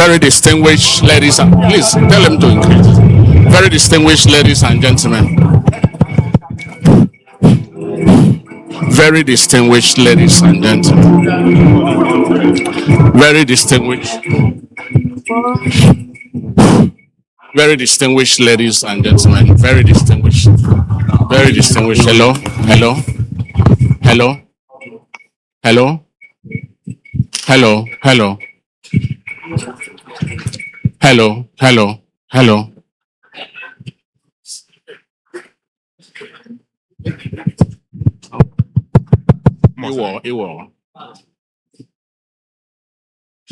Very distinguished ladies and please tell them to increase. Very distinguished ladies and gentlemen. Very distinguished ladies and gentlemen. Very distinguished. Very distinguished ladies and gentlemen. Very distinguished. Very distinguished. Hello. Hello. Hello. Hello. Hello. Hello. Hello, hello, hello. Iwo.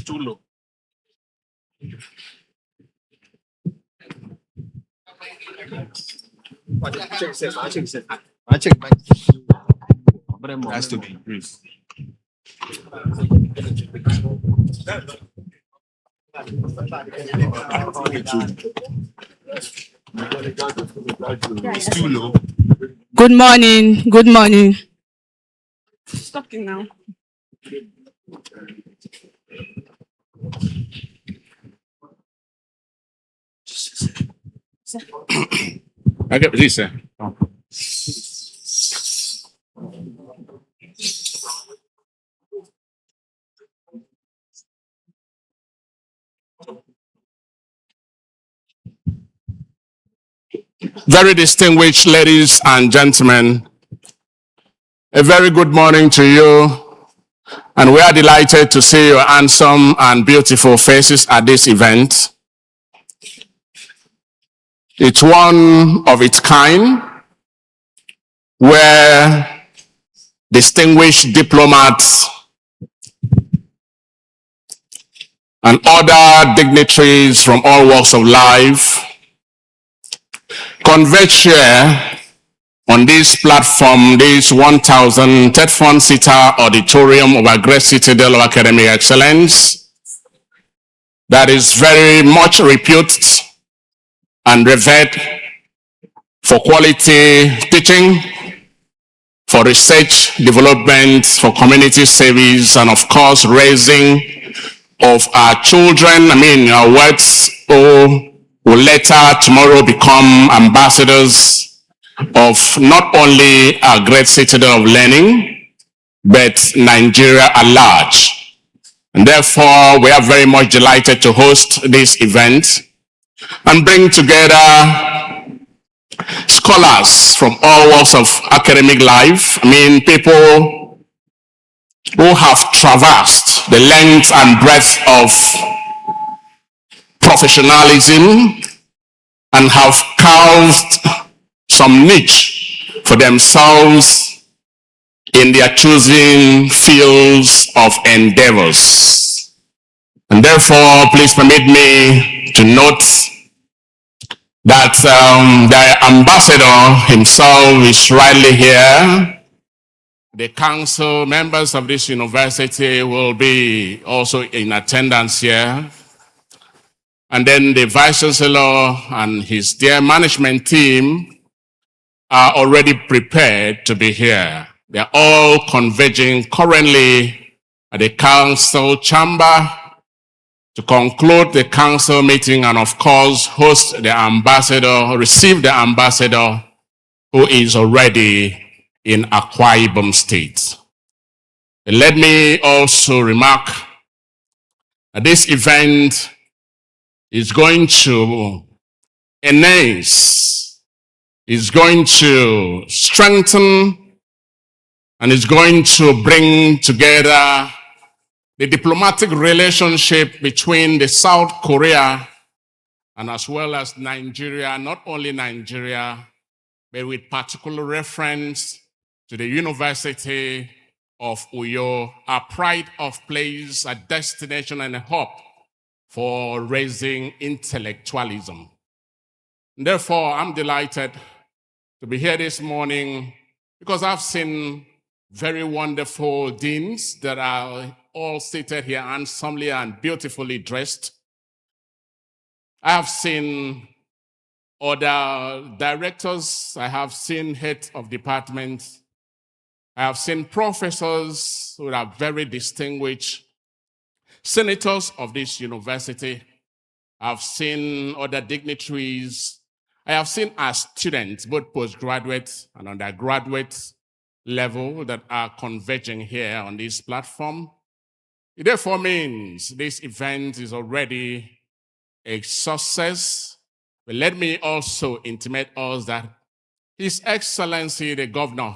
Too low. Has to be increased. It's too low. Good morning. Good morning. Stopping now. I get this, sir. Very distinguished ladies and gentlemen, a very good morning to you, and we are delighted to see your handsome and beautiful faces at this event. It's one of its kind, where distinguished diplomats and other dignitaries from all walks of life converge here on this platform, this 1,000 TETFund seater auditorium of our great citadel of academic excellence that is very much reputed and revered for quality teaching, for research, development, for community service, and of course raising of our children, our words will later tomorrow become ambassadors of not only our great citadel of learning, but Nigeria at large. And therefore, we are very much delighted to host this event and bring together scholars from all walks of academic life. People who have traversed the length and breadth of professionalism and have carved some niche for themselves in their choosing fields of endeavors. And therefore, please permit me to note that the ambassador himself is rightly here. The council members of this university will be also in attendance here. And then the Vice Chancellor and his dear management team are already prepared to be here. They are all converging currently at the council chamber to conclude the council meeting and of course host the ambassador, receive the ambassador who is already in Akwa Ibom State. And let me also remark that this event is going to enhance, is going to strengthen, and is going to bring together the diplomatic relationship between the South Korea and as well as Nigeria, not only Nigeria, but with particular reference to the University of Uyo, a pride of place, a destination and a hub for raising intellectualism. And therefore, I'm delighted to be here this morning because I've seen very wonderful deans that are all seated here handsomely and beautifully dressed. I have seen other directors, I have seen heads of departments, I have seen professors who are very distinguished, senators of this university, I've seen other dignitaries, I have seen our students, both postgraduate and undergraduate level, that are converging here on this platform. It therefore means this event is already a success. But let me also intimate us that His Excellency, the Governor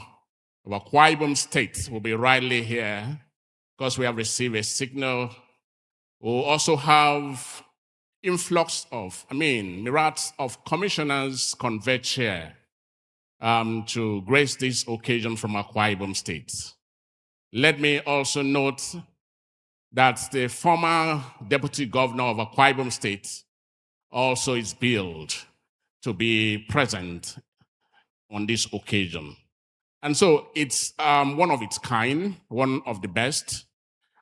of Akwa Ibom State, will be rightly here because we have received a signal. We'll also have influx of, myriads of commissioners converge here to grace this occasion from Akwa Ibom State. Let me also note that the former Deputy Governor of Akwa Ibom State also is billed to be present on this occasion. And so it's one of its kind, one of the best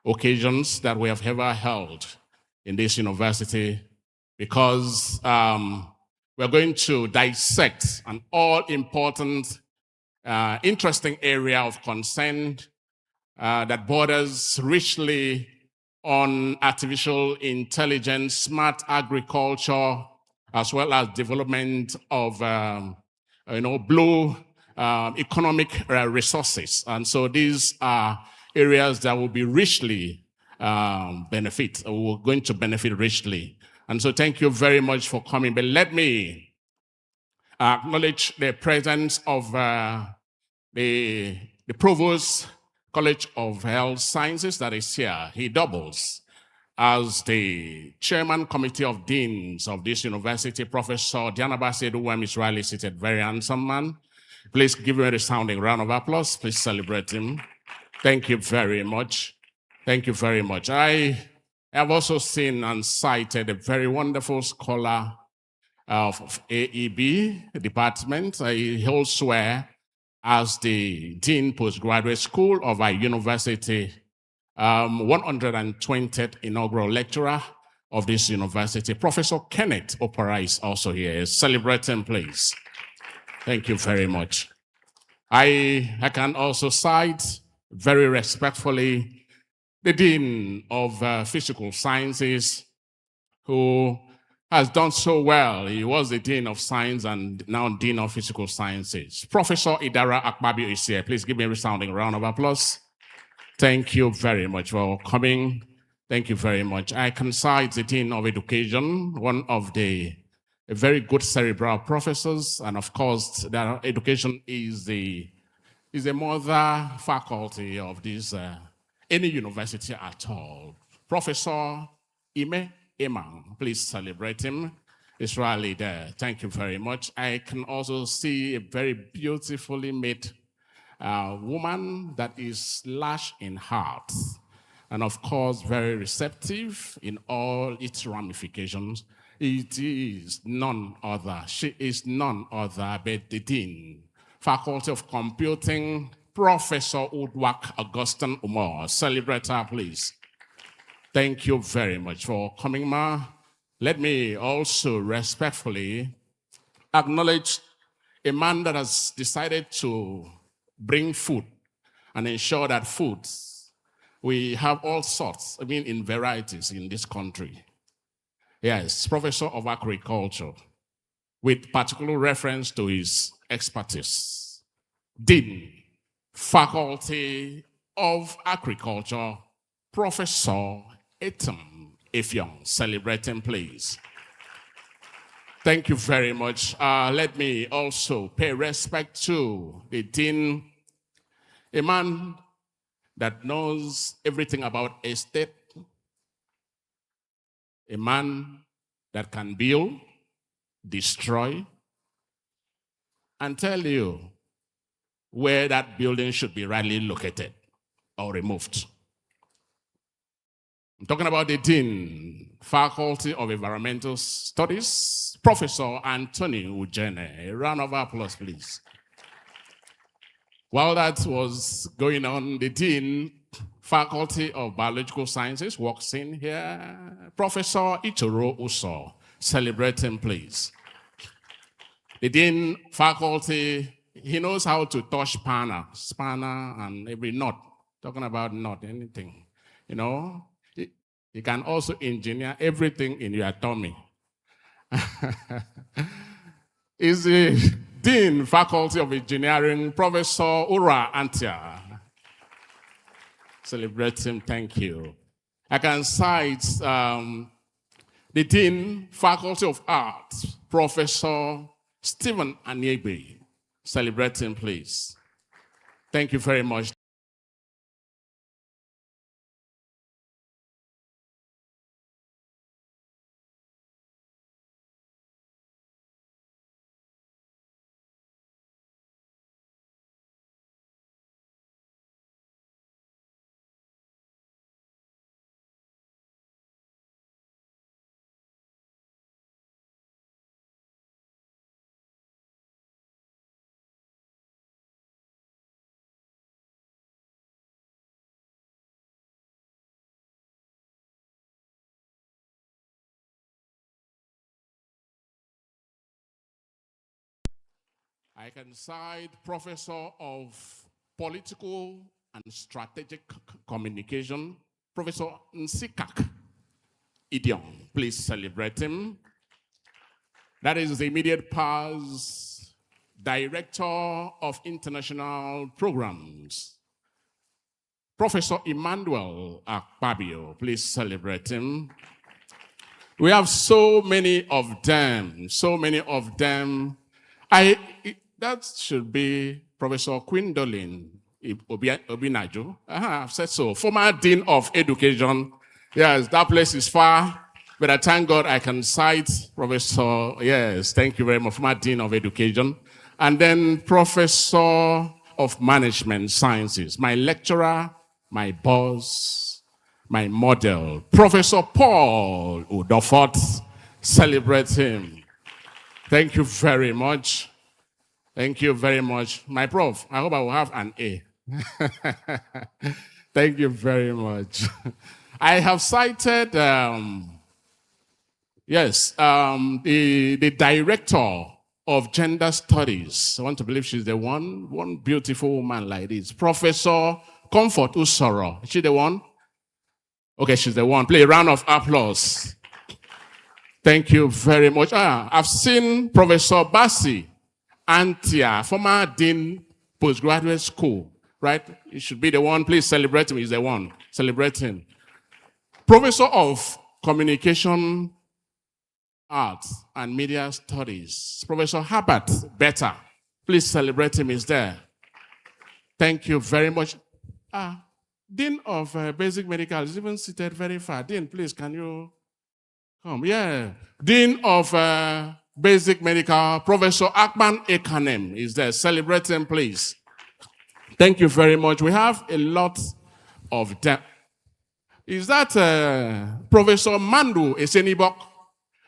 occasions that we have ever held in this university, because we're going to dissect an all-important, interesting area of concern that borders richly on artificial intelligence, smart agriculture, as well as development of blue economic resources. And so these are areas that will be richly we're going to benefit richly. And so thank you very much for coming. But let me acknowledge the presence of the Provost College of Health Sciences that is here. He doubles as the Chairman Committee of Deans of this university, Professor Nwaniba Seduwem is rightly seated, very handsome man. Please give him a resounding round of applause. Please celebrate him. Thank you very much. Thank you very much. I have also seen and cited a very wonderful scholar of AEB department. He elsewhere as the Dean Postgraduate School of our university, 120th inaugural lecturer of this university. Professor Kenneth Opera is also here. Celebrate him, please. Thank you very much. I can also cite very respectfully the Dean of Physical Sciences, who has done so well. He was the Dean of Science and now Dean of Physical Sciences. Professor Idara Akpabio is here. Please give me a resounding round of applause. Thank you very much for coming. Thank you very much. I can cite the Dean of Education, one of the very good cerebral professors, and of course, that education is the mother faculty of this any university at all. Professor Ime Imam, please celebrate him. It's really there. Thank you very much. I can also see a very beautifully made woman that is large in heart and of course very receptive in all its ramifications. It is none other. She is none other but the Dean, Faculty of Computing, Professor Udwak Augustine Umar. Celebrate her, please. Thank you very much for coming, ma. Let me also respectfully acknowledge a man that has decided to bring food and ensure that we have all sorts, in varieties in this country. Yes, Professor of Agriculture, with particular reference to his expertise. Dean, Faculty of Agriculture, Professor Jeong. Celebrate him, please. Thank you very much. Let me also pay respect to the dean, a man that knows everything about estate, a man that can build, destroy, and tell you where that building should be rightly located or removed. I'm talking about the Dean, Faculty of Environmental Studies, Professor Anthony Ujene. A round of applause, please. While that was going on, the Dean, Faculty of Biological Sciences, walks in here. Professor Ichiro Uso. Celebrate him, please. The Dean, Faculty, he knows how to touch spanner, and every knot. Talking about knot, anything, you know. He can also engineer everything in your tummy. He's the Dean, Faculty of Engineering, Professor Ura Antia. Celebrate him, thank you. I can cite the Dean, Faculty of Arts, Professor Stephen Anyebe. Celebrate him, please. Thank you very much. I can cite Professor of Political and Strategic Communication, Professor Nsikak Idiom. Please celebrate him. That is the immediate past Director of International Programs, Professor Emmanuel Akpabio. Please celebrate him. We have so many of them, that should be Professor Quindolin Obinajo. I've said so. Former Dean of Education. Yes, that place is far, but I thank God I can cite Professor, yes, thank you very much, former Dean of Education. And then Professor of Management Sciences, my lecturer, my boss, my model, Professor Paul Udofort. Celebrate him. Thank you very much. Thank you very much. My prof, I hope I will have an A. Thank you very much. I have cited, the director of gender studies. I want to believe she's the one beautiful woman like this. Professor Comfort Usoro. Is she the one? Okay, she's the one. Play a round of applause. Thank you very much. I've seen Professor Bassi Antia, former Dean, Postgraduate School, right? It should be the one. Please celebrate him. He's the one. Celebrate him. Professor of Communication Arts and Media Studies, Professor Herbert Better. Please celebrate him. He's there. Thank you very much. Dean of Basic Medical is even seated very far. Dean, please, can you come? Yeah. Dean of Basic Medical, Professor Akman Ekanem is there. Celebrate him, please. Thank you very much. We have a lot of them. Is that Professor Mandu Esenibok?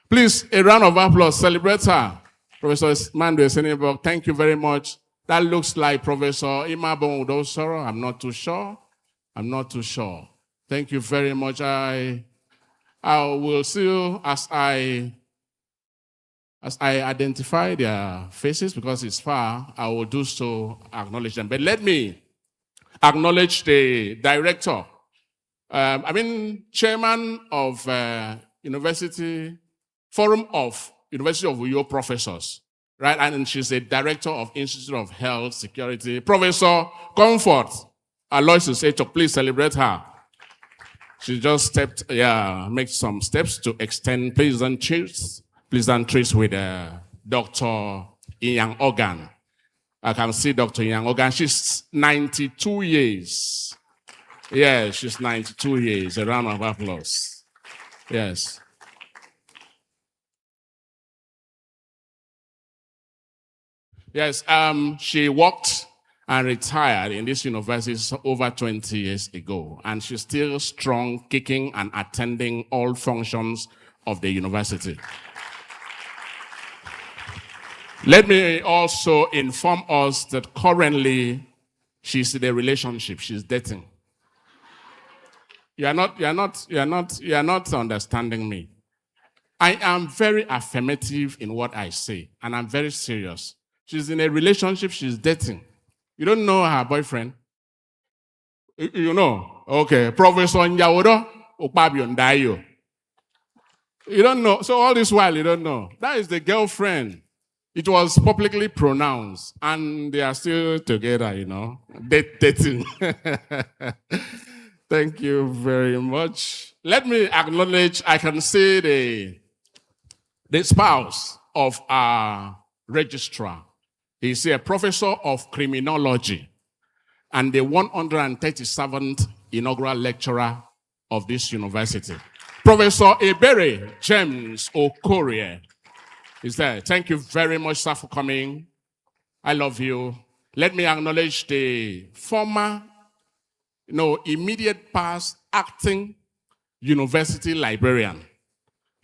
Please, a round of applause. Celebrate her. Professor Mandu Esenibok, thank you very much. That looks like Professor Imabon Udosoro. I'm not too sure. Thank you very much. I will see you as I identify their faces, because it's far. I will do so, acknowledge them. But let me acknowledge the director. Chairman of Forum of University of Uyo Professors, right? And she's a director of Institute of Health Security. Professor Comfort Aloysius Echok, please celebrate her. She just make some steps to extend. Please pleasantries with Dr. Inyang Ogan. I can see Dr. Inyang Ogan. She's 92 years. Yes, she's 92 years. A round of applause. Yes. Yes, she worked and retired in this university over 20 years ago, and she's still strong, kicking and attending all functions of the university. Let me also inform us that currently she's in a relationship, she's dating. You are not understanding me. I am very affirmative in what I say, and I'm very serious. She's in a relationship, she's dating. You don't know her boyfriend? You know? Okay. Professor Nyawodo Ukpabiondayo. You don't know. So all this while, you don't know. That is the girlfriend. It was publicly pronounced, and they are still together, you know, dating. Thank you very much. Let me acknowledge, I can say the spouse of our registrar. He's a professor of criminology and the 137th inaugural lecturer of this university. Professor Ebere James Okorie is there. Thank you very much, sir, for coming. I love you. Let me acknowledge the former, immediate past acting university librarian,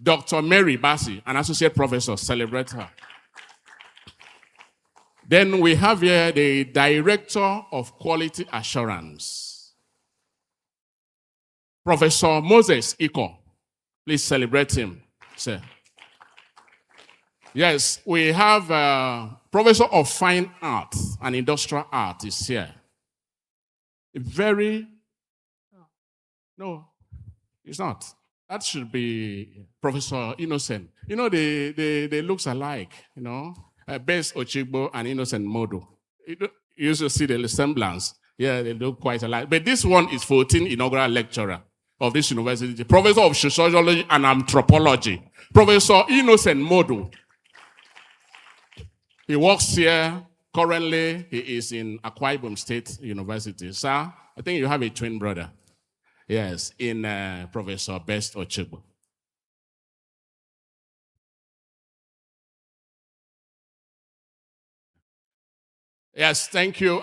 Dr. Mary Bassi, an associate professor. Celebrate her. Then we have here the director of quality assurance, Professor Moses Iko. Please celebrate him, sir. Yes, we have Professor of Fine Art and Industrial Art is here. No, it's not. That should be Professor Innocent. You know, they looks alike, you know. Best Ochigbo and Innocent Modo. You used to see the resemblance. Yeah, they look quite alike. But this one is 14th inaugural lecturer of this university, Professor of Sociology and Anthropology, Professor Innocent Modo. He works here. Currently, he is in Akwa Ibom State University. Sir, I think you have a twin brother. Yes, in Professor Best Ochigbo. Yes, thank you.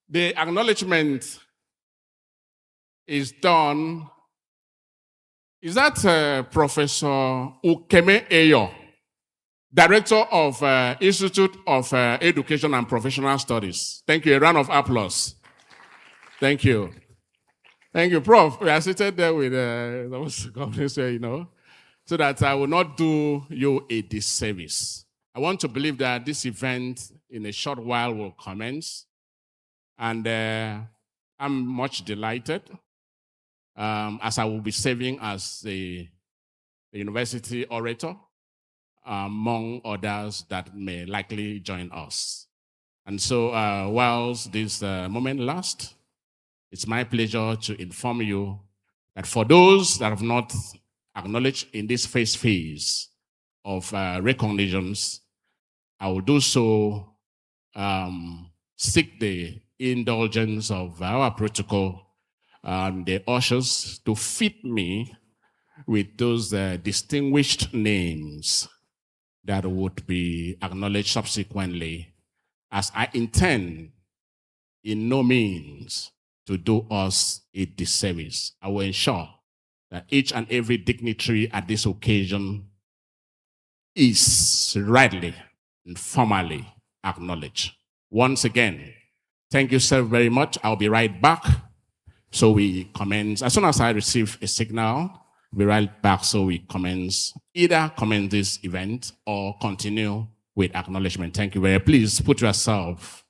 The acknowledgement is done. Is that Professor Ukeme Eyo, Director of Institute of Education and Professional Studies? Thank you. A round of applause. Thank you. Thank you, Prof. We are seated there with those companies here, so that I will not do you a disservice. I want to believe that this event in a short while will commence. And I'm much delighted as I will be serving as the university orator among others that may likely join us. And so whilst this moment lasts, it's my pleasure to inform you that for those that have not acknowledged in this first phase of recognitions, I will do so, seek the indulgence of our protocol and the ushers to fit me with those distinguished names that would be acknowledged subsequently, as I intend in no means to do us a disservice. I will ensure that each and every dignitary at this occasion is rightly and formally acknowledged. Once again, thank you so very much. I'll be right back. So we commence, as soon as I receive a signal, I'll be right back so we either commence this event or continue with acknowledgement. Thank you very much. Please put yourself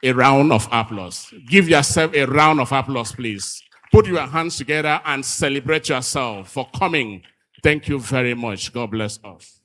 a round of applause. Give yourself a round of applause, please. Put your hands together and celebrate yourself for coming. Thank you very much. God bless us.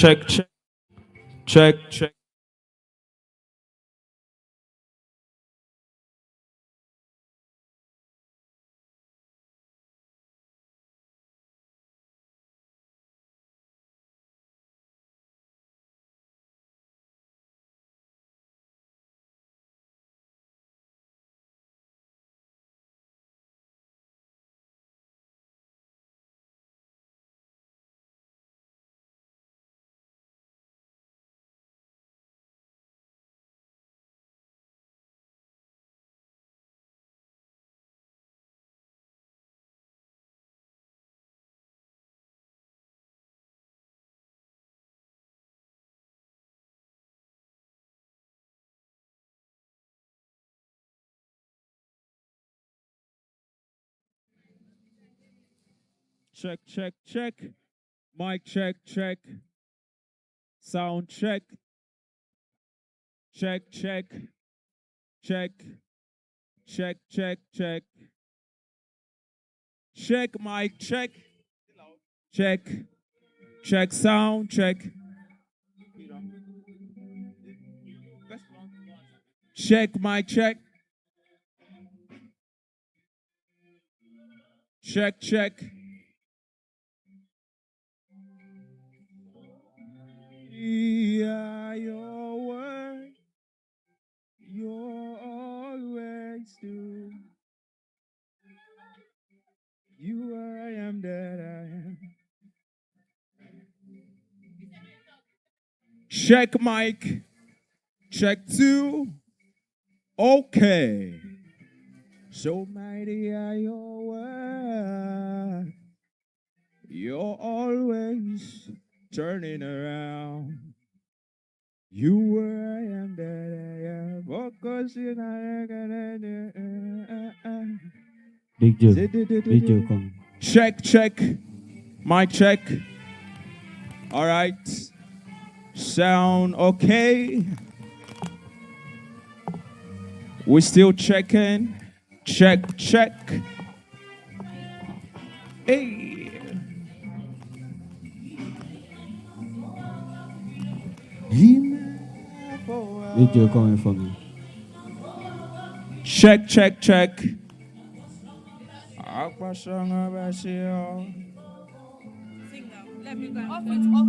Check, check, check, check. Check, check, check. Mic check, check. Sound check. Check, check, check. Check, check, check. Check, mic check. Check, check, sound check. Check, mic check. Check, check. Yeah, your word, you're always do. You are I am that I am. Check mic. Check two. Okay. So mighty are your word. You're always turning around. You were I am that I am. Focus in Big Joe. Big Joe coming. Check, check. Mic check. All right. Sound okay. We're still checking. Check, check. Hey. Big Joe coming for me. Check, check, check. Akwa Sing now. Let me go. Off it, off.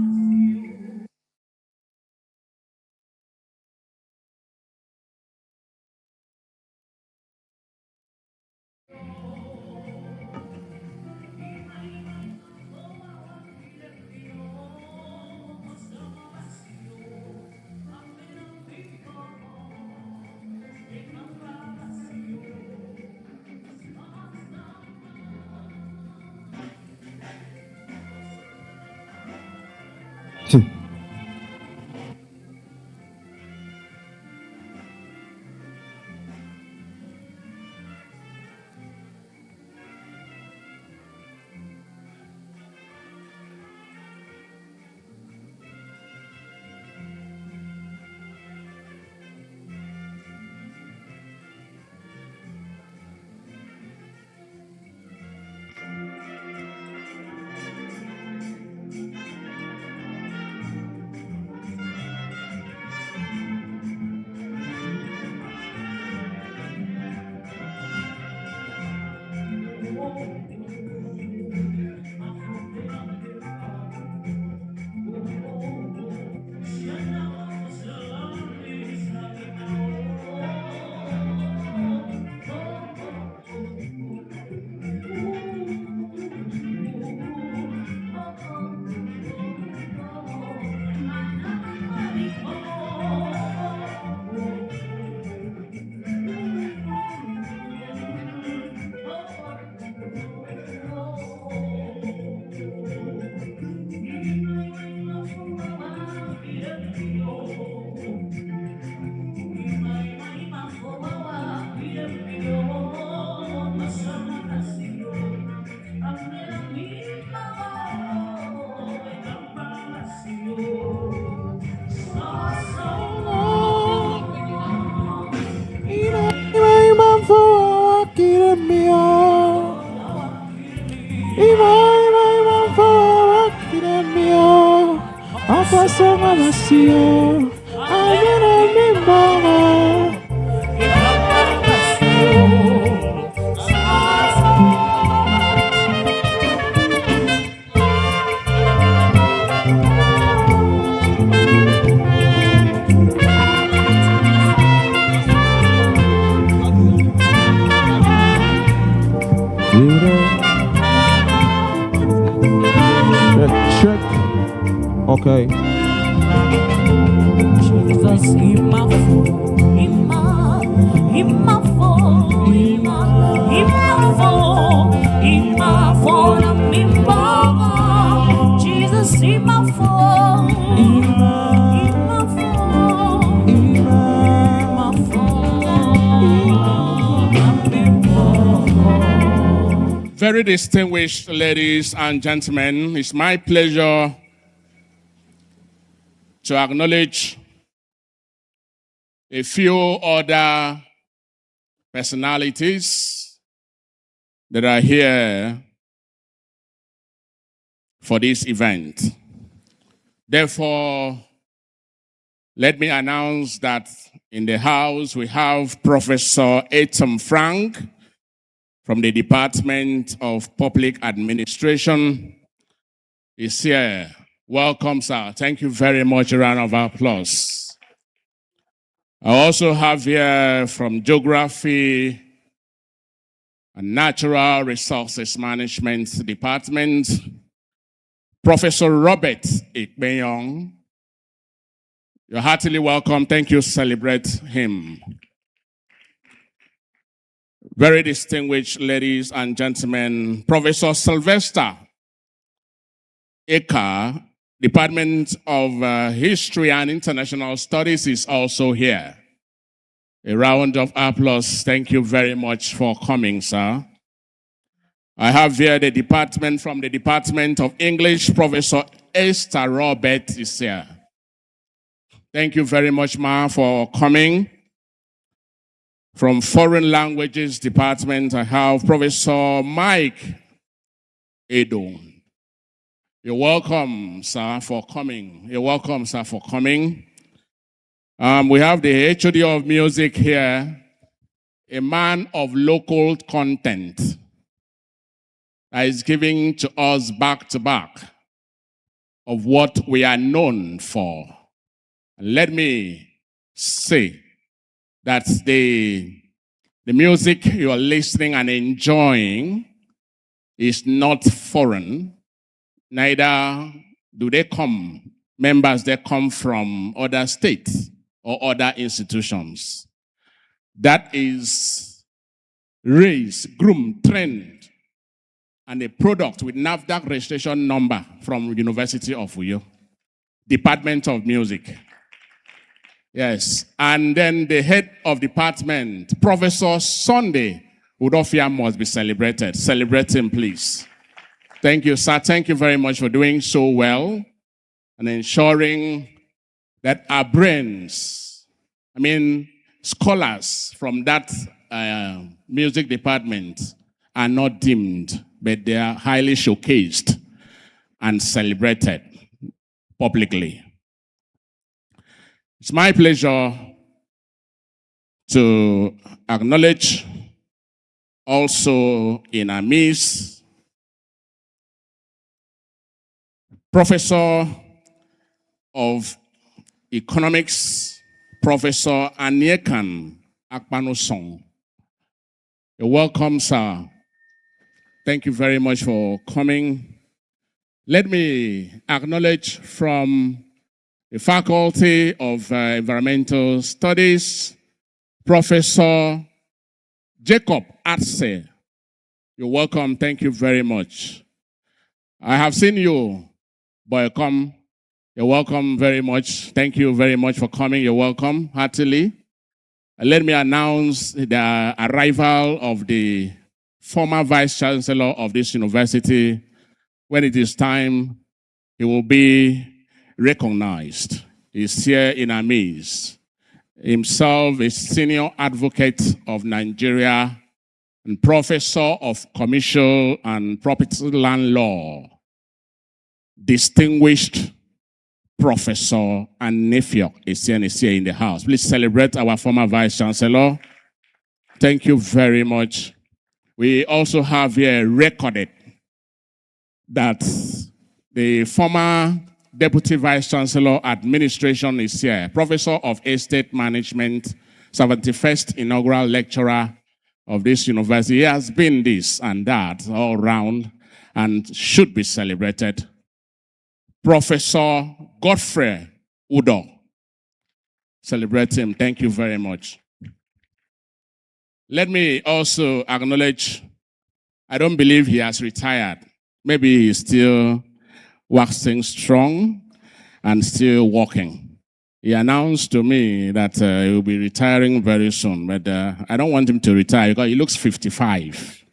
Check. Okay. Jesus, Very distinguished ladies and gentlemen, it's my pleasure to acknowledge a few other personalities that are here for this event. Therefore, let me announce that in the house we have Professor Etam Frank from the Department of Public Administration. He's here. Welcome, sir. Thank you very much. A round of applause. I also have here from Geography and Natural Resources Management Department, Professor Robert Jeong. You're heartily welcome. Thank you. Celebrate him. Very distinguished ladies and gentlemen, Professor Sylvester Eka, Department of History and International Studies, is also here. A round of applause. Thank you very much for coming, sir. I have here the department from the Department of English, Professor Esther Robert is here. Thank you very much, ma, for coming. From Foreign Languages Department, I have Professor Mike Edon. You're welcome, sir, for coming. You're welcome, sir, for coming. We have the HOD of Music here, a man of local content that is giving to us back to back of what we are known for. Let me say that the music you are listening and enjoying is not foreign. Neither do they come, members that come from other states or other institutions. That is raised, groomed, trained, and a product with NAFDAC registration number from University of Uyo, Department of Music. Yes, and then the head of department, Professor Sunday Udofia, must be celebrated. Celebrate him, please. Thank you, sir. Thank you very much for doing so well and ensuring that our brains, scholars from that music department are not dimmed, but they are highly showcased and celebrated publicly. It's my pleasure to acknowledge also in our midst Professor of Economics, Professor Aniekan Akpanosong. You're welcome, sir. Thank you very much for coming. Let me acknowledge from the Faculty of Environmental Studies, Professor Jacob Atse. You're welcome. Thank you very much. I have seen you, boy, come. You're welcome very much. Thank you very much for coming. You're welcome heartily. Let me announce the arrival of the former Vice Chancellor of this university. When it is time, he will be recognized. He's here in our midst. Himself is Senior Advocate of Nigeria and Professor of Commercial and Property Land Law. Distinguished Professor Anefio is here in the house. Please celebrate our former Vice Chancellor. Thank you very much. We also have here recorded that the former Deputy Vice Chancellor Administration is here, Professor of Estate Management, 71st inaugural lecturer of this university. He has been this and that all round and should be celebrated. Professor Godfrey Udo. Celebrate him. Thank you very much. Let me also acknowledge, I don't believe he has retired. Maybe he's still waxing strong and still working. He announced to me that he will be retiring very soon, but I don't want him to retire because he looks 55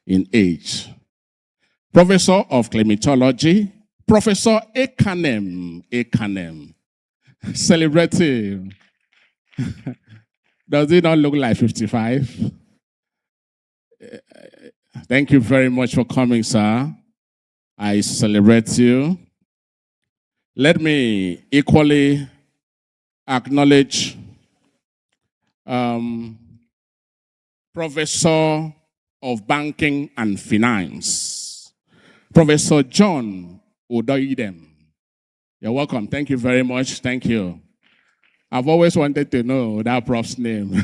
in age. Professor of Climatology, Professor Ekanem. Celebrate him. Does he not look like 55? Thank you very much for coming, sir. I celebrate you. Let me equally acknowledge Professor of Banking and Finance, Professor Jeong Udoidem. You're welcome. Thank you very much. Thank you. I've always wanted to know that prof's name.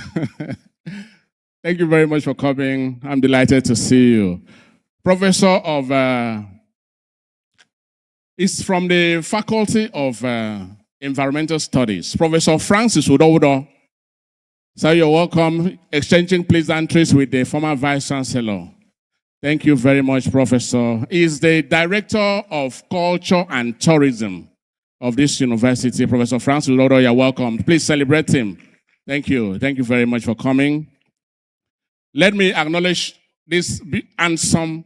Thank you very much for coming. I'm delighted to see you. Professor of, is from the Faculty of Environmental Studies, Professor Francis Udodo. So you're welcome, exchanging pleasantries with the former Vice Chancellor. Thank you very much, Professor. He's the Director of Culture and Tourism of this university, Professor Francis Udodo. You're welcome. Please celebrate him. Thank you. Thank you very much for coming. Let me acknowledge this handsome,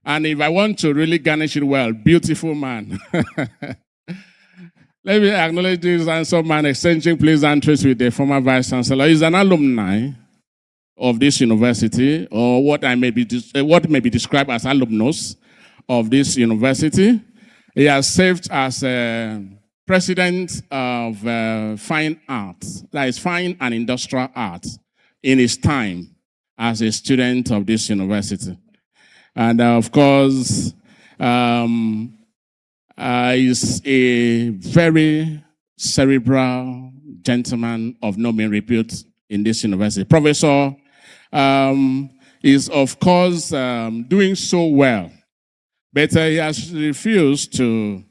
and if I want to really garnish it well, beautiful man. Let me acknowledge this handsome man exchanging pleasantries with the former Vice Chancellor. He's an alumni of this university, or what may be described as alumnus of this university. He has served as president of fine arts, that is fine and industrial arts, in his time as a student of this university. And of course, is a very cerebral gentleman of no mean repute in this university. Professor is, of course, doing so well, but he has refused to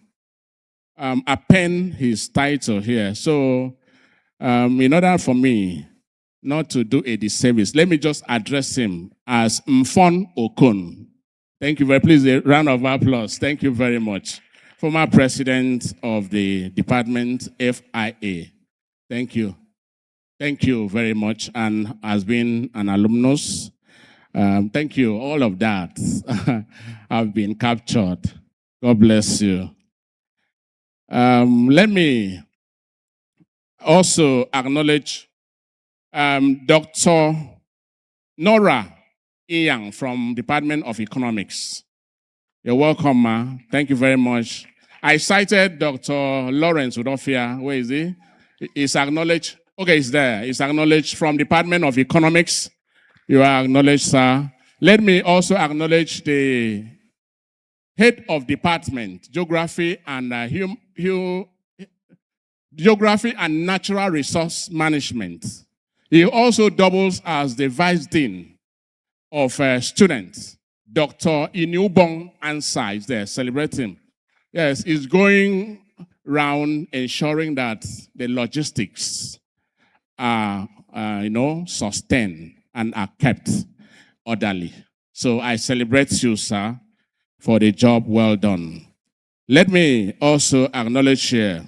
append his title here. So, in order for me not to do a disservice, let me just address him as Mfon Okun. Thank you very much. Please, a round of applause. Thank you very much. Former president of the department, FIA. Thank you. Thank you very much, and has been an alumnus. Thank you. All of that have been captured. God bless you. Let me also acknowledge Dr. Nora Iyang from Department of Economics. You're welcome, ma. Thank you very much. I cited Dr. Lawrence Udofia. Where is he? He's acknowledged. Okay, he's there. He's acknowledged from Department of Economics. You are acknowledged, sir. Let me also acknowledge the head of department, Geography and Geography and Natural Resource Management. He also doubles as the vice dean of students. Dr. Ibom Ansai is there. Celebrate him. Yes, he's going around ensuring that the logistics are, sustained and are kept orderly. So I celebrate you, sir, for the job well done. Let me also acknowledge here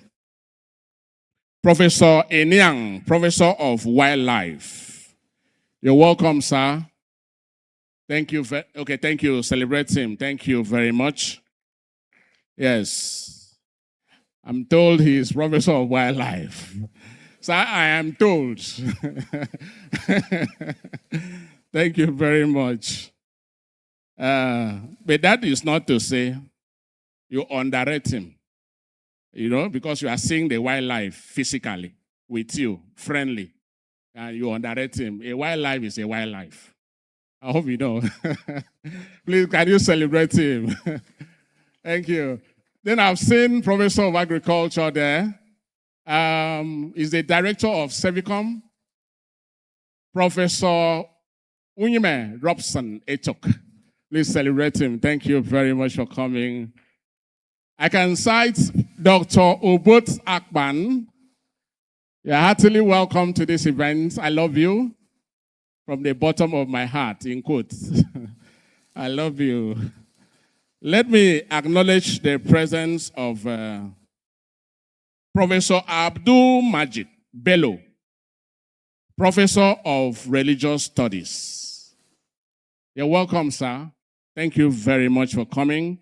Professor Enyang, Professor of Wildlife. You're welcome, sir. Thank you. Thank you. Celebrate him. Thank you very much. Yes. I'm told he is Professor of Wildlife. So I am told. Thank you very much. But that is not to say you underrate him. because you are seeing the wildlife physically with you, friendly, and you underrate him. A wildlife is a wildlife. I hope you know. Please, can you celebrate him? Thank you. Then I've seen Professor of Agriculture there. He's the director of Sevicom, Professor Unyime Robson Etok. Please celebrate him. Thank you very much for coming. I can cite Dr. Obot Akban. You're heartily welcome to this event. I love you from the bottom of my heart, in quotes. I love you. Let me acknowledge the presence of Professor Abdul Majid Bello, Professor of Religious Studies. You're welcome, sir. Thank you very much for coming.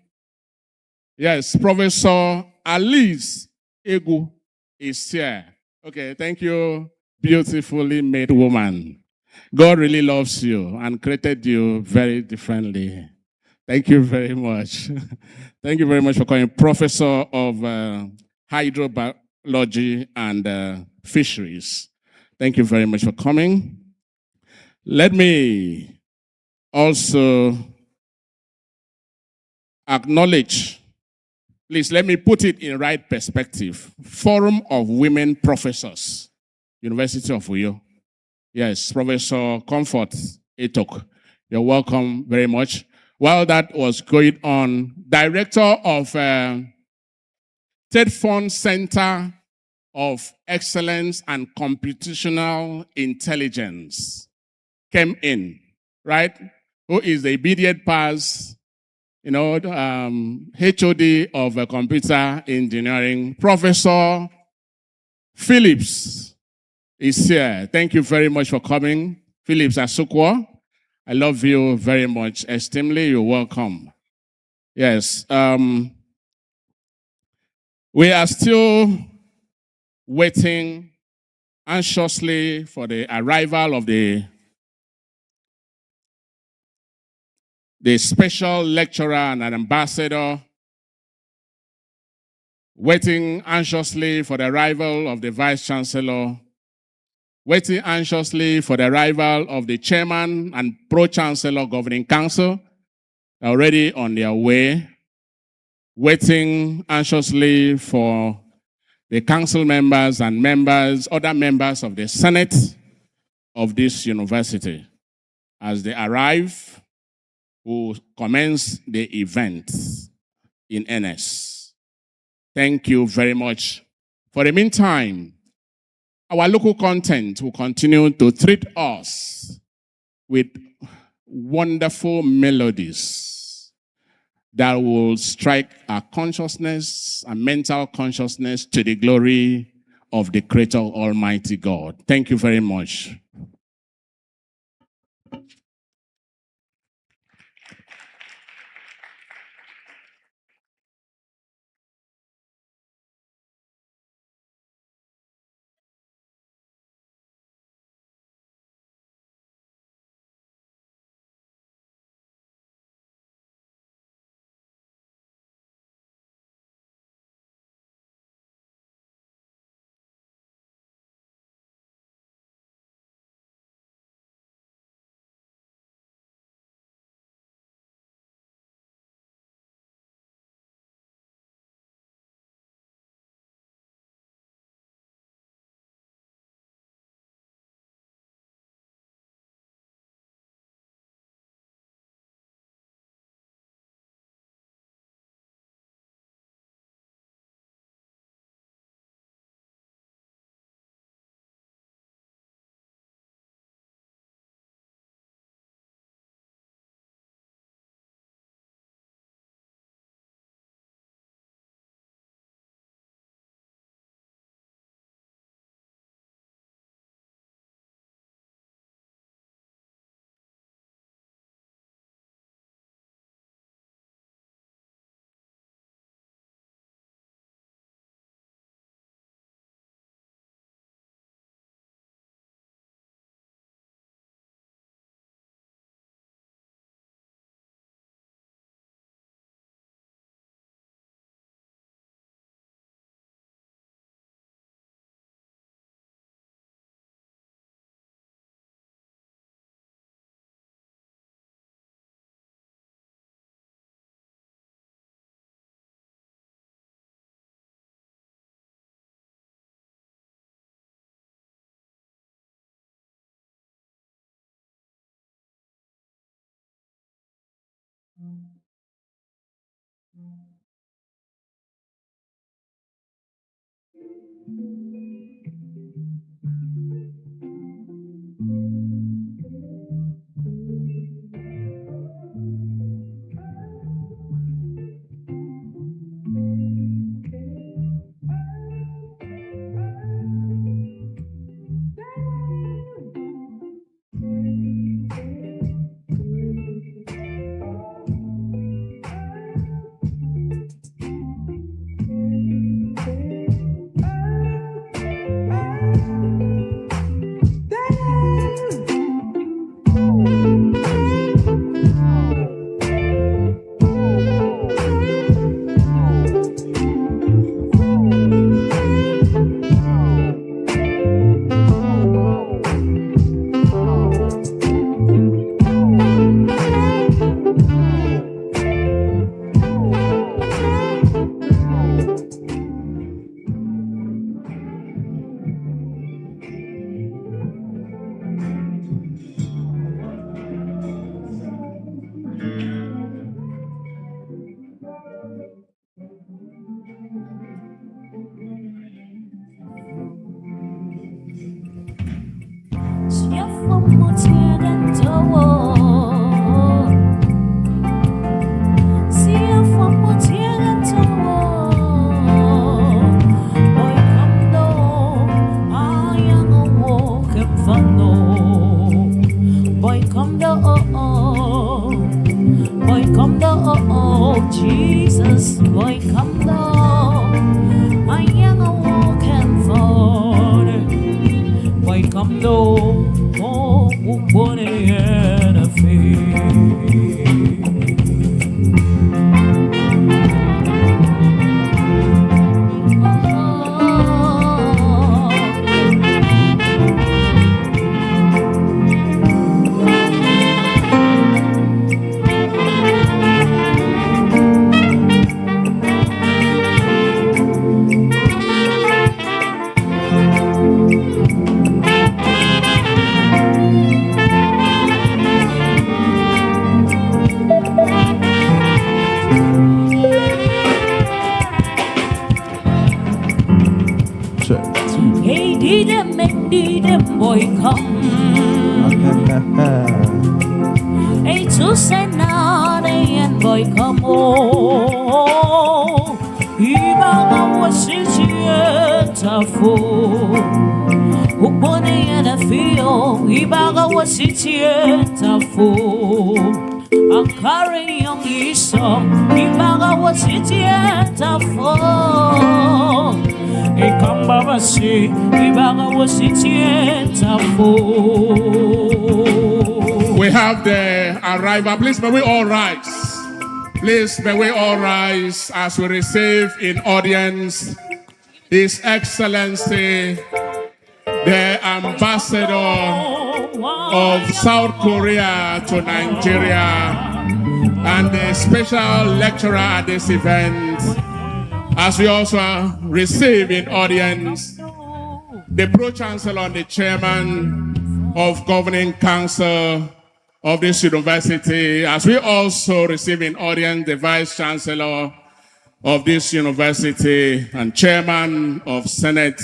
Yes, Professor Alice Egu is here. Okay, thank you, beautifully made woman. God really loves you and created you very differently. Thank you very much. Thank you very much for coming. Professor of Hydrobiology and Fisheries. Thank you very much for coming. Let me also acknowledge, please let me put it in right perspective. Forum of Women Professors, University of Uyo. Yes, Professor Comfort Etok. You're welcome very much. While that was going on, Director of TETFund Center of Excellence and Computational Intelligence came in, right? Who is the immediate past, HOD of Computer Engineering, Professor Phillips is here. Thank you very much for coming. Phillips Asukwo, I love you very much. Esteemedly, you're welcome. Yes. We are still waiting anxiously for the arrival of the special lecturer and an ambassador, waiting anxiously for the arrival of the vice chancellor, waiting anxiously for the arrival of the chairman and pro-chancellor governing council, already on their way, waiting anxiously for the council members and other members of the Senate of this university. As they arrive, we'll commence the event in earnest. Thank you very much. For the meantime, our local content will continue to treat us with wonderful melodies that will strike our consciousness and mental consciousness to the glory of the Creator Almighty God. Thank you very much. Jesus, boy, come down. I am a walking for. Boy, come down. Oh, what a faith. Hey, did them boy come? Hey, to say now, and boy come home. Ibom was tafu. Upone and a feel. Ibom was tafu. I'm carrying young Esau. Ibom was tafu. We have the arrival. Please may we all rise. Please may we all rise as we receive in audience His Excellency, the Ambassador of South Korea to Nigeria and the special lecturer at this event. As we also receive in audience the Pro-Chancellor and the Chairman of Governing Council of this university, as we also receive in audience the Vice-Chancellor of this university and Chairman of Senate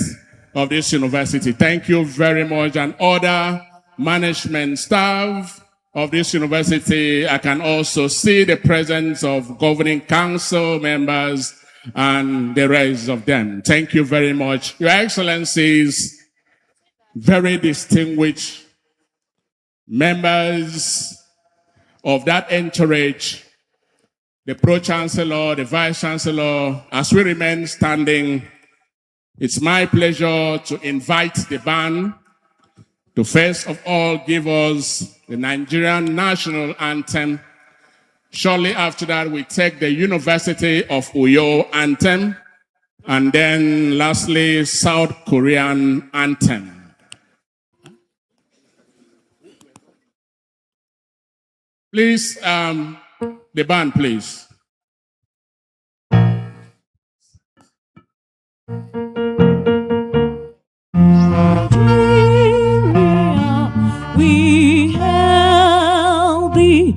of this university. Thank you very much. And other management staff of this university, I can also see the presence of Governing Council members and the rest of them. Thank you very much. Your Excellencies, very distinguished members of that entourage, the Pro-Chancellor, the Vice-Chancellor, as we remain standing, it's my pleasure to invite the band to first of all give us the Nigerian national anthem. Shortly after that, we take the University of Uyo anthem, and then lastly, South Korean anthem. Please, the band, please. We held thee.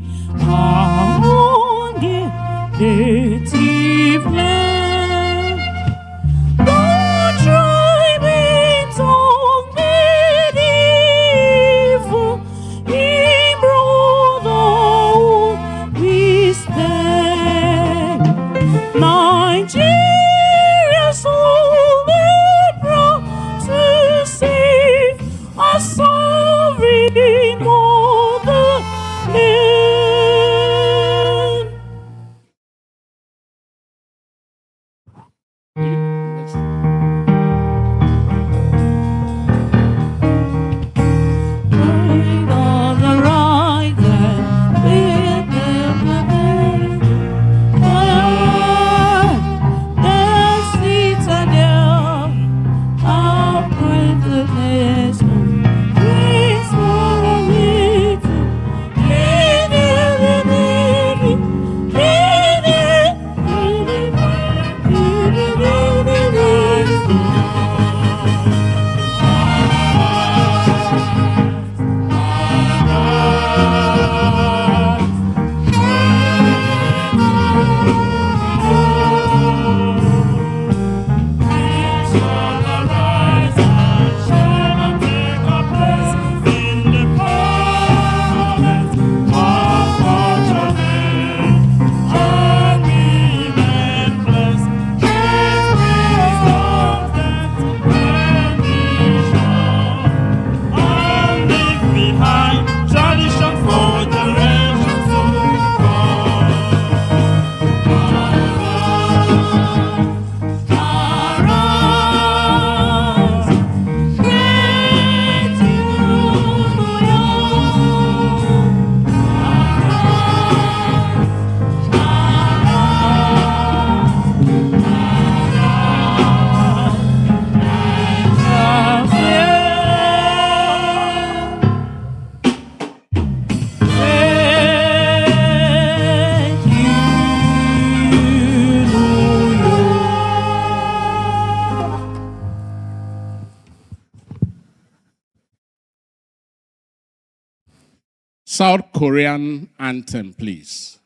South Korean anthem, please.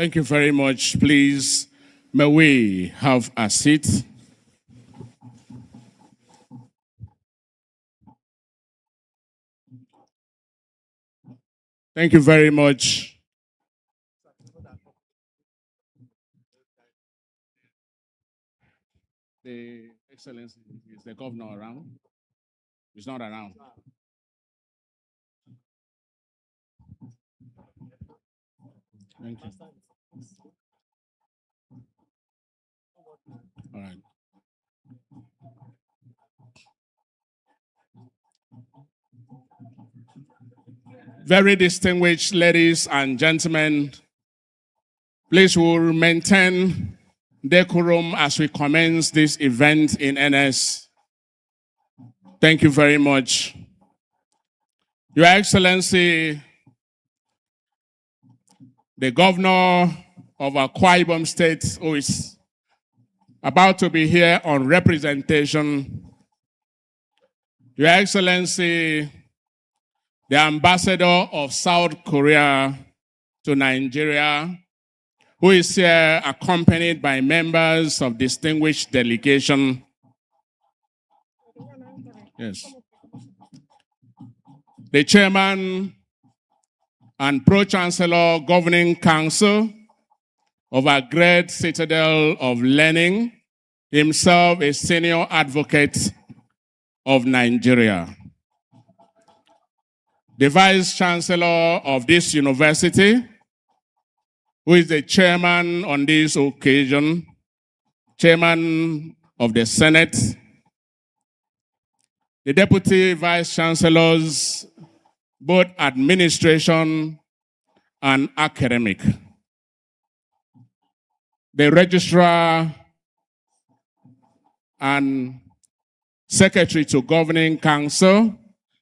Thank you very much. Please, may we have a seat? Thank you very much. The Excellency, is the governor around? He's not around. Thank you. All right. Very distinguished ladies and gentlemen, please will maintain decorum as we commence this event in NS. Thank you very much. Your Excellency, the governor of Akwa Ibom State, who is about to be here on representation. Your Excellency, the ambassador of South Korea to Nigeria, who is here accompanied by members of distinguished delegation. Yes. The chairman and pro-chancellor governing council of our great citadel of learning, himself a senior advocate of Nigeria. The Vice Chancellor of this university, who is the chairman on this occasion, chairman of the Senate, the Deputy Vice Chancellors, both administration and academic, the Registrar and Secretary to Governing Council,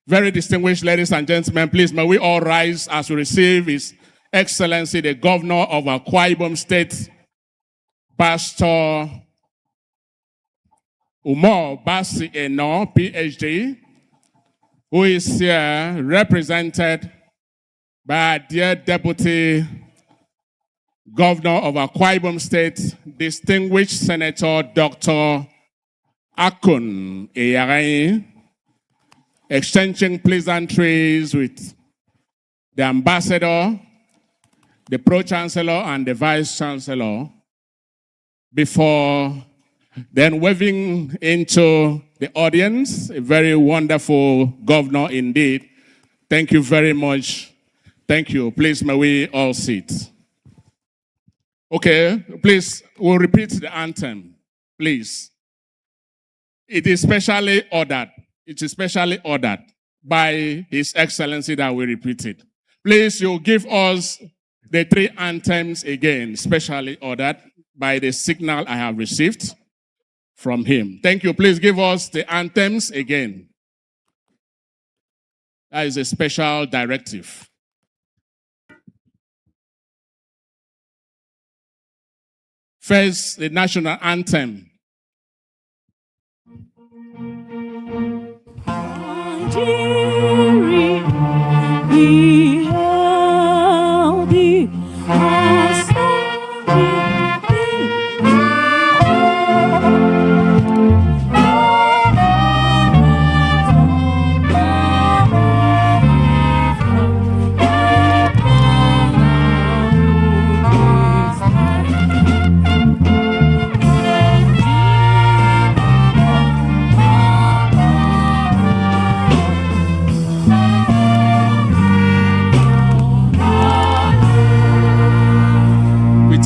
very distinguished ladies and gentlemen, please may we all rise as we receive His Excellency, the Governor of Akwa Ibom State, Pastor Umar Basi Eno, PhD, who is here represented by dear Deputy Governor of Akwa Ibom State, distinguished Senator Dr. Akun Eyarai, exchanging pleasantries with the ambassador, the pro-chancellor, and the vice-chancellor before then waving into the audience. A very wonderful governor indeed. Thank you very much. Thank you. Please, may we all sit. Okay, please, we'll repeat the anthem, please. It is specially ordered. It is specially ordered by His Excellency that we repeat it. Please, you give us the three anthems again, specially ordered by the signal I have received from him. Thank you. Please give us the anthems again. That is a special directive. First, the national anthem. Be healthy, as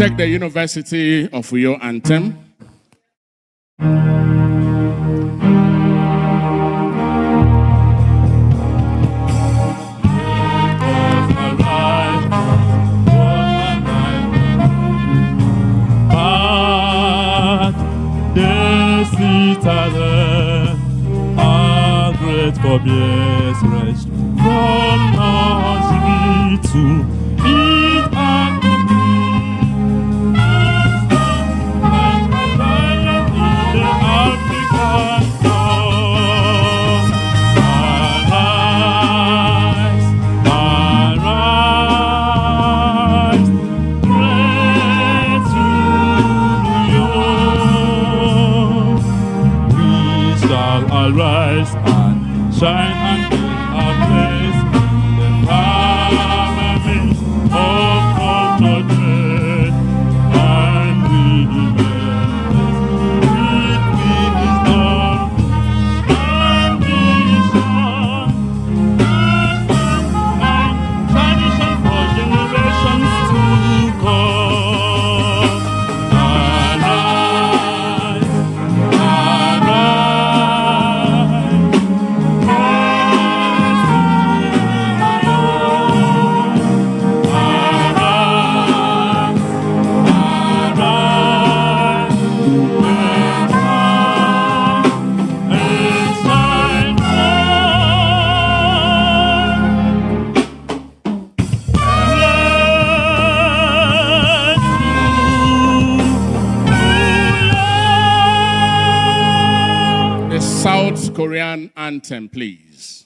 Take the University of Uyo anthem. The citadel are great for blessed rest from nursery to eat and to drink. Like a lion in the African storm. Arise, arise, great Zion. We shall arise and shine and take our place in the firmament of cultured faith, and we bless with wisdom, ambition, and tradition for generations to come. Arise, The South Korean anthem, please.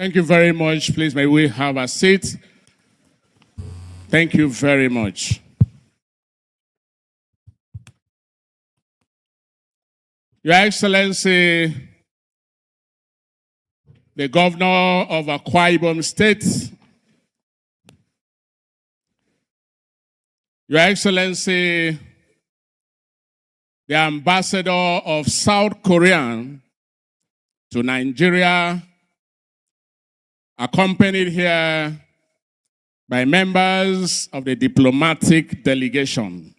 Thank you very much. Please, may we have a seat? Thank you very much. Your Excellency, the Governor of Akwa Ibom State, Your Excellency, the Ambassador of South Korea to Nigeria, accompanied here by members of the diplomatic delegation,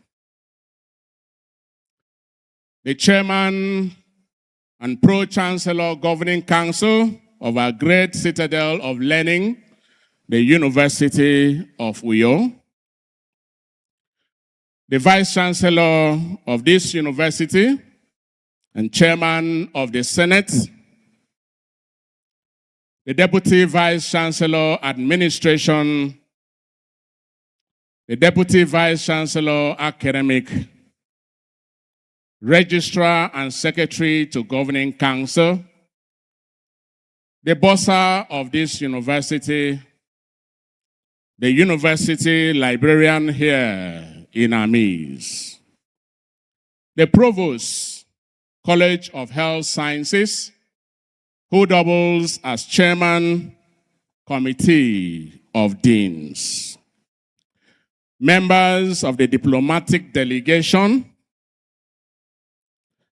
the Chairman and Pro-Chancellor Governing Council of our great citadel of learning, the University of Uyo, the Vice Chancellor of this university and Chairman of the Senate, the Deputy Vice Chancellor Administration, the Deputy Vice Chancellor Academic, Registrar and Secretary to Governing Council, the bursar of this university, the university librarian here in our midst, the Provost, College of Health Sciences, who doubles as Chairman, Committee of Deans, members of the diplomatic delegation,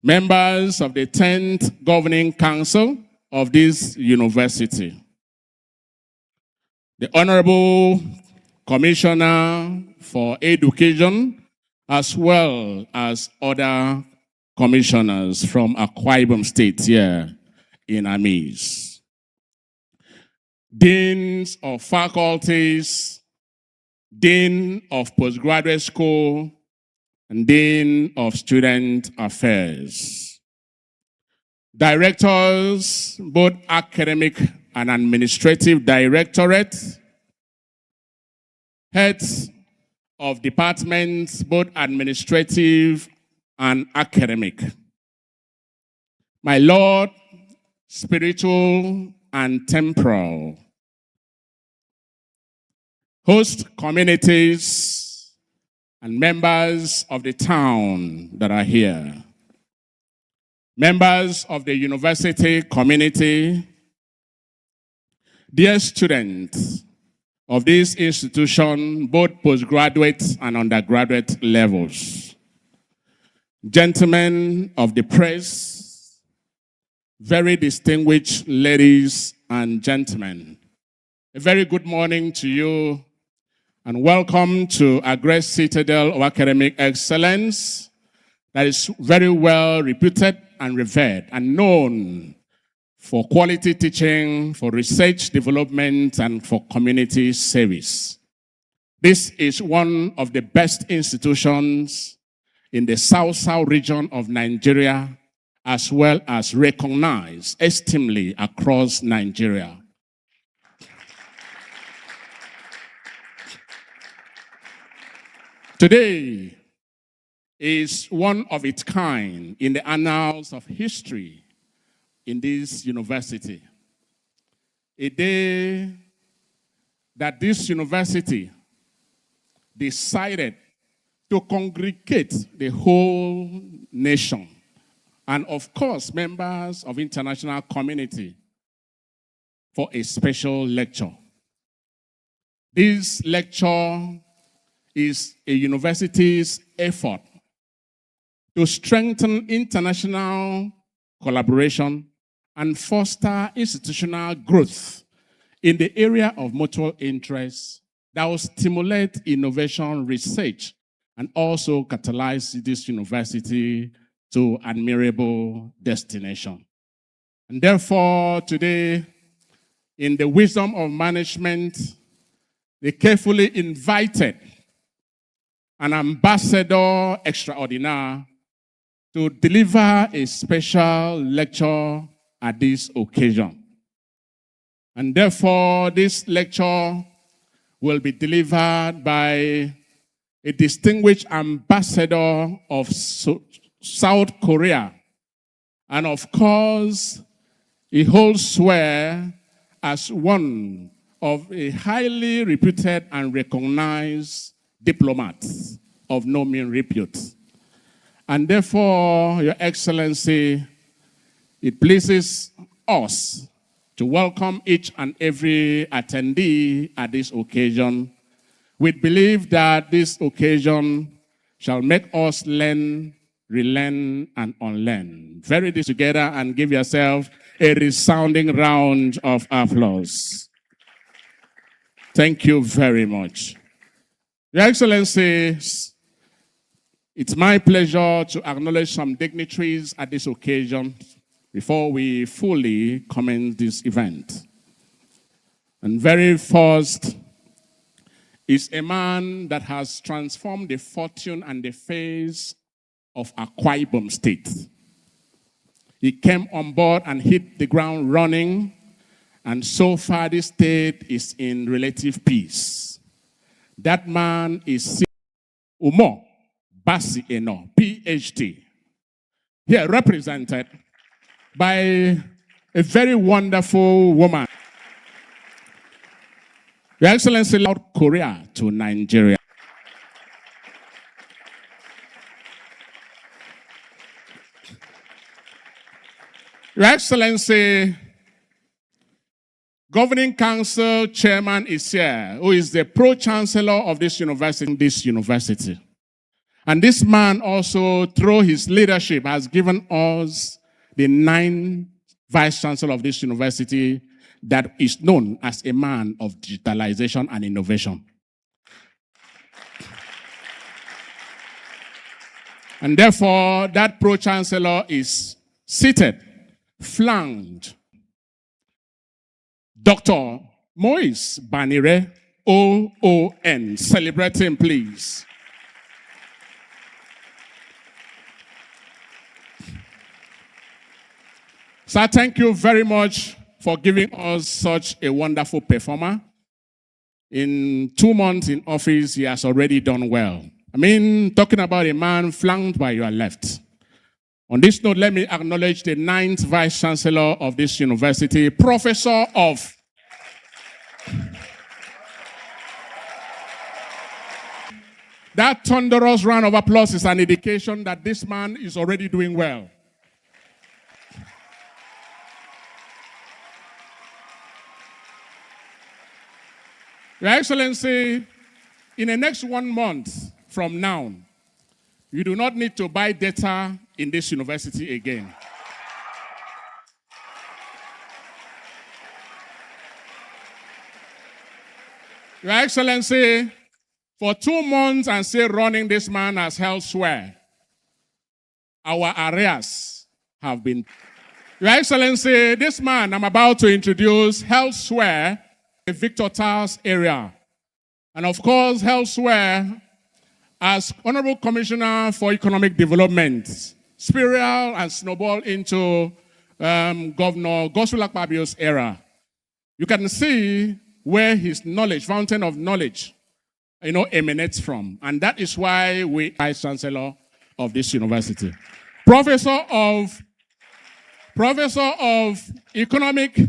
members of the 10th Governing Council of this university, the Honorable Commissioner for Education, as well as other commissioners from Akwa Ibom State here in our midst, deans of faculties, dean of postgraduate school, and dean of student affairs, directors, both academic and administrative directorate, heads of departments, both administrative and academic, my Lord, spiritual and temporal, host communities and members of the town that are here, members of the university community, dear students of this institution, both postgraduate and undergraduate levels, gentlemen of the press, very distinguished ladies and gentlemen, a very good morning to you and welcome to a great citadel of academic excellence that is very well reputed and revered and known for quality teaching, for research development, and for community service. This is one of the best institutions in the South-South region of Nigeria, as well as recognized esteemed across Nigeria. Today is one of its kind in the annals of history in this university. A day that this university decided to congregate the whole nation and, of course, members of international community for a special lecture. This lecture is a university's effort to strengthen international collaboration and foster institutional growth in the area of mutual interest that will stimulate innovation research and also catalyze this university to admirable destination. And therefore, today, in the wisdom of management, they carefully invited an ambassador extraordinaire to deliver a special lecture at this occasion. And therefore, this lecture will be delivered by a distinguished ambassador of South Korea. And of course, he holds sway as one of a highly reputed and recognized diplomat of no mean repute. And therefore, Your Excellency, it pleases us to welcome each and every attendee at this occasion. We believe that this occasion shall make us learn, relearn, and unlearn. Very this together and give yourself a resounding round of applause. Thank you very much. Your Excellencies, it's my pleasure to acknowledge some dignitaries at this occasion before we fully commence this event. And very first is a man that has transformed the fortune and the face of Akwa Ibom State. He came on board and hit the ground running, and so far this state is in relative peace. That man is Umo Basi Eno, PhD, here represented by a very wonderful woman. Your Excellency, South Korea to Nigeria. Your Excellency, Governing Council Chairman is here, who is the Pro-Chancellor of this university. And this man also, through his leadership, has given us the 9th Vice-Chancellor of this university that is known as a man of digitalization and innovation. And therefore, that Pro-Chancellor is seated, flanked. Dr. Moise Banire, OON. Celebrate him, please. Sir, thank you very much for giving us such a wonderful performer. In 2 months in office, he has already done well. I mean, talking about a man flanked by your left. On this note, let me acknowledge the 9th Vice-Chancellor of this university, Professor of That thunderous round of applause is an indication that this man is already doing well. Your Excellency, in the next 1 month from now, you do not need to buy data in this university again. Your Excellency, for 2 months and still running this man as elsewhere, our areas have been. Your Excellency, this man I'm about to introduce elsewhere, the Victor Tars area. And of course, elsewhere, as Honorable Commissioner for Economic Development, spiral and snowball into Governor Godswill Akpabio's era. You can see where his knowledge, fountain of knowledge, emanates from. And that is why we Vice Chancellor of this university. Professor of Economic,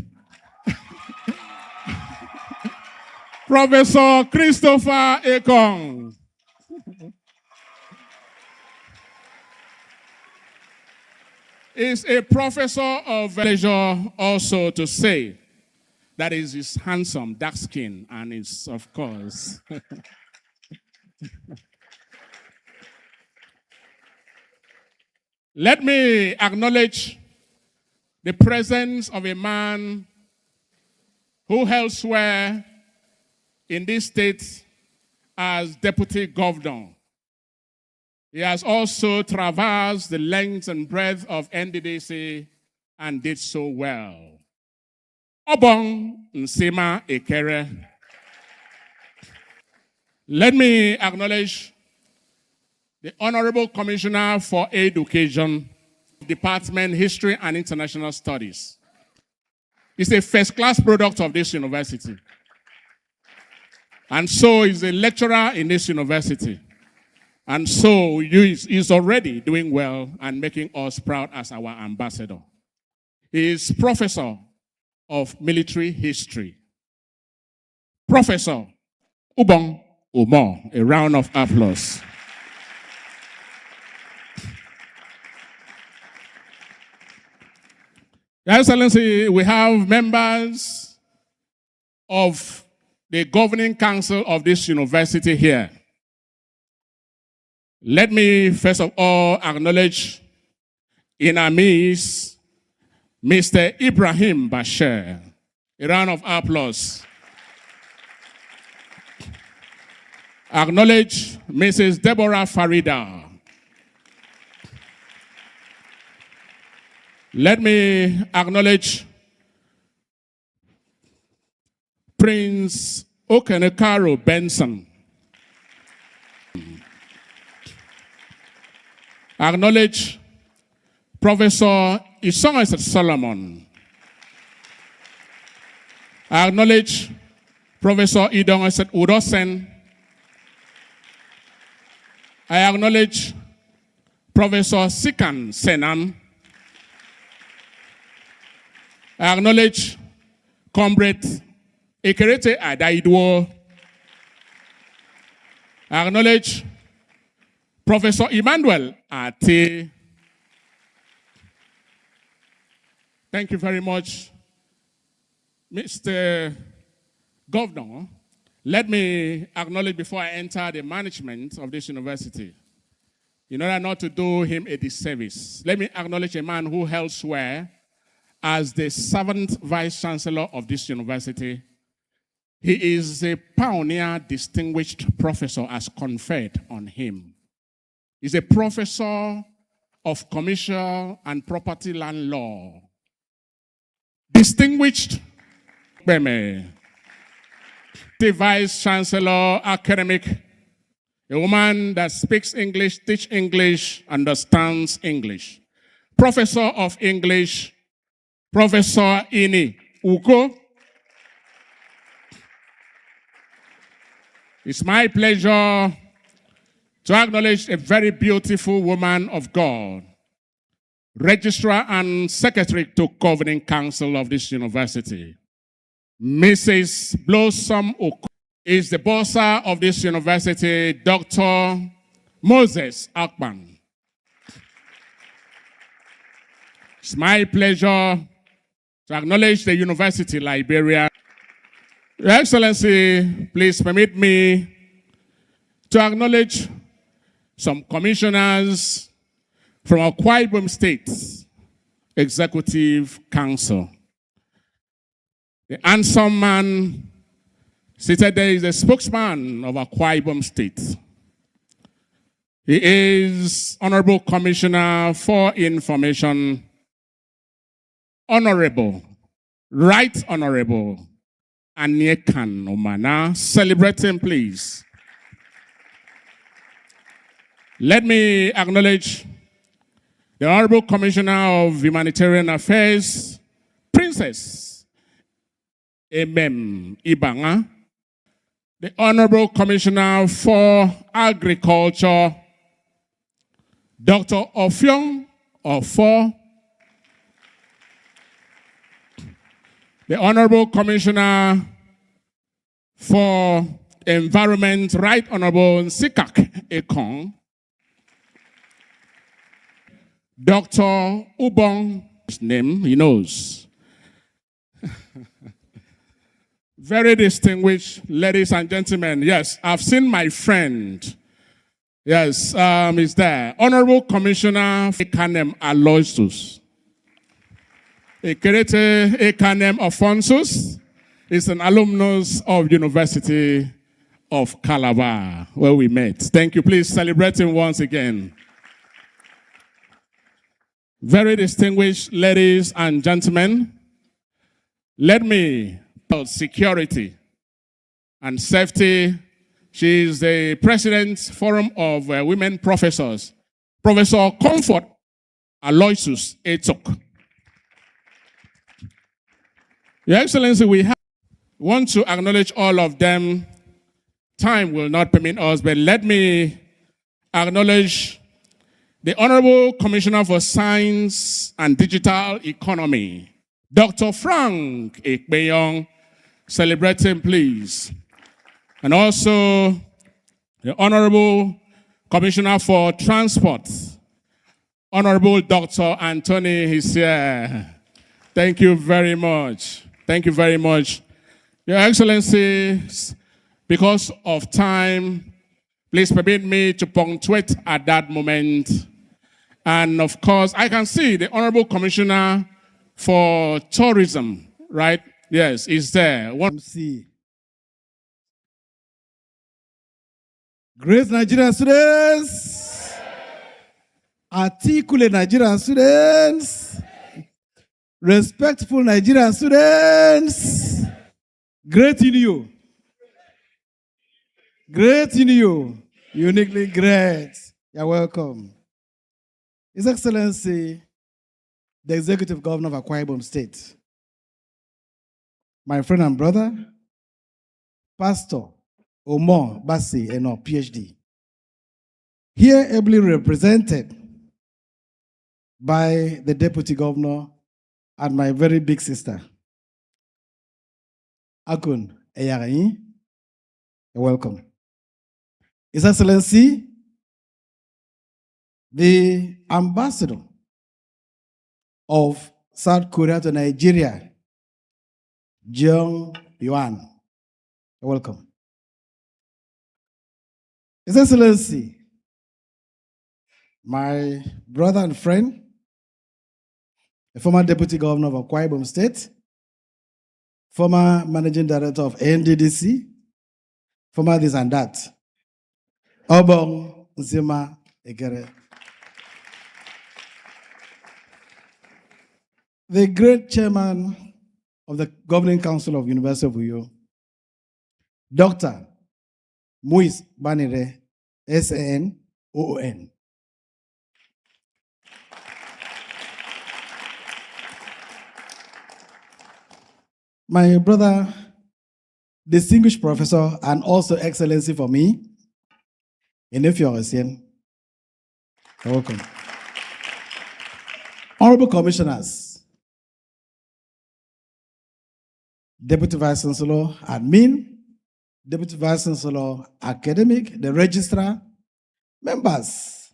Professor Christopher Ekong. Is a professor of pleasure also to say that is handsome, dark skin, and is, of course, let me acknowledge the presence of a man who elsewhere in this state as deputy governor. He has also traversed the length and breadth of NDDC and did so well. Obong Nsema Ekere. Let me acknowledge the Honorable Commissioner for Education, Department History and International Studies. He's a first-class product of this university. And so he's a lecturer in this university. And so he's already doing well and making us proud as our ambassador. He is professor of Military History, Professor Ubong Umo. A round of applause. Your Excellency, we have members of the governing council of this university here. Let me first of all acknowledge in our midst Mr. Ibrahim Bashir. A round of applause. Acknowledge Mrs. Deborah Farida. Let me acknowledge Prince Okenekaro Benson. Acknowledge Professor Isong Solomon. Acknowledge Professor Idong Udosen. I acknowledge Professor Sikan Senam. I acknowledge Comrade Ekerete Adaidwo. I acknowledge Professor Emmanuel Ate. Thank you very much, Mr. Governor. Let me acknowledge before I enter the management of this university, in order not to do him a disservice, let me acknowledge a man who held swear as the 7th Vice Chancellor of this university. He is a pioneer distinguished professor as conferred on him. He's a professor of commercial and property land law. Distinguished the Vice Chancellor academic, a woman that speaks English, teaches English, understands English. Professor of English, Professor Ini Uko. It's my pleasure to acknowledge a very beautiful woman of God, Registrar and Secretary to Governing Council of this university. Mrs. Blossom Oko is the bursar of this university, Dr. Moses Akpan. It's my pleasure to acknowledge the university librarian. Your Excellency, please permit me to acknowledge some commissioners from Akwa Ibom State Executive Council. The handsome man seated there is the spokesman of Akwa Ibom State. He is Honorable Commissioner for Information, Honorable, Right Honorable Aniekan Omana. Celebrate him, please. Let me acknowledge the Honorable Commissioner of Humanitarian Affairs, Princess Ibanga. The Honorable Commissioner for Agriculture, Dr. Ofyong Ofo. The Honorable Commissioner for Environment, Right Honorable Sikak Ekong. Dr. Ubong, his name, he knows. Very distinguished ladies and gentlemen. Yes, I've seen my friend. Yes, is there. Honorable Commissioner Ekanem Aloysius. Ekerete Ekanem Afonsus is an alumnus of University of Calabar, where we met. Thank you. Please celebrate him once again. Very distinguished ladies and gentlemen, let me tell security and safety. She is the President Forum of Women Professors, Professor Comfort Aloysius Etok. Your Excellency, we want to acknowledge all of them. Time will not permit us, but let me acknowledge the Honorable Commissioner for Science and Digital Economy, Dr. Frank Ekpeyong, celebrating, please. And also the Honorable Commissioner for Transport, Honorable Dr. Anthony is here. Thank you very much. Thank you very much. Your Excellencies, because of time, please permit me to punctuate at that moment. And of course, I can see the Honorable Commissioner for Tourism, right? Yes, is there. MC. Great Nigerian students, articulate Nigerian students, respectful Nigerian students, great in you. Great in you, uniquely great. You're welcome. His Excellency, the Executive Governor of Akwa Ibom State, my friend and brother, Pastor Omar Bassi, PhD, here ably represented by the Deputy Governor and my very big sister, Akun Eyarayi. You're welcome. His Excellency, the Ambassador of South Korea to Nigeria, Jeong, you're welcome. His Excellency, my brother and friend, the former Deputy Governor of Akwa Ibom State, former Managing Director of NDDC, former this and that, Obong Nzima Egere. The great chairman of the Governing Council of University of Uyo, Dr. Muis Banire, SAN, OON. My brother, distinguished professor, and also excellency for me, You're welcome. Honorable Commissioners, Deputy Vice Chancellor, Admin, Deputy Vice Chancellor, Academic, the Registrar, members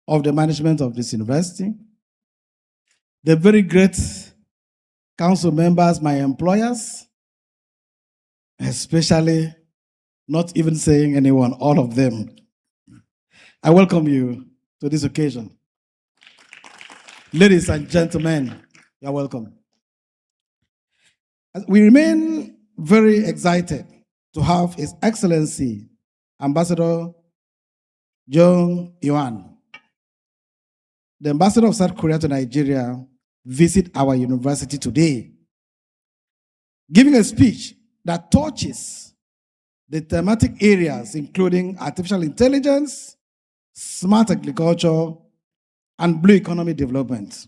of the management of this university, the very great council members, my employers, especially, not even saying anyone, all of them. I welcome you to this occasion. Ladies and gentlemen, you're welcome. We remain very excited to have His Excellency Ambassador Jeong, the Ambassador of South Korea to Nigeria, visit our university today, giving a speech that touches the thematic areas including artificial intelligence, smart agriculture, and blue economy development.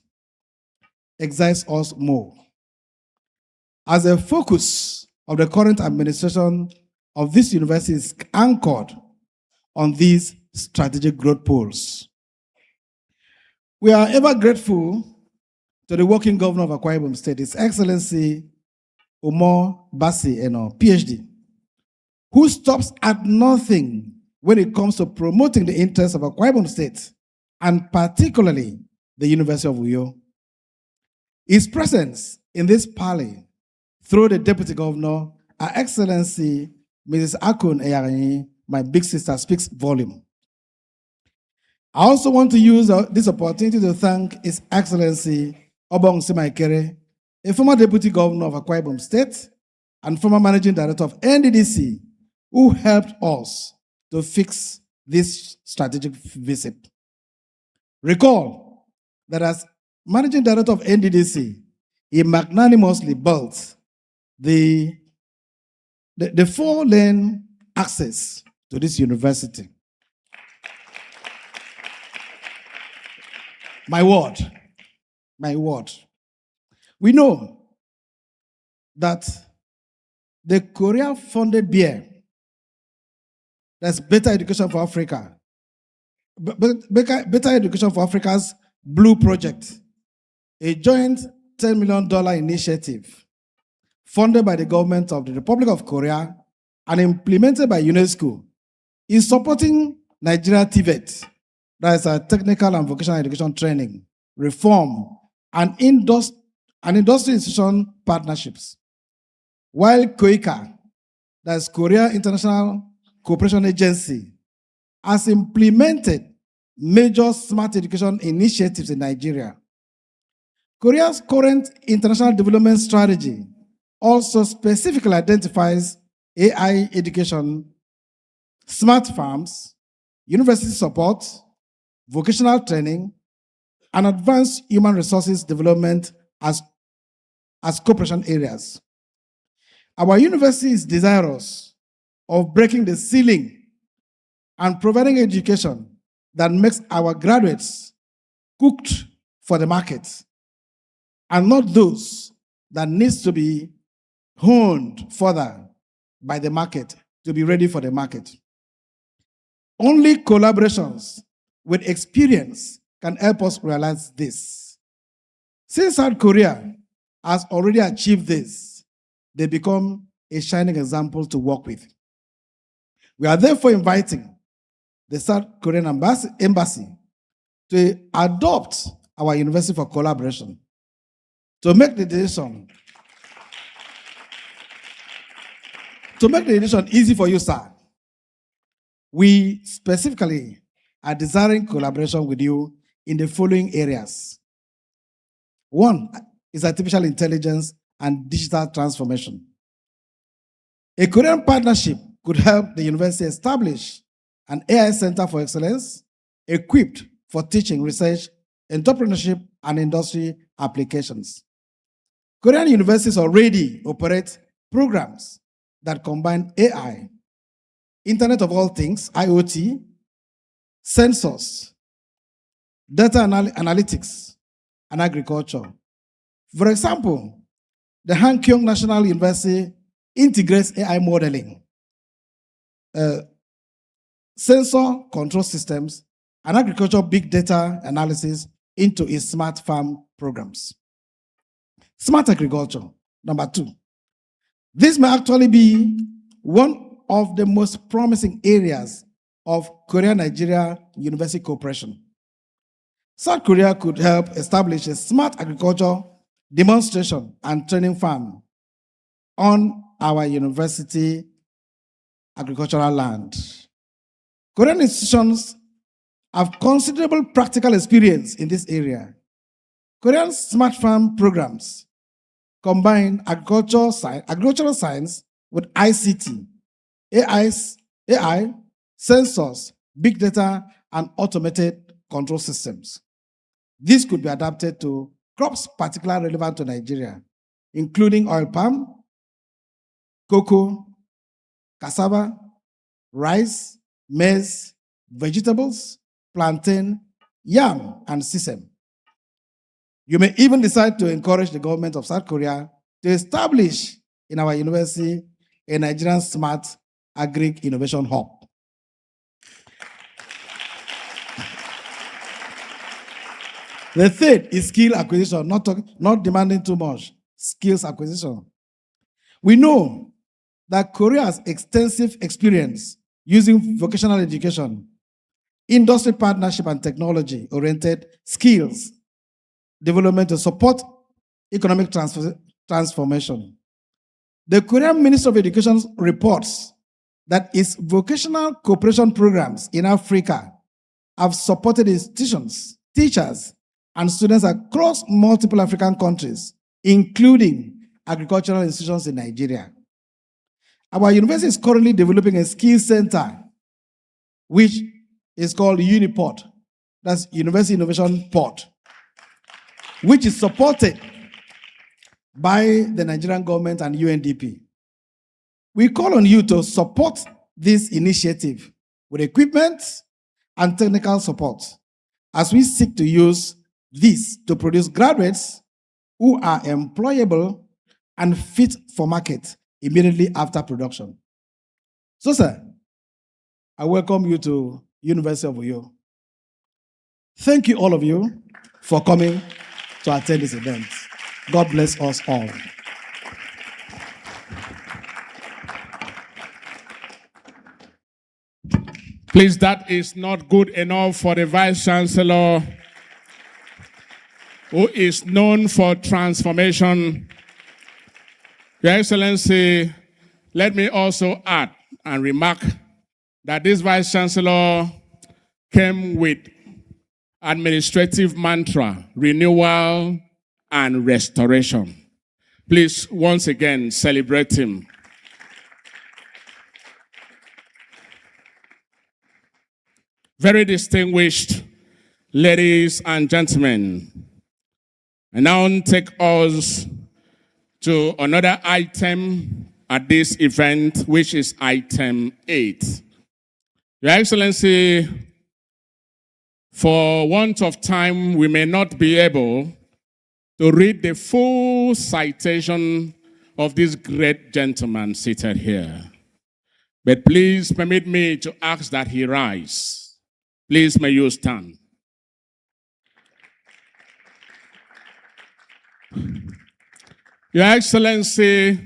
Excites us more. As a focus of the current administration of this university is anchored on these strategic growth poles. We are ever grateful to the working governor of Akwa Ibom State, His Excellency Omar Bassi, PhD, who stops at nothing when it comes to promoting the interests of Akwa Ibom State, and particularly the University of Uyo. His presence in this parley through the Deputy Governor, Her Excellency Mrs. Akun Eyarayi, my big sister, speaks volume. I also want to use this opportunity to thank His Excellency Obong Simaikere, a former Deputy Governor of Akwa Ibom State and former Managing Director of NDDC, who helped us to fix this strategic visit. Recall that as Managing Director of NDDC, he magnanimously built the 4-lane access to this university. My word. We know that the Korea-funded beer, that's Better Education for Africa, Better Education for Africa's Blue Project, a joint $10 million initiative funded by the government of the Republic of Korea and implemented by UNESCO is supporting Nigeria TETFund, that is a technical and vocational education training, reform, and industry institution partnerships. While KOICA, that is Korea International Cooperation Agency, has implemented major smart education initiatives in Nigeria. Korea's current international development strategy also specifically identifies AI education, smart farms, university support, vocational training, and advanced human resources development as cooperation areas. Our university is desirous of breaking the ceiling and providing education that makes our graduates cooked for the market and not those that needs to be honed further by the market to be ready for the market. Only collaborations with experience can help us realize this. Since South Korea has already achieved this, they become a shining example to work with. We are therefore inviting the South Korean embassy to adopt our university for collaboration, to make the decision easy for you, sir. We specifically are desiring collaboration with you in the following areas. One is artificial intelligence and digital transformation. A Korean partnership could help the university establish an AI Center for Excellence equipped for teaching, research, entrepreneurship, and industry applications. Korean universities already operate programs that combine AI, Internet of All Things, IoT, sensors, data analytics, and agriculture. For example, the Hankyong National University integrates AI modeling, sensor control systems, and agricultural big data analysis into its smart farm programs. Smart agriculture, number 2. This may actually be one of the most promising areas of Korea-Nigeria university cooperation. South Korea could help establish a smart agriculture demonstration and training farm on our university agricultural land. Korean institutions have considerable practical experience in this area. Korean smart farm programs combine agricultural science with ICT, AI, sensors, big data, and automated control systems. This could be adapted to crops particularly relevant to Nigeria, including oil palm, cocoa, cassava, rice, maize, vegetables, plantain, yam, and sesame. You may even decide to encourage the government of South Korea to establish in our university a Nigerian Smart Agri Innovation Hub. The third is skill acquisition, not demanding too much, skills acquisition. We know that Korea has extensive experience using vocational education, industry partnership, and technology-oriented skills development to support economic transformation. The Korean Ministry of Education reports that its vocational cooperation programs in Africa have supported institutions, teachers, and students across multiple African countries, including agricultural institutions in Nigeria. Our university is currently developing a skills center, which is called UniPort, that's University Innovation Port, which is supported by the Nigerian government and UNDP. We call on you to support this initiative with equipment and technical support as we seek to use this to produce graduates who are employable and fit for market immediately after production. So, sir, I welcome you to University of Uyo. Thank you, all of you, for coming to attend this event. God bless us all. Please, that is not good enough for the Vice Chancellor, who is known for transformation. Your Excellency, let me also add and remark that this Vice Chancellor came with administrative mantra, renewal and restoration. Please, once again, celebrate him. Very distinguished ladies and gentlemen, I now take us to another item at this event, which is item 8. Your Excellency, for want of time, we may not be able to read the full citation of this great gentleman seated here. But please permit me to ask that he rise. Please, may you stand. Your Excellency,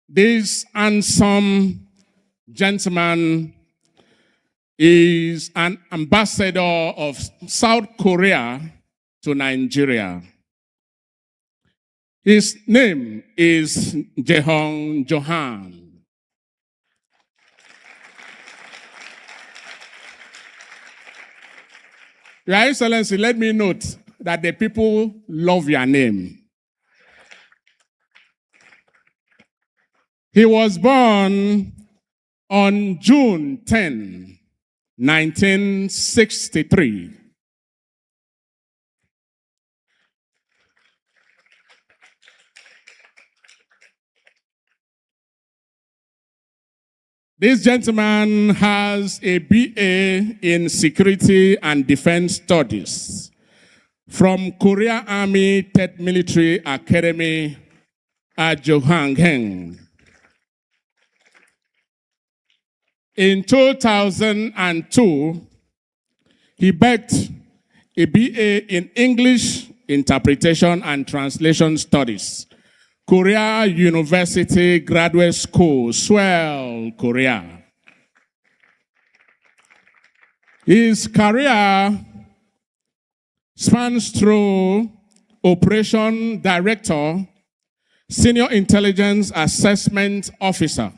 this handsome gentleman is an ambassador of South Korea to Nigeria. His name is Jeong. Your Excellency, let me note that the people love your name. He was born on June 10, 1963. This gentleman has a BA in Security and Defense Studies from Korea Army Tet Military Academy at Jeong. In 2002, he backed a BA in English Interpretation and Translation Studies, Korea University Graduate School, Seoul, Korea. His career spans through Operation Director, Senior Intelligence Assessment Officer,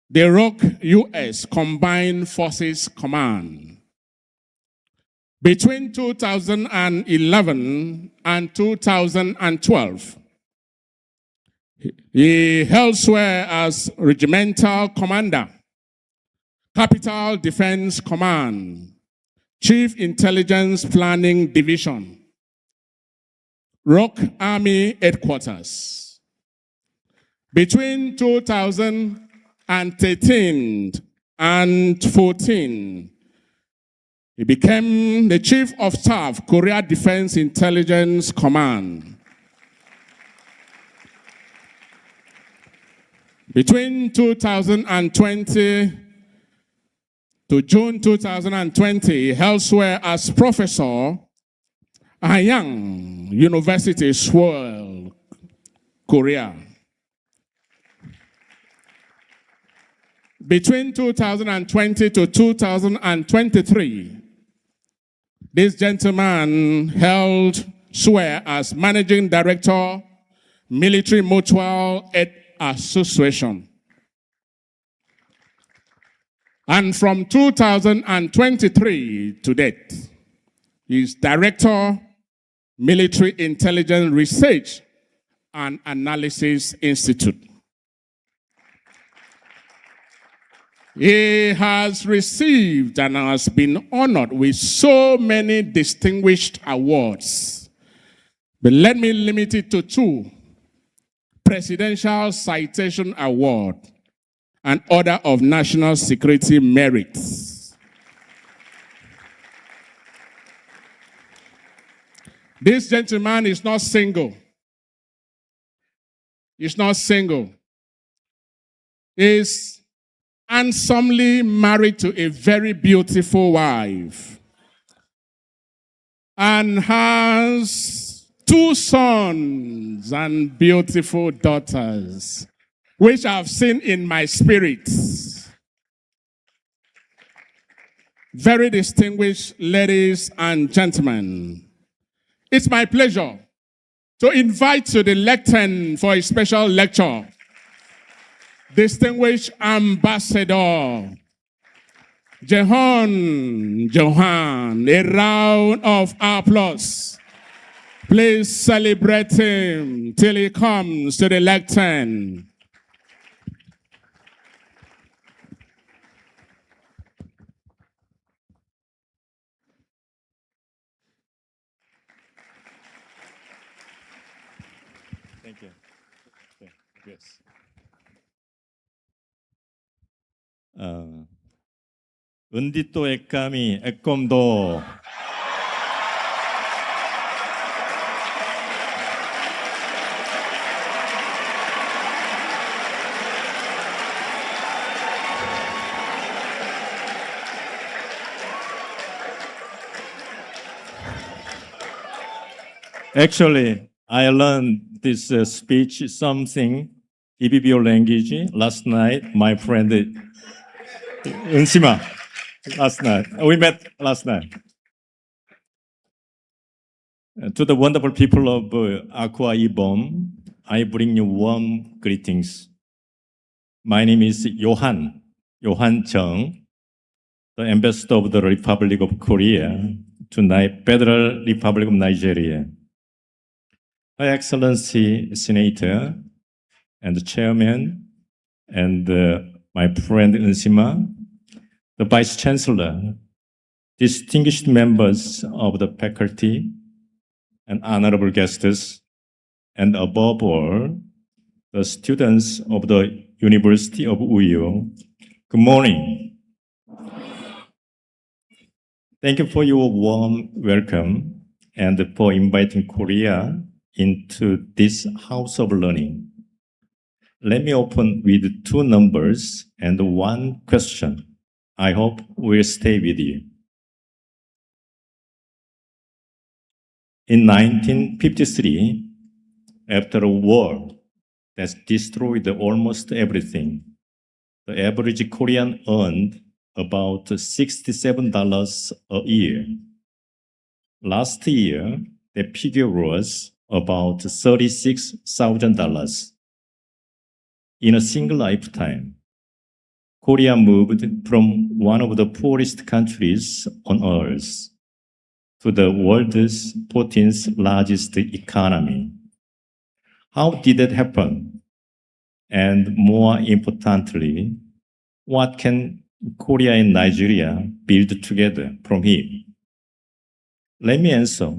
the ROC U.S. Combined Forces Command. Between 2011 and 2012, he held sway as Regimental Commander, Capital Defense Command, Chief Intelligence Planning Division, ROC Army Headquarters. Between 2013 and 14, he became the Chief of Staff, Korea Defense Intelligence Command. Between 2020 to June 2020, he held sway as Professor at Hanyang University, Seoul, Korea. Between 2020 to 2023, this gentleman held sway as Managing Director, Military Mutual Aid Association. And from 2023 to date, he is Director, Military Intelligence Research and Analysis Institute. He has received and has been honored with so many distinguished awards. But let me limit it to 2. Presidential Citation Award and Order of National Security Merits. This gentleman is not single. He's not single. He's handsomely married to a very beautiful wife and has 2 sons and beautiful daughters, which I've seen in my spirit. Very distinguished ladies and gentlemen, it's my pleasure to invite to the lectern for a special lecture, distinguished Ambassador Jeong. A round of applause. Please celebrate him till he comes to the lectern. Thank you. Yes. 은디또 액감이 액검도 Actually, I learned this speech, something, Ibibio language, last night. My friend, Unsima, last night. We met last night. To the wonderful people of Akwa, Ibom, I bring you warm greetings. My name is Jeong, the ambassador of the Republic of Korea to Federal Republic of Nigeria. Her Excellency Senator and the Chairman and my friend Unsima, the Vice Chancellor, distinguished members of the faculty and honorable guests, and above all, the students of the University of Uyo. Good morning. Thank you for your warm welcome and for inviting Korea into this house of learning. Let me open with 2 numbers and 1 question. I hope we'll stay with you. In 1953, after a war that destroyed almost everything, the average Korean earned about $67 a year. Last year, the figure was about $36,000. In a single lifetime, Korea moved from one of the poorest countries on earth to the world's 14th largest economy. How did that happen? And more importantly, what can Korea and Nigeria build together from here? Let me answer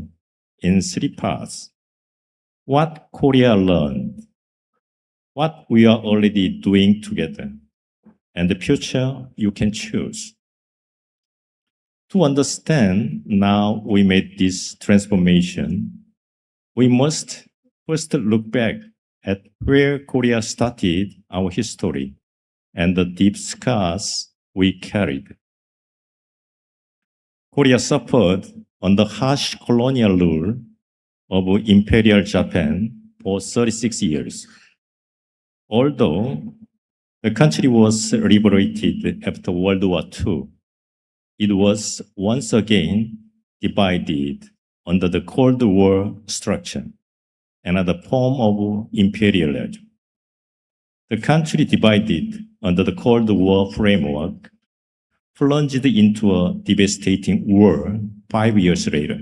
in 3 parts. What Korea learned, what we are already doing together, and the future you can choose. To understand now we made this transformation, we must first look back at where Korea started our history and the deep scars we carried. Korea suffered under harsh colonial rule of Imperial Japan for 36 years. Although the country was liberated after World War II, it was once again divided under the Cold War structure, another form of imperialism. The country divided under the Cold War framework plunged into a devastating war 5 years later.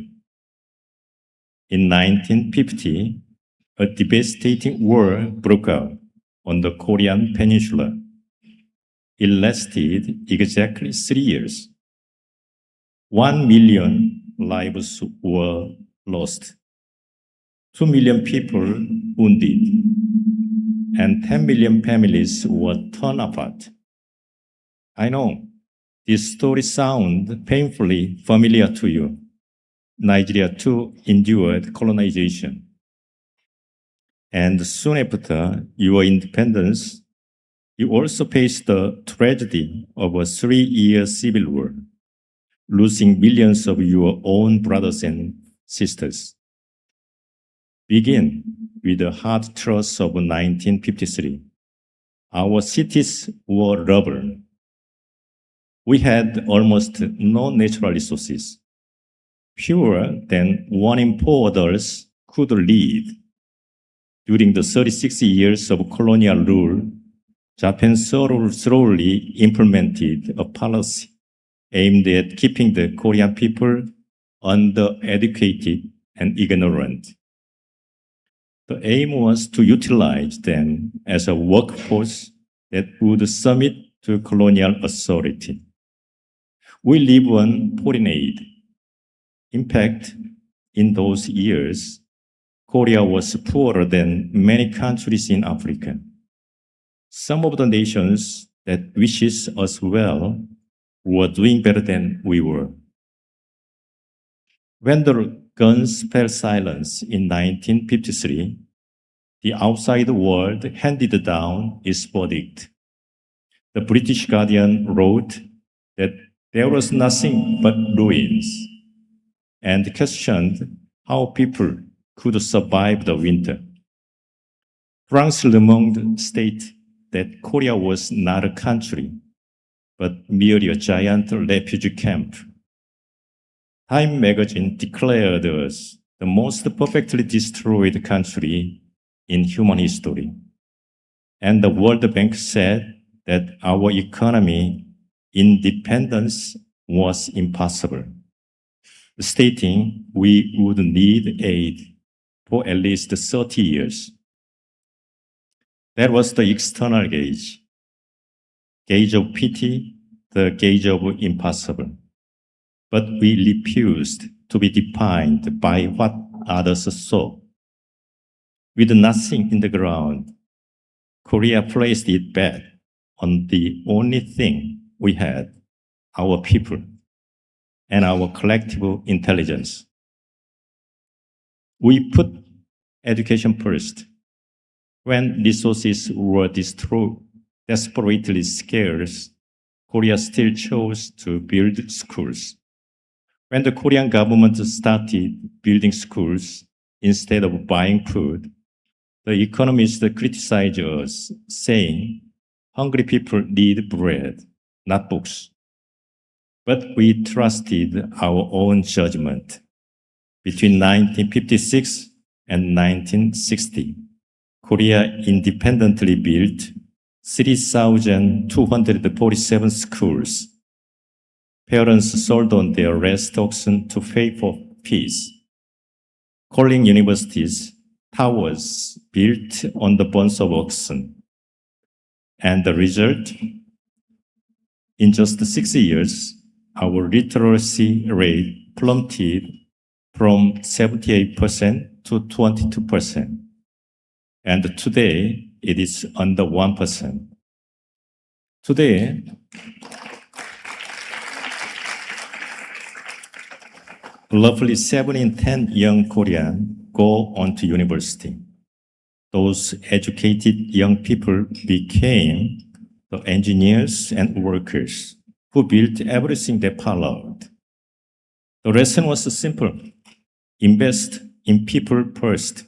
In 1950, a devastating war broke out on the Korean peninsula. It lasted exactly 3 years. 1 million lives were lost, 2 million people wounded, and 10 million families were torn apart. I know this story sounds painfully familiar to you. Nigeria too endured colonization. And soon after your independence, you also faced the tragedy of a 3-year civil war, losing millions of your own brothers and sisters. begin with the hard truths of 1953. Our cities were rubble. We had almost no natural resources. Fewer than 1 in 4 adults could read. During the 36 years of colonial rule, Japan slowly implemented a policy aimed at keeping the Korean people undereducated and ignorant. The aim was to utilize them as a workforce that would submit to colonial authority. We live on foreign aid. In fact, in those years, Korea was poorer than many countries in Africa. Some of the nations that wishes us well were doing better than we were. When the guns fell silent in 1953, the outside world handed down its verdict. The British Guardian wrote that there was nothing but ruins and questioned how people could survive the winter. France Le Monde stated that Korea was not a country, but merely a giant refugee camp. Time magazine declared us the most perfectly destroyed country in human history. And the World Bank said that our economy independence was impossible, stating we would need aid for at least 30 years. That was the external gauge of pity, the gauge of impossible. But we refused to be defined by what others saw. With nothing in the ground, Korea placed its bet on the only thing we had, our people, and our collective intelligence. We put education first. When resources were desperately scarce, Korea still chose to build schools. When the Korean government started building schools instead of buying food, the economists criticized us, saying, hungry people need bread, not books. But we trusted our own judgment. Between 1956 and 1960, Korea independently built 3,247 schools. Parents sold on their rest auction to pay for fees. Calling universities, towers built on the bones of oxen. And the result? In just 6 years, our literacy rate plummeted from 78% to 22%. And today, it is under 1%. Today, roughly 7 in 10 young Koreans go on to university. Those educated young people became the engineers and workers who built everything they followed. The lesson was simple. Invest in people first.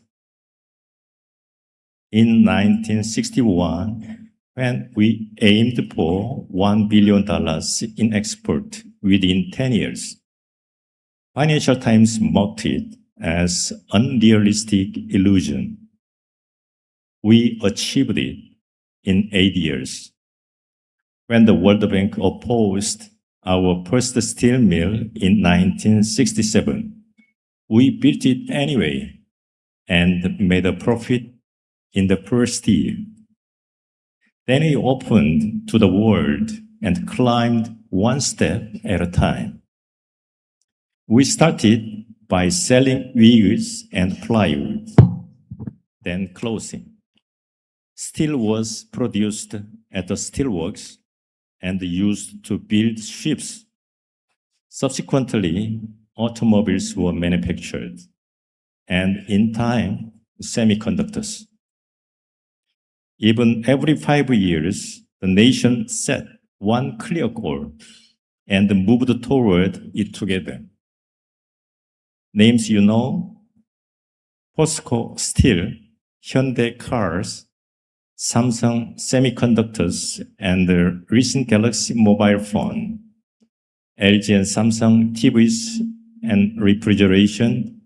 In 1961, when we aimed for $1 billion in export within 10 years, Financial Times mocked it as unrealistic illusion. We achieved it in 8 years. When the World Bank opposed our first steel mill in 1967, we built it anyway and made a profit in the first year. Then we opened to the world and climbed one step at a time. We started by selling wigs and plywood, then clothing. Steel was produced at the steelworks and used to build ships. Subsequently, automobiles were manufactured, and in time, semiconductors. Even every 5 years, the nation set one clear goal and moved toward it together. Names you know? POSCO Steel, Hyundai Cars, Samsung Semiconductors, and the recent Galaxy mobile phone, LG and Samsung TVs and refrigeration,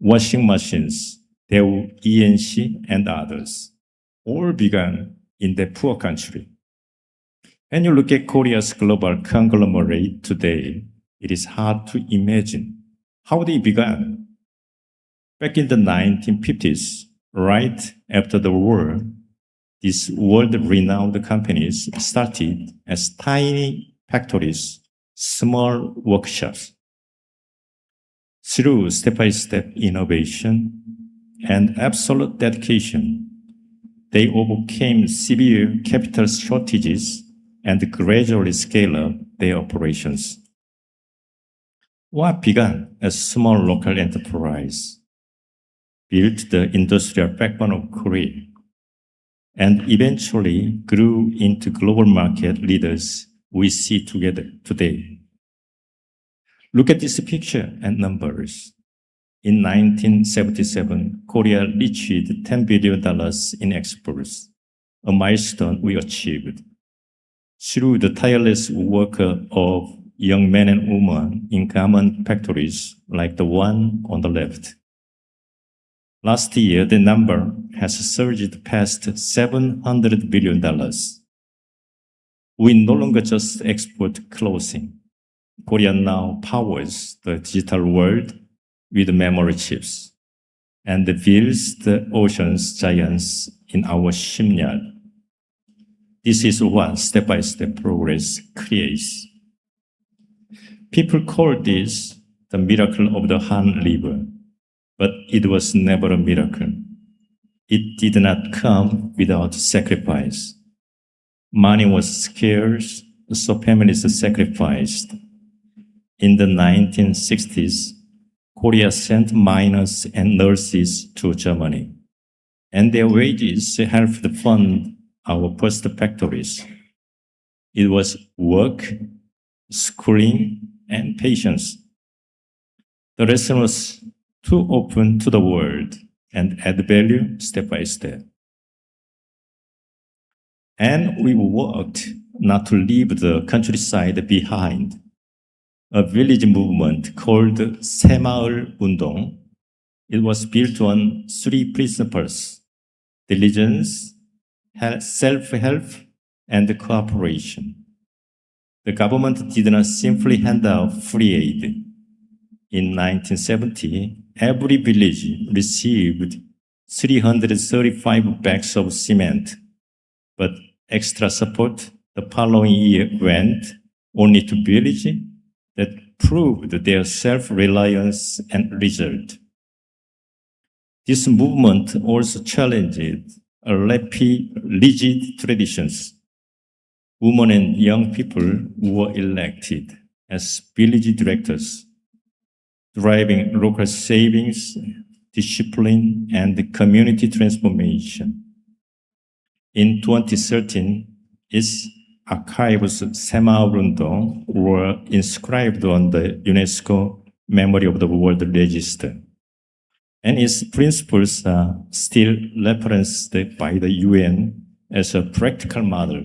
washing machines, Daewoo ENC, and others, all began in the poor country. When you look at Korea's global conglomerate today, it is hard to imagine how they began. Back in the 1950s, right after the war, these world-renowned companies started as tiny factories, small workshops. Through step-by-step innovation and absolute dedication, they overcame severe capital shortages and gradually scaled up their operations. What began as small local enterprise built the industrial backbone of Korea and eventually grew into global market leaders we see together today. Look at this picture and numbers. In 1977, Korea reached $10 billion in exports, a milestone we achieved through the tireless work of young men and women in garment factories like the one on the left. Last year, the number has surged past $700 billion. We no longer just export clothing. Korea now powers the digital world with memory chips and builds the ocean's giants in our shipyard. This is what step-by-step progress creates. People call this the miracle of the Han River, but it was never a miracle. It did not come without sacrifice. Money was scarce, so families sacrificed. In the 1960s, Korea sent miners and nurses to Germany, and their wages helped fund our first factories. It was work, schooling, and patience. The lesson was to open to the world and add value step by step. And we worked not to leave the countryside behind. A village movement called 새마을 운동. It was built on three principles: diligence, self-help, and cooperation. The government did not simply hand out free aid. In 1970, every village received 335 bags of cement, but extra support the following year went only to villages that proved their self-reliance and result. This movement also challenged rigid traditions. Women and young people were elected as village directors, driving local savings, discipline, and community transformation. In 2013, its archives 새마을 운동 were inscribed on the UNESCO Memory of the World Register, and its principles are still referenced by the UN as a practical model.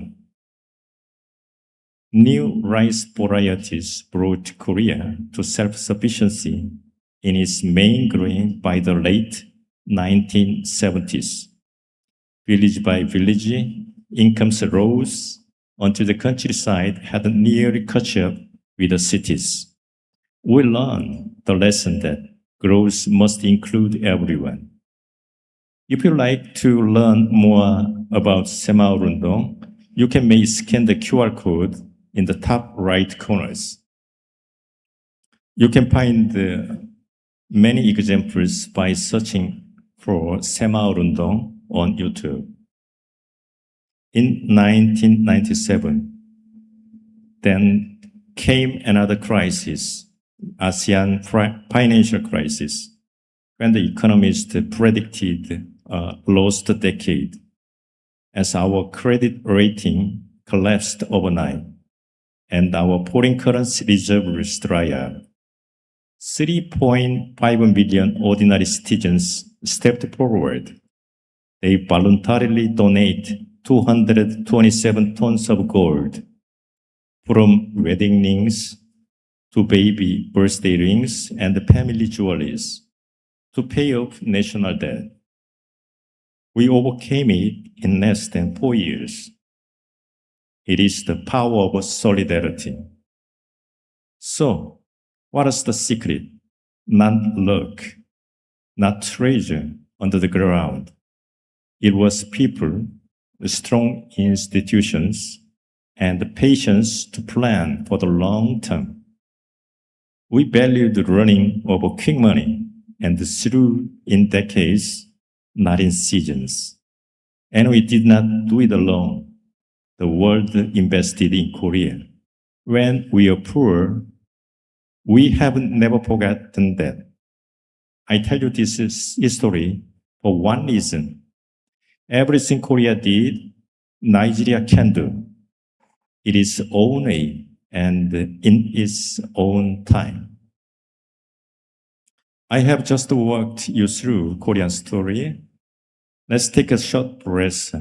New rice varieties brought Korea to self-sufficiency in its main grain by the late 1970s. Village by village, incomes rose until the countryside had nearly caught up with the cities. We learned the lesson that growth must include everyone. If you like to learn more about 새마을 운동, you can scan the QR code in the top right corners. You can find many examples by searching for 새마을 운동 on YouTube. In 1997, then came another crisis, ASEAN financial crisis, when the economists predicted a lost decade as our credit rating collapsed overnight and our foreign currency reserves dried up. 3.5 million ordinary citizens stepped forward. They voluntarily donate 227 tons of gold, from wedding rings to baby birthday rings and family jewelries, to pay off national debt. We overcame it in less than 4 years. It is the power of solidarity. So, what is the secret? Not luck, not treasure under the ground. It was people, strong institutions, and the patience to plan for the long term. We valued running over quick money and through in decades, not in seasons. And we did not do it alone. The world invested in Korea. When we are poor, we have never forgotten that. I tell you this story for one reason. Everything Korea did, Nigeria can do. It is its own way and in its own time. I have just walked you through Korean story. Let's take a short rest.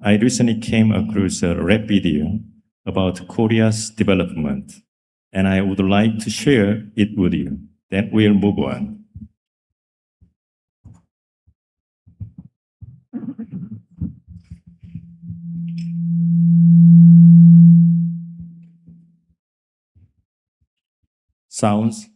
I recently came across a rap video about Korea's development, and I would like to share it with you. Then we'll move on. Sounds.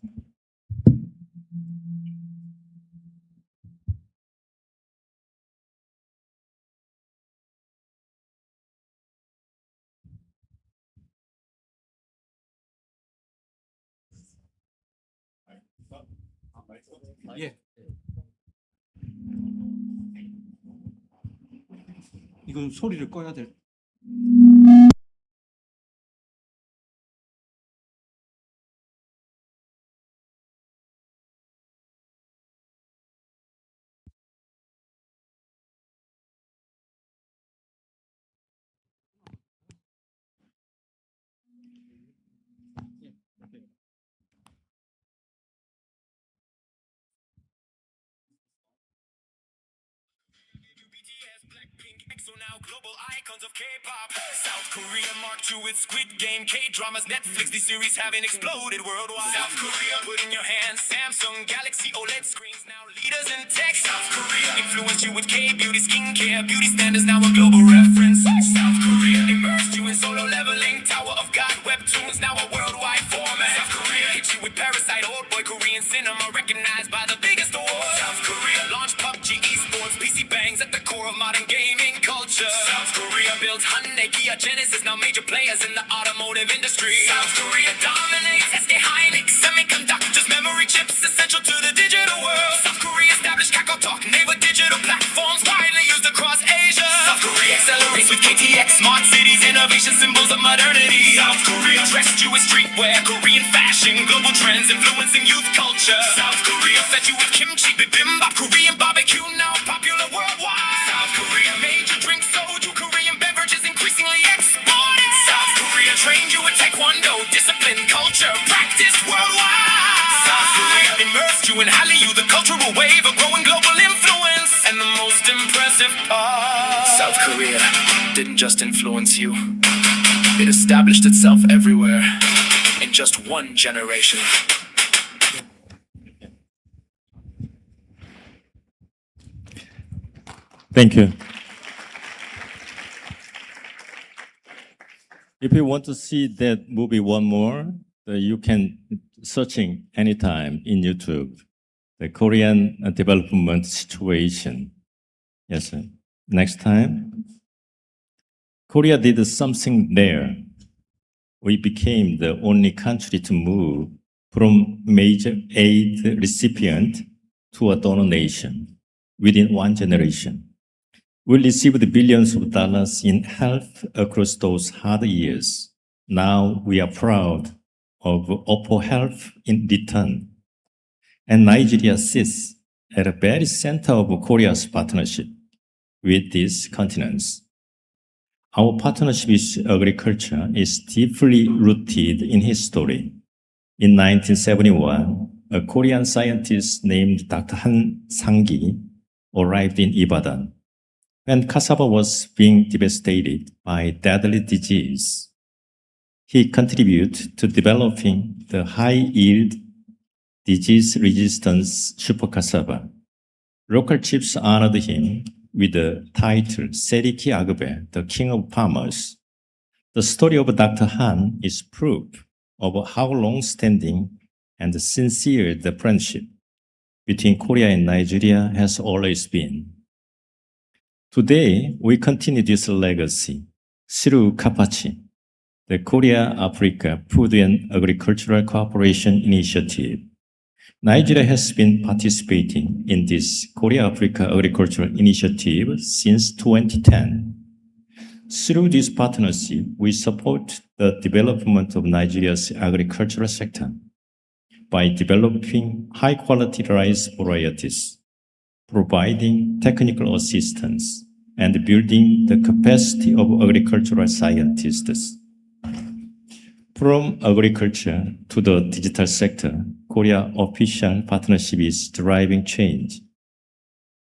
예. 이건 소리를 꺼야 될. So now global icons of K-pop. South Korea marked you with Squid Game, K-dramas, Netflix. These series having exploded worldwide. South Korea, put in your hands Samsung Galaxy OLED screens. Now leaders in tech. South Korea influenced you with K-beauty, skincare, beauty standards. Now a global reference. South Korea immersed you in solo leveling, Tower of God, webtoons. Now a worldwide format. South Korea hit you with Parasite, old boy Korean cinema, recognized by the biggest awards. South Korea launched PUBG, esports, PC bangs at the core of modern gaming culture. South Korea built Hyundai, Kia, Genesis, now major players in the automotive industry. South Korea dominates SK Hynix, semiconductors, memory chips, essential to the digital world. South Korea established KakaoTalk, Naver digital platforms widely used across Asia. South Korea accelerates with KTX, smart cities, innovation, symbols of modernity. South Korea dressed you with streetwear, Korean fashion, global trends influencing youth culture. South Korea fed you with kimchi, bibimbap, Korean barbecue, now popular worldwide. South Korea made you drink soju, Korean beverages increasingly exported. South Korea trained you with taekwondo, discipline, culture, practiced worldwide. South Korea immersed you in Hallyu, the cultural wave of growing global influence. And the most impressive part, South Korea didn't just influence you, it established itself everywhere in just one generation. Thank you. If you want to see that movie one more, you can searching anytime in YouTube. The Korean development situation. Yes, sir. Next time. Korea did something there. We became the only country to move from major aid recipient to a donor nation within one generation. We received billions of dollars in help across those hard years. Now we are proud of offer help in return. And Nigeria sits at the very center of Korea's partnership with these continents. Our partnership with agriculture is deeply rooted in history. In 1971, a Korean scientist named Dr. Han Sang-gi arrived in Ibadan when cassava was being devastated by deadly disease. He contributed to developing the high-yield, disease-resistant super cassava. Local chiefs honored him with the title Seriki Agbe, the King of Farmers. The story of Dr. Han is proof of how long-standing and sincere the friendship between Korea and Nigeria has always been. Today, we continue this legacy through KAPACHI, the Korea-Africa Food and Agricultural Cooperation Initiative. Nigeria has been participating in this Korea-Africa Agricultural Initiative since 2010. Through this partnership, we support the development of Nigeria's agricultural sector by developing high-quality rice varieties, providing technical assistance, and building the capacity of agricultural scientists. From agriculture to the digital sector, Korea Artficial partnership is driving change.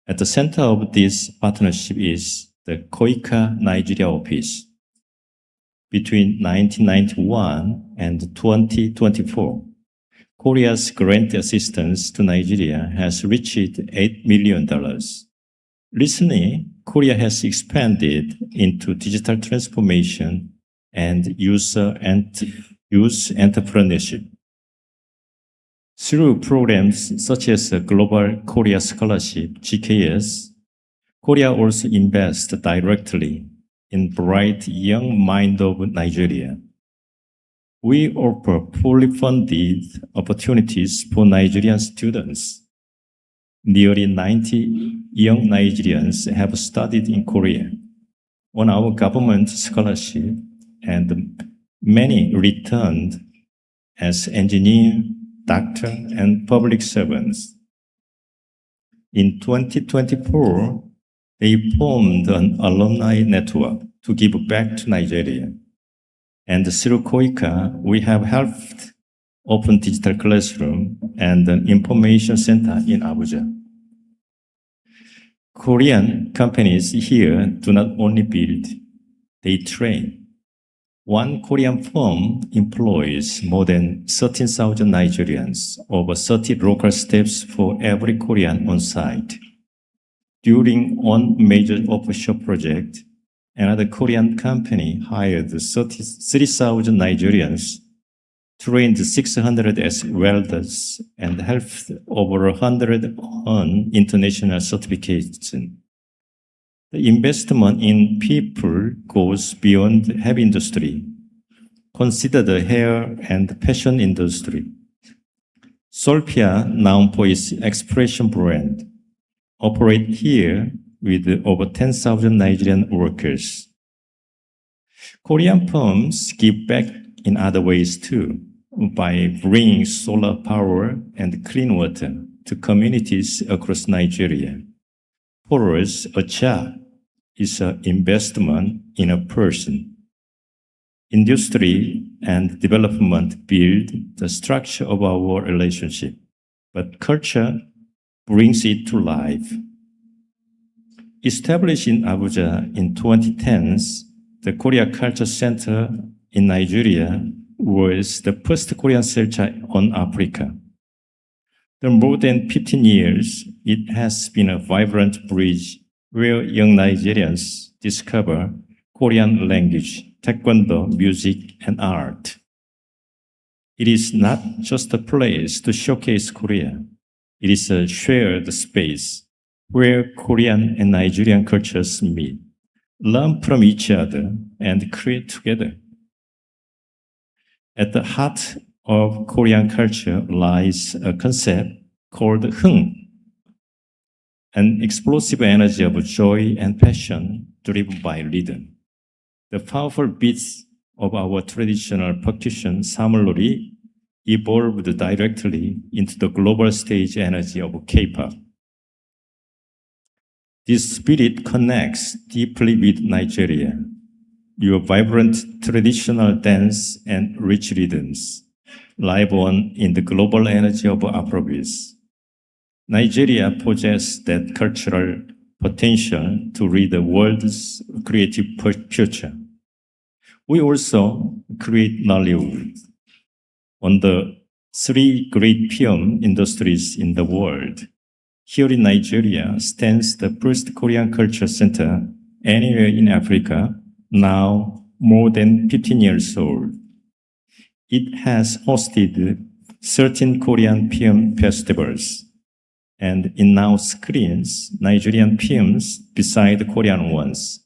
At the center of this partnership is the KOICA Nigeria office. Between 1991 and 2024, Korea's grant assistance to Nigeria has reached $8 million. Recently, Korea has expanded into digital transformation and youth entrepreneurship. Through programs such as the Global Korea Scholarship, GKS, Korea also invests directly in bright young mind of Nigeria. We offer fully funded opportunities for Nigerian students. Nearly 90 young Nigerians have studied in Korea on our government scholarship, and many returned as engineers, doctors, and public servants. In 2024, they formed an alumni network to give back to Nigeria. And through KOICA, we have helped open digital classroom and an information center in Abuja. Korean companies here do not only build, they train. One Korean firm employs more than 13,000 Nigerians, over 30 local staffs for every Korean on site. During one major offshore project, another Korean company hired 3,000 Nigerians, trained 600 as welders, and helped over 100 earn international certification. The investment in people goes beyond heavy industry. Consider the hair and fashion industry. Solpia, known for its expression brand, operate here with over 10,000 Nigerian workers. Korean firms give back in other ways too, by bringing solar power and clean water to communities across Nigeria. For us, a job is an investment in a person. Industry and development build the structure of our relationship, but culture brings it to life. Established in Abuja in 2010s, the Korea Culture Center in Nigeria was the first Korean center on Africa. For more than 15 years, it has been a vibrant bridge where young Nigerians discover Korean language, taekwondo, music, and art. It is not just a place to showcase Korea. It is a shared space where Korean and Nigerian cultures meet, learn from each other, and create together. At the heart of Korean culture lies a concept called Hung, an explosive energy of joy and passion driven by rhythm. The powerful beats of our traditional percussion samulori evolved directly into the global stage energy of K-pop. This spirit connects deeply with Nigeria. Your vibrant traditional dance and rich rhythms live on in the global energy of Afrobeats. Nigeria possesses that cultural potential to read the world's creative future. We also create Nollywood. On the three great film industries in the world, here in Nigeria stands the first Korean culture center anywhere in Africa, now more than 15 years old. It has hosted 13 Korean film festivals, and it now screens Nigerian films beside Korean ones.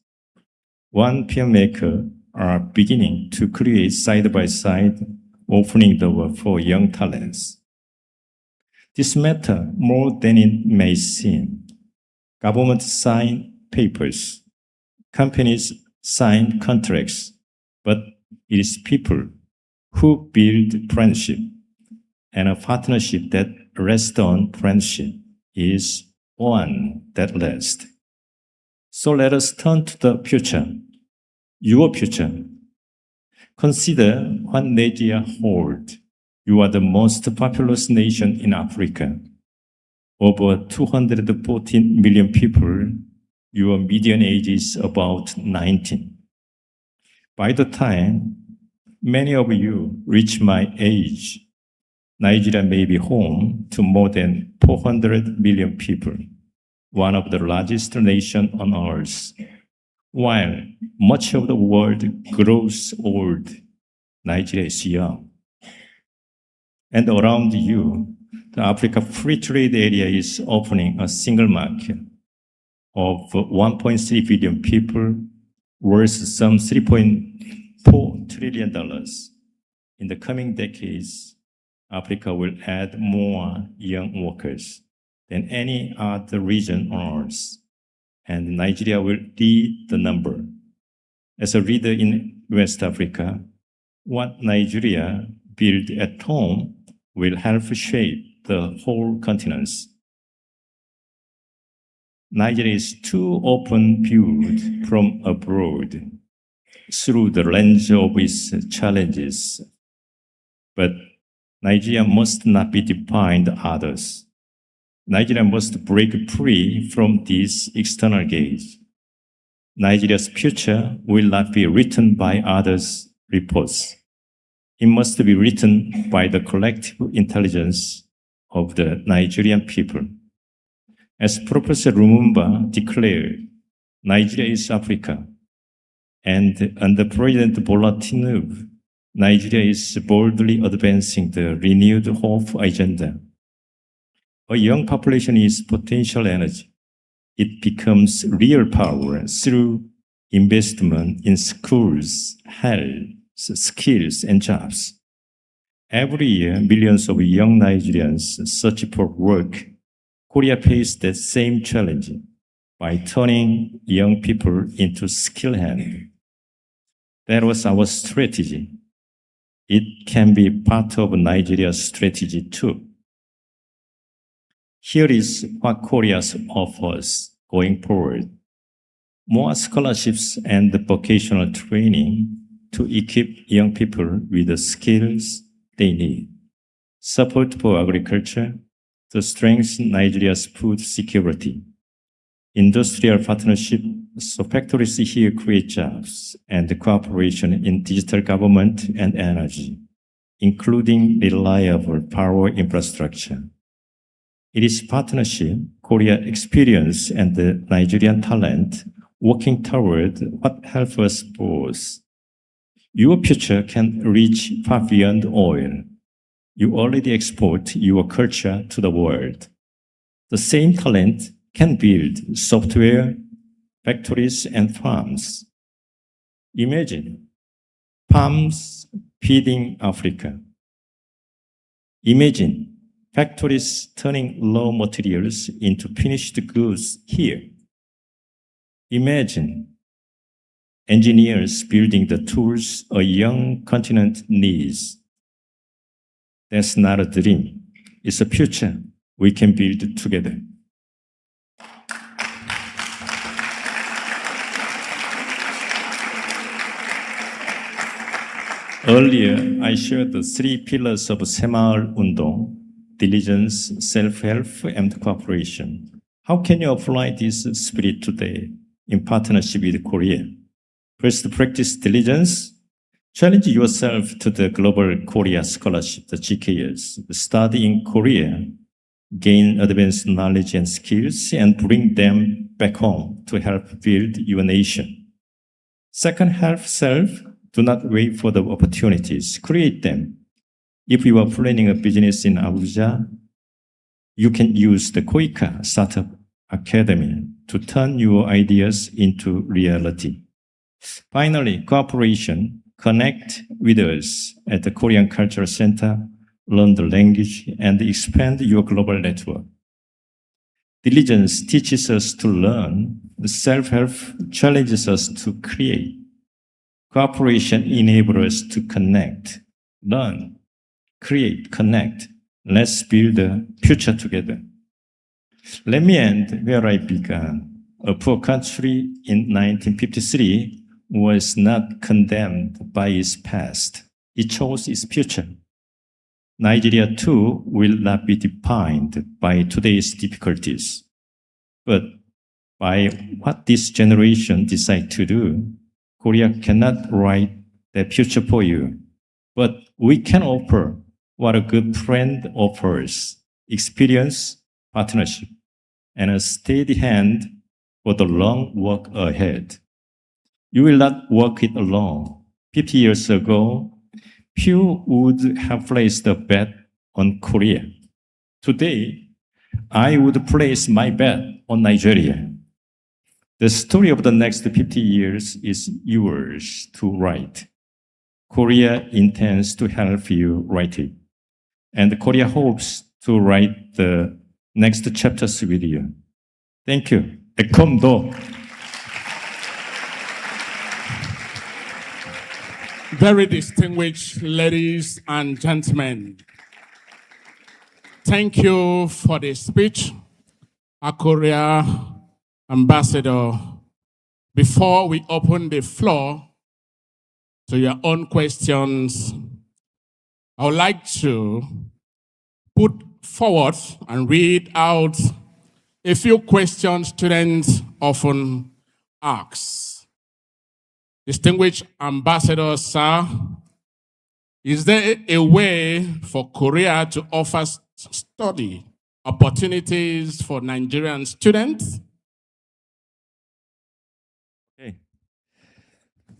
One filmmaker are beginning to create side by side, opening the door for young talents. This matters more than it may seem. Government sign papers, companies sign contracts, but it is people who build friendship, and a partnership that rests on friendship is one that lasts. So let us turn to the future, your future. Consider what Nigeria holds. You are the most populous nation in Africa. Over 214 million people, your median age is about 19. By the time many of you reach my age, Nigeria may be home to more than 400 million people, one of the largest nations on earth. While much of the world grows old, Nigeria is young. And around you, the Africa Free Trade Area is opening a single market of 1.3 billion people, worth some $3.4 trillion. In the coming decades, Africa will add more young workers than any other region on earth, and Nigeria will lead the number. As a leader in West Africa, what Nigeria built at home will help shape the whole continent. Nigeria is too often viewed from abroad through the lens of its challenges, but Nigeria must not be defined by others. Nigeria must break free from this external gaze. Nigeria's future will not be written by others' reports. It must be written by the collective intelligence of the Nigerian people. As Professor Lumumba declared, Nigeria is Africa. And under President Bola Tinubu, Nigeria is boldly advancing the renewed hope agenda. A young population is potential energy. It becomes real power through investment in schools, health, skills, and jobs. Every year, millions of young Nigerians search for work. Korea faces that same challenge by turning young people into skilled hands. That was our strategy. It can be part of Nigeria's strategy too. Here is what Korea offers going forward. More scholarships and vocational training to equip young people with the skills they need. Support for agriculture to strengthen Nigeria's food security. Industrial partnership so factories here create jobs, and cooperation in digital government and energy, including reliable power infrastructure. It is partnership, Korea experience, and the Nigerian talent working toward what helps us both. Your future can reach far beyond oil. You already export your culture to the world. The same talent can build software, factories, and farms. Imagine farms feeding Africa. Imagine factories turning raw materials into finished goods here. Imagine engineers building the tools a young continent needs. That's not a dream. It's a future we can build together. Earlier, I shared the three pillars of 새마을 운동: diligence, self-help, and cooperation. How can you apply this spirit today in partnership with Korea? First, practice diligence. Challenge yourself to the Global Korea Scholarship, the GKS. Study in Korea, gain advanced knowledge and skills, and bring them back home to help build your nation. Second, help self. Do not wait for the opportunities. Create them. If you are planning a business in Abuja, you can use the KOICA Startup Academy to turn your ideas into reality. Finally, cooperation. Connect with us at the Korean Cultural Center, learn the language, and expand your global network. Diligence teaches us to learn. Self-help challenges us to create. Cooperation enables us to connect, learn, create, connect. Let's build a future together. Let me end where I began. A poor country in 1953 was not condemned by its past. It chose its future. Nigeria too will not be defined by today's difficulties, but by what this generation decides to do. Korea cannot write the future for you, but we can offer what a good friend offers: experience, partnership, and a steady hand for the long work ahead. You will not walk it alone. 50 years ago, few would have placed a bet on Korea. Today, I would place my bet on Nigeria. The story of the next 50 years is yours to write. Korea intends to help you write it. And Korea hopes to write the next chapters with you. Thank you. Ekkomdo. Very distinguished ladies and gentlemen, thank you for the speech, our Korea ambassador. Before we open the floor to your own questions, I would like to put forward and read out a few questions students often ask. Distinguished Ambassador, sir, is there a way for Korea to offer study opportunities for Nigerian students? Okay.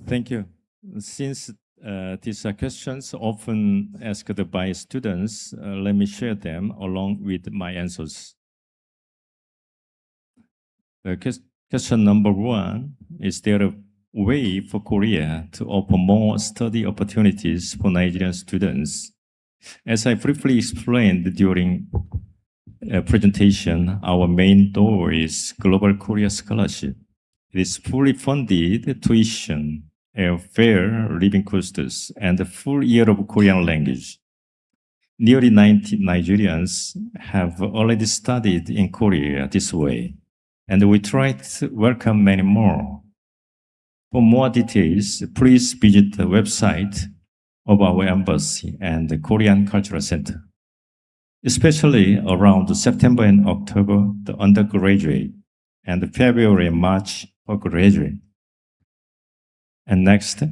Thank you. Since these are questions often asked by students, let me share them along with my answers. Question number one: is there a way for Korea to offer more study opportunities for Nigerian students? As I briefly explained during a presentation, our main door is Global Korea Scholarship. It is fully funded tuition, airfare, living costs, and a full year of Korean language. Nearly 90 Nigerians have already studied in Korea this way, and we try to welcome many more. For more details, please visit the website of our embassy and the Korean Cultural Center. Especially around September and October, the undergraduate, and February and March for graduate. And next.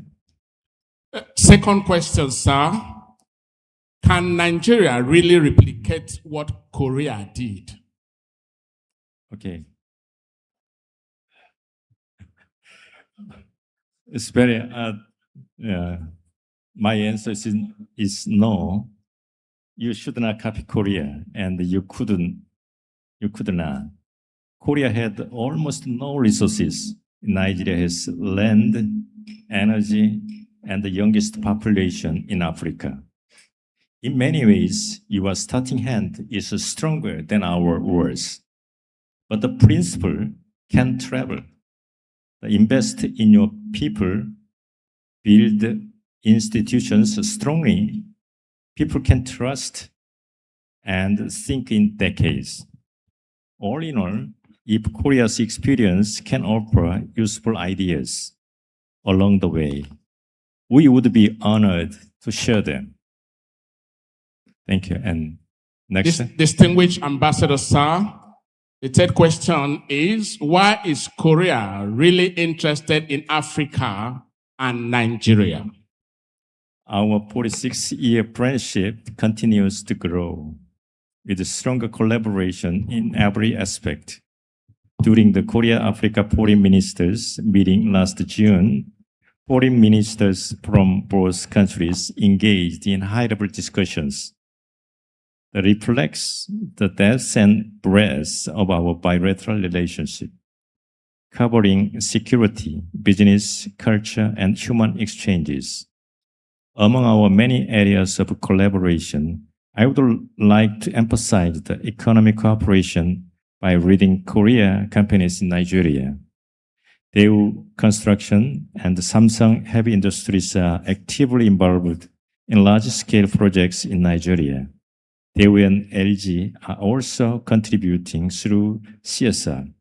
Second question, sir. Can Nigeria really replicate what Korea did? Okay. It's very, my answer is no. You should not copy Korea, and you could not. Korea had almost no resources. Nigeria has land, energy, and the youngest population in Africa. In many ways, your starting hand is stronger than our words. But the principle can travel. Invest in your people, build institutions strongly. People can trust and think in decades. All in all, if Korea's experience can offer useful ideas along the way, we would be honored to share them. Thank you. And next. Distinguished Ambassador, sir, the third question is, why is Korea really interested in Africa and Nigeria? Our 46-year friendship continues to grow with stronger collaboration in every aspect. During the Korea-Africa Foreign Ministers meeting last June, foreign ministers from both countries engaged in high-level discussions that reflects the depth and breadth of our bilateral relationship, covering security, business, culture, and human exchanges. Among our many areas of collaboration, I would like to emphasize the economic cooperation by leading Korea companies in Nigeria. Daewoo Construction and Samsung Heavy Industries are actively involved in large-scale projects in Nigeria. Daewoo and LG are also contributing through CSR.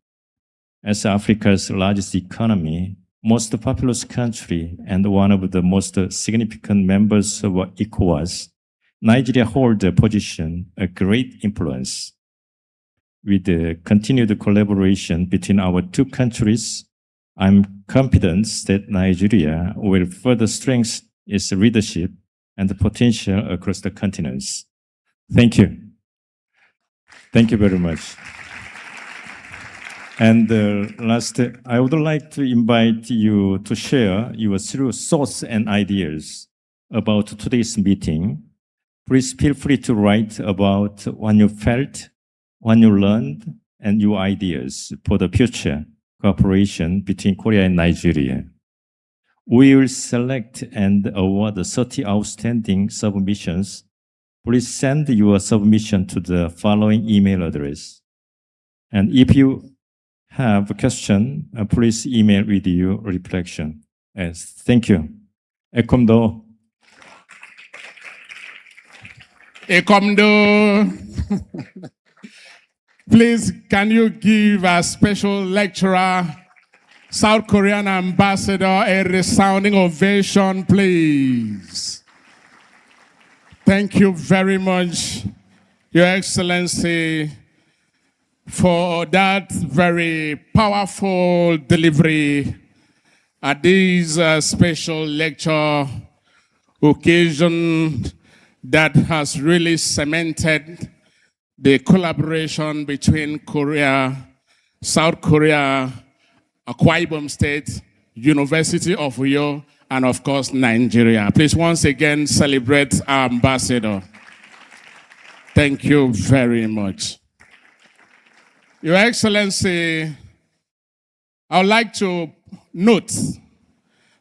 As Africa's largest economy, most populous country, and one of the most significant members of ECOWAS, Nigeria holds a position of great influence. With the continued collaboration between our two countries, I'm confident that Nigeria will further strengthen its leadership and the potential across the continents. Thank you. Thank you very much. And last, I would like to invite you to share your true thoughts and ideas about today's meeting. Please feel free to write about what you felt, what you learned, and your ideas for the future cooperation between Korea and Nigeria. We will select and award 30 outstanding submissions. Please send your submission to the following email address. And if you have a question, please email with your reflection. Yes, thank you. Ekomdo. Ekomdo. Please, can you give a special lecturer, South Korean ambassador, a resounding ovation, please? Thank you very much, Your Excellency, for that very powerful delivery at this special lecture occasion that has really cemented the collaboration between Korea, South Korea, Akwa Ibom State, University of Uyo, and of course, Nigeria. Please once again celebrate our ambassador. Thank you very much. Your Excellency, I would like to note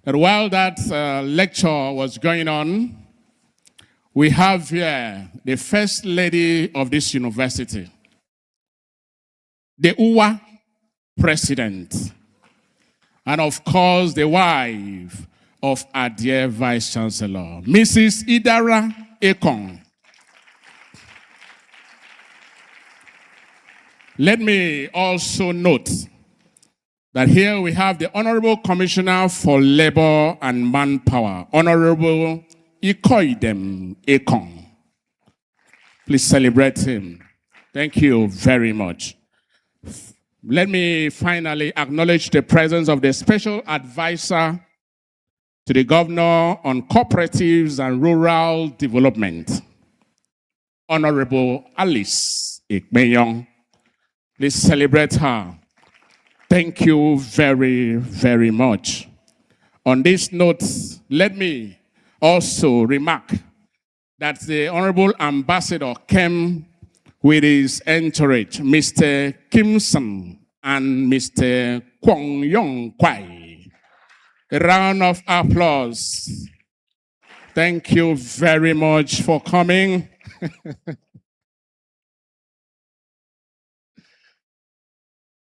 that while that lecture was going on, we have here the First Lady of this university, the UWA President, and of course the wife of our dear Vice Chancellor, Mrs. Idara Ekong. Let me also note that here we have the Honorable Commissioner for Labor and Manpower, Honorable Ikoidem Ekong. Please celebrate him. Thank you very much. Let me finally acknowledge the presence of the Special Advisor to the Governor on Cooperatives and Rural Development, Honorable Alice Ikmeyong. Please celebrate her. Thank you very, very much. On this note, let me also remark that the Honorable Ambassador came with his entourage, Mr. Kim Sum and Mr. Kwong Yong Kwai. A round of applause. Thank you very much for coming.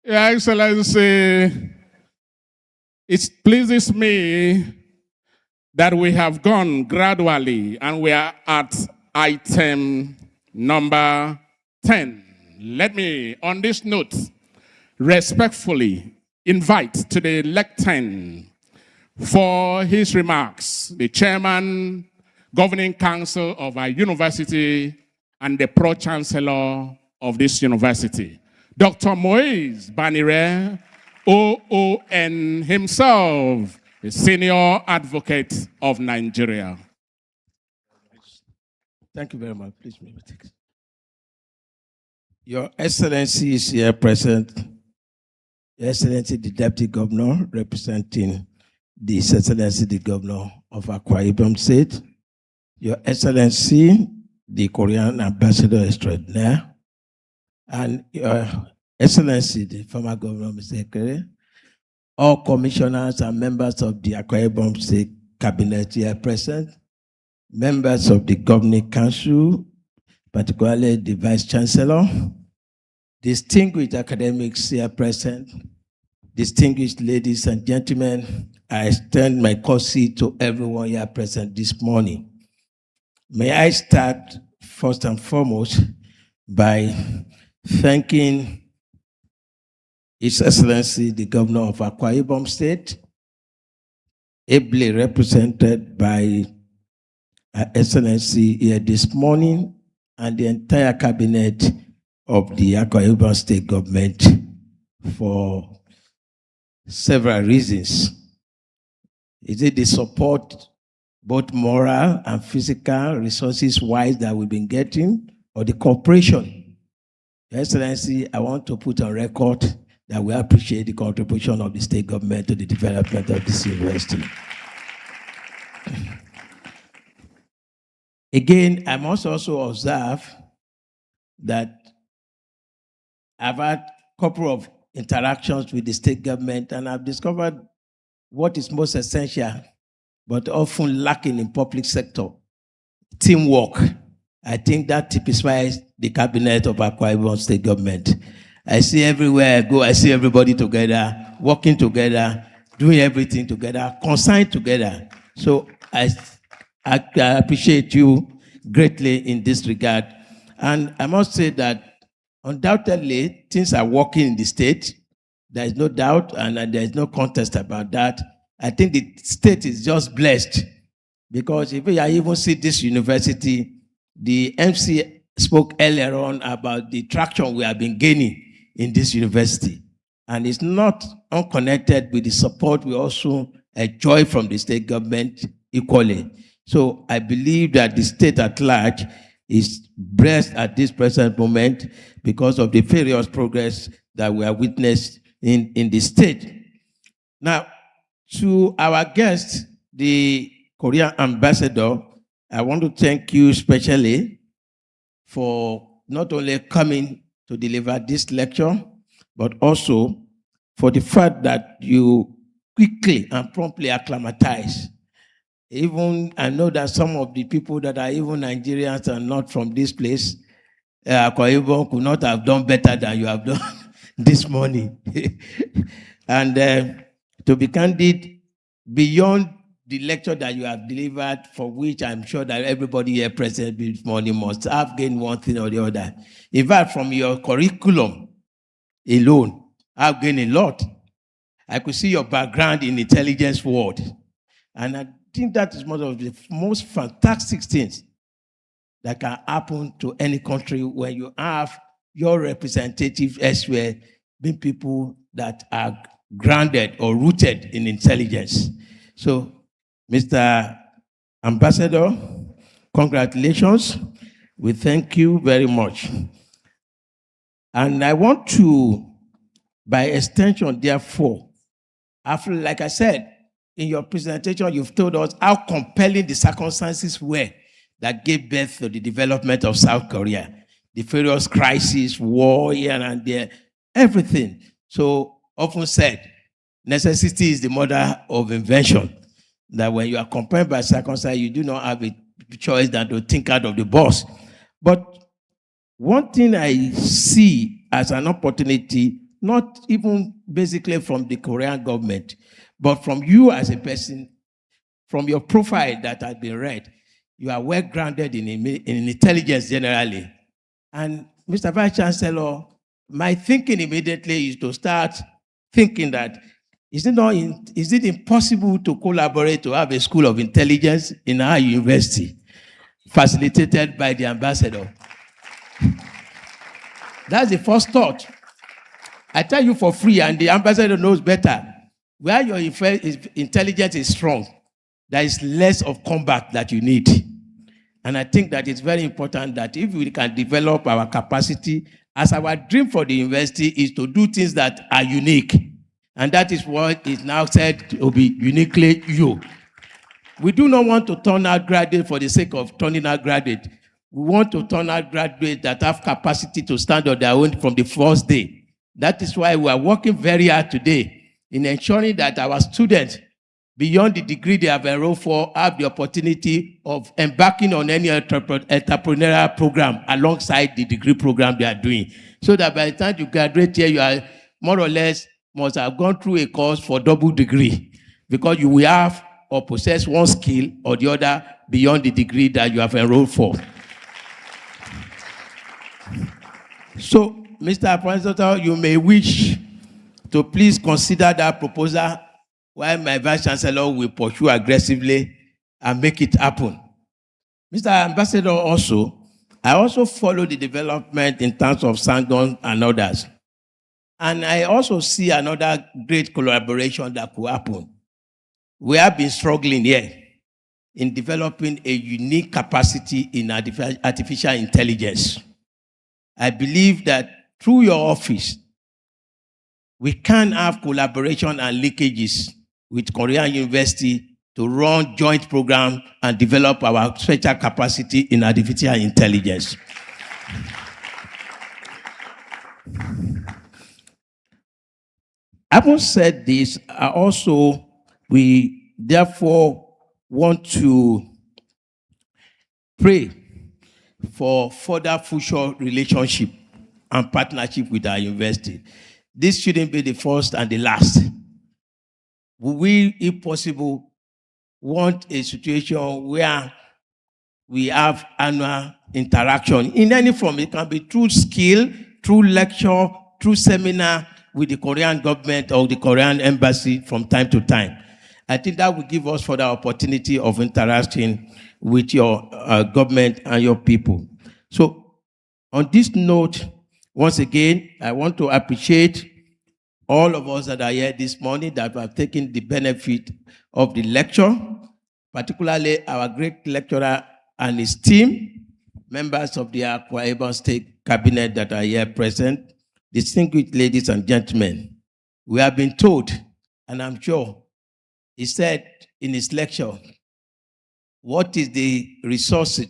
Your Excellency, it pleases me that we have gone gradually and we are at item number 10. Let me, on this note, respectfully invite to the lectern for his remarks, the chairman, governing council of our university, and the pro-chancellor of this university, Dr. Moise Banire, OON himself, the senior advocate of Nigeria. Thank you very much. Please, Your Excellency is here present. Your Excellency, the Deputy Governor, representing His Excellency, the Governor of Akwa Ibom State. Your Excellency, the Korean Ambassador Extraordinaire, and Your Excellency, the former Governor, Mr. Ekere, all commissioners and members of the Akwa Ibom State Cabinet here present, members of the Governing Council, particularly the Vice Chancellor, distinguished academics here present, distinguished ladies and gentlemen, I extend my courtesy to everyone here present this morning. May I start first and foremost by thanking His Excellency, the Governor of Akwa Ibom State, ably represented by Her Excellency here this morning, and the entire cabinet of the Akwa Ibom State government for several reasons. Is it the support, both moral and physical, resources-wise, that we've been getting, or the cooperation? Your Excellency, I want to put on record that we appreciate the contribution of the state government to the development of this university. Again, I must also observe that I've had a couple of interactions with the state government, and I've discovered what is most essential, but often lacking in public sector: teamwork. I think that typifies the cabinet of Akwa Ibom State government. I see everywhere I go, I see everybody together, working together, doing everything together, concerned together. So I appreciate you greatly in this regard. And I must say that undoubtedly things are working in the state. There is no doubt, and there is no contest about that. I think the state is just blessed, because if you even see this university, the MC spoke earlier on about the traction we have been gaining in this university. And it's not unconnected with the support we also enjoy from the state government equally. So I believe that the state at large is blessed at this present moment because of the various progress that we have witnessed in the state. Now, to our guest, the Korean ambassador, I want to thank you especially for not only coming to deliver this lecture, but also for the fact that you quickly and promptly acclimatize. Even I know that some of the people that are even Nigerians and not from this place, Akwa Ibom could not have done better than you have done this morning. And to be candid, beyond the lecture that you have delivered, for which I'm sure that everybody here present this morning must have gained one thing or the other. In fact, from your curriculum alone, I've gained a lot. I could see your background in intelligence world. And I think that is one of the most fantastic things that can happen to any country when you have your representatives elsewhere being people that are grounded or rooted in intelligence. So, Mr. Ambassador, congratulations. We thank you very much. And I want to, by extension, therefore, after, like I said, in your presentation, you've told us how compelling the circumstances were that gave birth to the development of South Korea. The various crises, war here and there, everything. So often said, necessity is the mother of invention. That when you are compelled by circumstances, you do not have a choice than to think out of the box. But one thing I see as an opportunity, not even basically from the Korean government, but from you as a person, from your profile that has been read, you are well grounded in intelligence generally. And Mr. Vice Chancellor, my thinking immediately is to start thinking that Is it impossible to collaborate to have a school of intelligence in our university, facilitated by the ambassador? That's the first thought. I tell you for free, and the ambassador knows better. Where your intelligence is strong, there is less of combat that you need. And I think that it's very important that if we can develop our capacity, as our dream for the university is to do things that are unique. And that is what is now said to be uniquely you. We do not want to turn out graduates for the sake of turning out graduates. We want to turn out graduates that have capacity to stand on their own from the first day. That is why we are working very hard today in ensuring that our students, beyond the degree they have enrolled for, have the opportunity of embarking on any entrepreneurial program alongside the degree program they are doing. So that by the time you graduate here, you are more or less must have gone through a course for double degree, because you will have or possess one skill or the other beyond the degree that you have enrolled for. So, Mr. President, you may wish to please consider that proposal, while my Vice Chancellor will pursue aggressively and make it happen. Mr. Ambassador, I also follow the development in terms of Sangon and others. And I also see another great collaboration that could happen. We have been struggling here in developing a unique capacity in artificial intelligence. I believe that through your office, we can have collaboration and linkages with Korean University to run joint programs and develop our special capacity in artificial intelligence. Having said this, we therefore want to pray for further future relationship and partnership with our university. This shouldn't be the first and the last. We, if possible, want a situation where we have annual interaction in any form. It can be through skill, through lecture, through seminar with the Korean government or the Korean embassy from time to time. I think that will give us further opportunity of interacting with your government and your people. So on this note, once again, I want to appreciate all of us that are here this morning that have taken the benefit of the lecture, particularly our great lecturer and his team, members of the Akwa Ibom State Cabinet that are here present, distinguished ladies and gentlemen. We have been told, and I'm sure he said in his lecture, what is the resources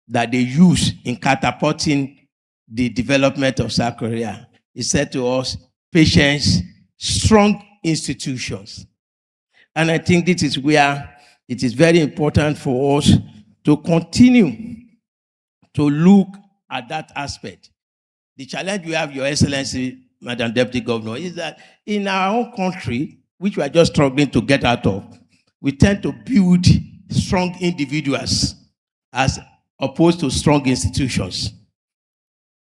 that they use in catapulting the development of South Korea? He said to us, patience, strong institutions. And I think this is where it is very important for us to continue to look at that aspect. The challenge we have, Your Excellency, Madam Deputy Governor, is that in our own country, which we are just struggling to get out of, we tend to build strong individuals as opposed to strong institutions.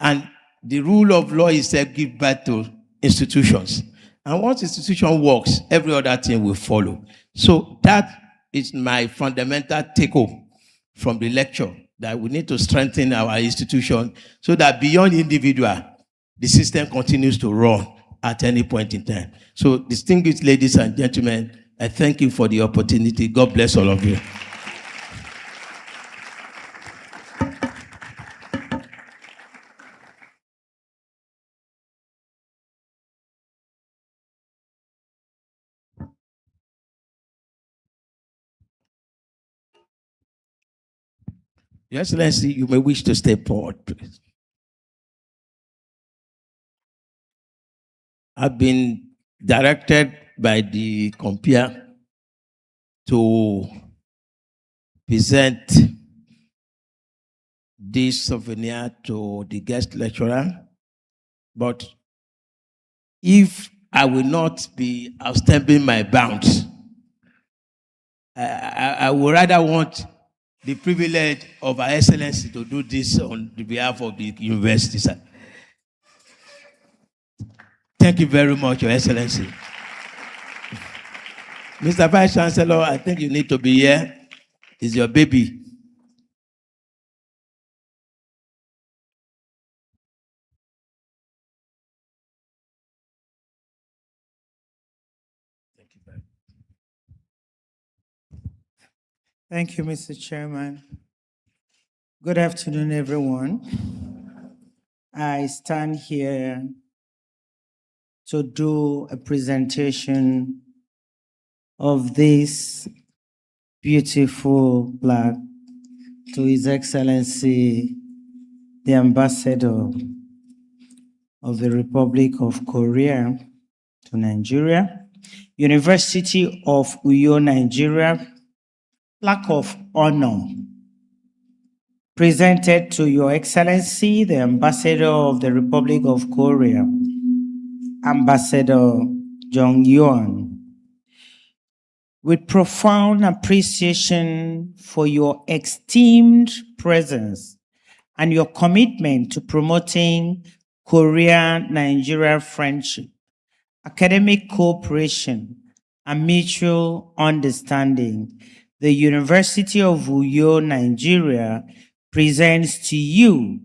And the rule of law is to give birth to institutions. And once institution works, every other thing will follow. So that is my fundamental take-home from the lecture, that we need to strengthen our institution so that beyond individual, the system continues to run at any point in time. So, distinguished ladies and gentlemen, I thank you for the opportunity. God bless all of you. Your Excellency, you may wish to step forward, please. I've been directed by the compere to present this souvenir to the guest lecturer, but if I will not be outstepping my bounds, I would rather want the privilege of Her Excellency to do this on behalf of the university, sir. Thank you very much, Your Excellency. Mr. Vice Chancellor, I think you need to be here. It's your baby. Thank you, Mr. Chairman. Good afternoon, everyone. I stand here to do a presentation of this beautiful plaque to His Excellency, the Ambassador of the Republic of Korea to Nigeria, University of Uyo, Nigeria, plaque of honor presented to Your Excellency, the Ambassador of the Republic of Korea, Ambassador Jeong. With profound appreciation for your esteemed presence and your commitment to promoting Korea-Nigeria friendship, academic cooperation, and mutual understanding, the University of Uyo, Nigeria, presents to you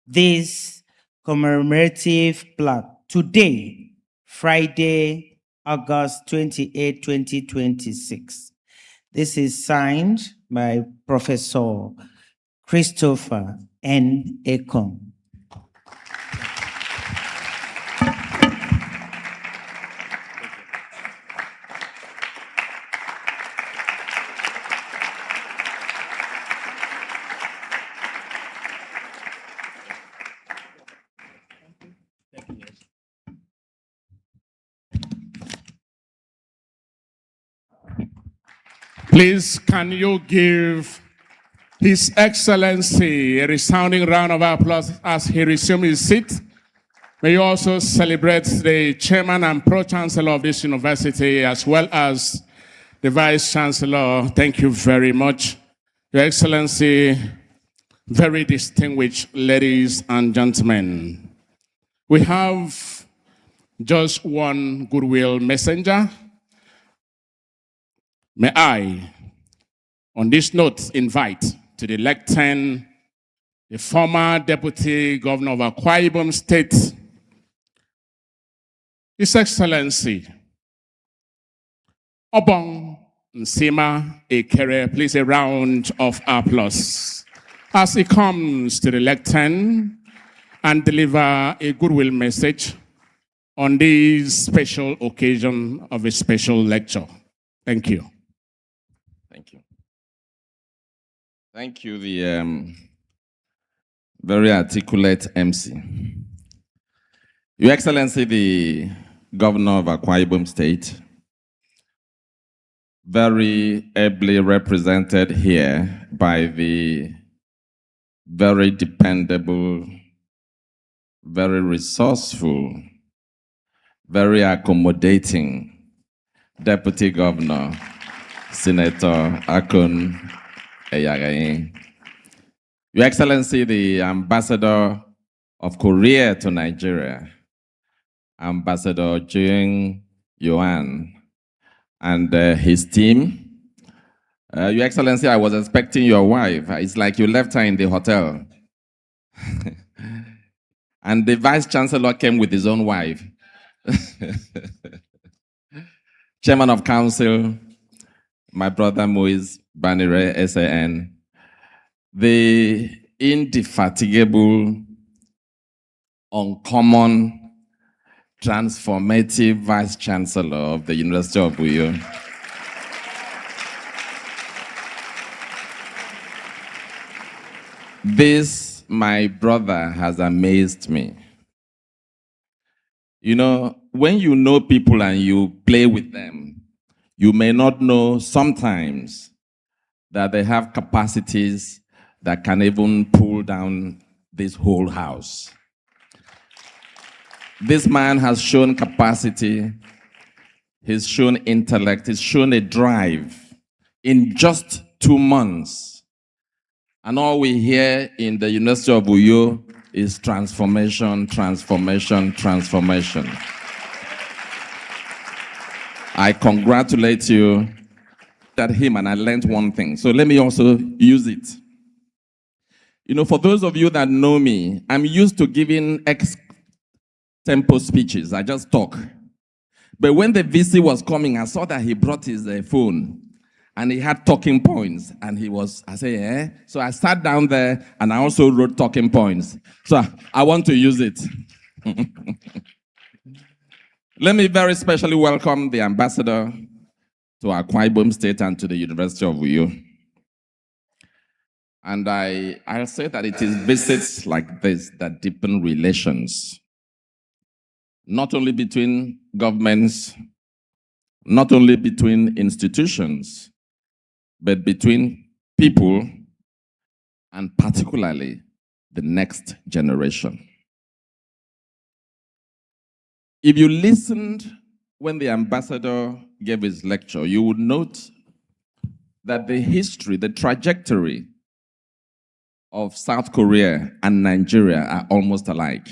this commemorative plaque today, Friday, August 28, 2026. This is signed by Professor Christopher N. Ekong. Please, can you give His Excellency a resounding round of applause as he resumes his seat? May you also celebrate the Chairman and Pro-Chancellor of this university, as well as the Vice Chancellor. Thank you very much. Your Excellency, very distinguished ladies and gentlemen. We have just one goodwill messenger. May I, on this note, invite to the lectern the former Deputy Governor of Akwa Ibom State, His Excellency Obong Nsima Ekere. Please, a round of applause as he comes to the lectern and deliver a goodwill message on this special occasion of a special lecture. Thank you. Thank you. Thank you, the very articulate MC. Your Excellency, the Governor of Akwa Ibom State, very ably represented here by the very dependable, very resourceful, very accommodating Deputy Governor, Senator Akun Eyagayin. Your Excellency, the Ambassador of Korea to Nigeria, Ambassador Jeong, and his team. Your Excellency, I was expecting your wife. It's like you left her in the hotel. And the Vice Chancellor came with his own wife. Chairman of Council, my brother Moise Banire, SAN, the indefatigable, uncommon, transformative Vice Chancellor of the University of Uyo. This, my brother, has amazed me. You know, when you know people and you play with them, you may not know sometimes that they have capacities that can even pull down this whole house. This man has shown capacity, he's shown intellect, he's shown a drive in just 2 months. And all we hear in the University of Uyo is transformation, transformation, transformation. I congratulate you at him, and I learned one thing. So let me also use it. You know, for those of you that know me, I'm used to giving tempo speeches. I just talk. But when the VC was coming, I saw that he brought his phone and he had talking points. And I said, eh? So I sat down there and I also wrote talking points. So I want to use it. Let me very specially welcome the ambassador to Akwa Ibom State and to the University of Uyo. And I'll say that it is visits like this that deepen relations, not only between governments, not only between institutions, but between people and particularly the next generation. If you listened when the ambassador gave his lecture, you would note that the history, the trajectory of South Korea and Nigeria are almost alike.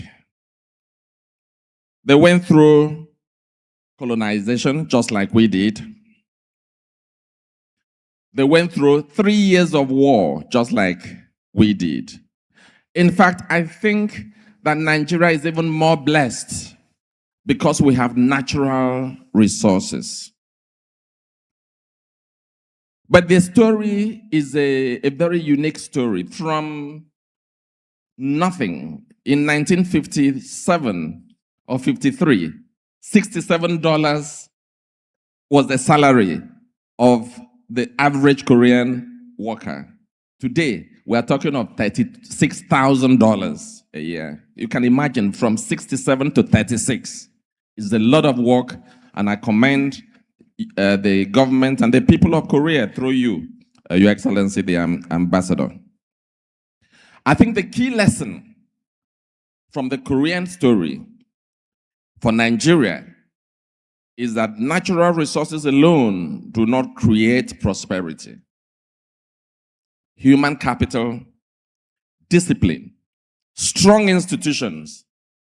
They went through colonization just like we did. They went through 3 years of war just like we did. In fact, I think that Nigeria is even more blessed because we have natural resources. But the story is a very unique story. From nothing in 1957 or 53, $67 was the salary of the average Korean worker. Today, we are talking of $36,000 a year. You can imagine from 67 to 36. It's a lot of work, and I commend the government and the people of Korea through you, Your Excellency, the ambassador. I think the key lesson from the Korean story for Nigeria is that natural resources alone do not create prosperity. Human capital, discipline, strong institutions,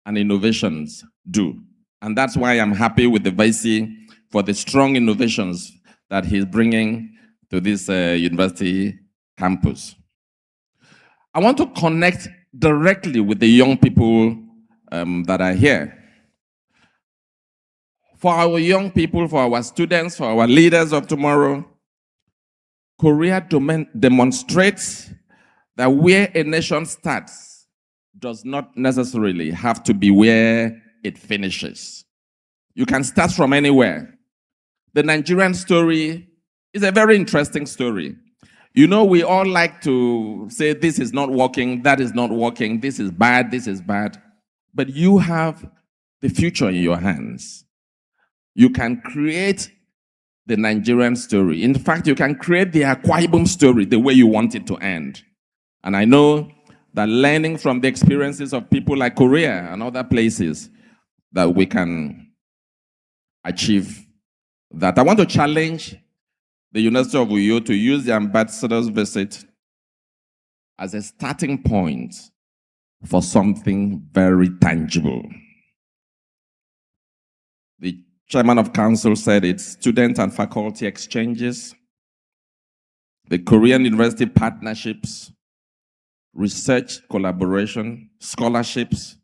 and innovations do. And that's why I'm happy with the VC for the strong innovations that he's bringing to this university campus. I want to connect directly with the young people that are here. For our young people, for our students, for our leaders of tomorrow, Korea demonstrates that where a nation starts does not necessarily have to be where it finishes. You can start from anywhere. The Nigerian story is a very interesting story. You know, we all like to say this is not working, that is not working, this is bad, this is bad. But you have the future in your hands. You can create the Nigerian story. In fact, you can create the Akwa Ibom story the way you want it to end. And I know that learning from the experiences of people like Korea and other places, that we can achieve that. I want to challenge the University of Uyo to use the ambassador's visit as a starting point for something very tangible. The chairman of council said it's student and faculty exchanges, the Korean university partnerships, research collaboration, scholarships,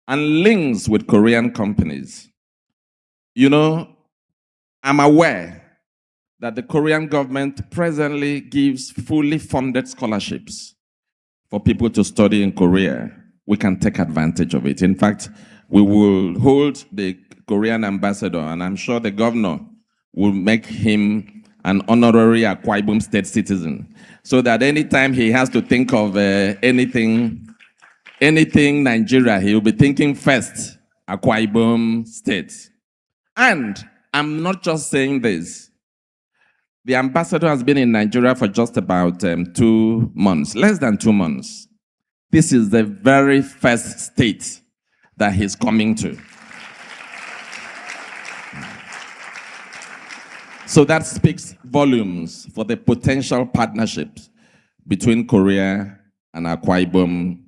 and links with Korean companies. You know, I'm aware that the Korean government presently gives fully funded scholarships for people to study in Korea. We can take advantage of it. In fact, we will hold the Korean ambassador, and I'm sure the governor will make him an honorary Akwa Ibom State citizen, so that anytime he has to think of anything Nigeria, he will be thinking first, Akwa Ibom State. And I'm not just saying this. The ambassador has been in Nigeria for just about 2 months, less than 2 months. This is the very first state that he's coming to. So that speaks volumes for the potential partnerships between Korea and Akwa Ibom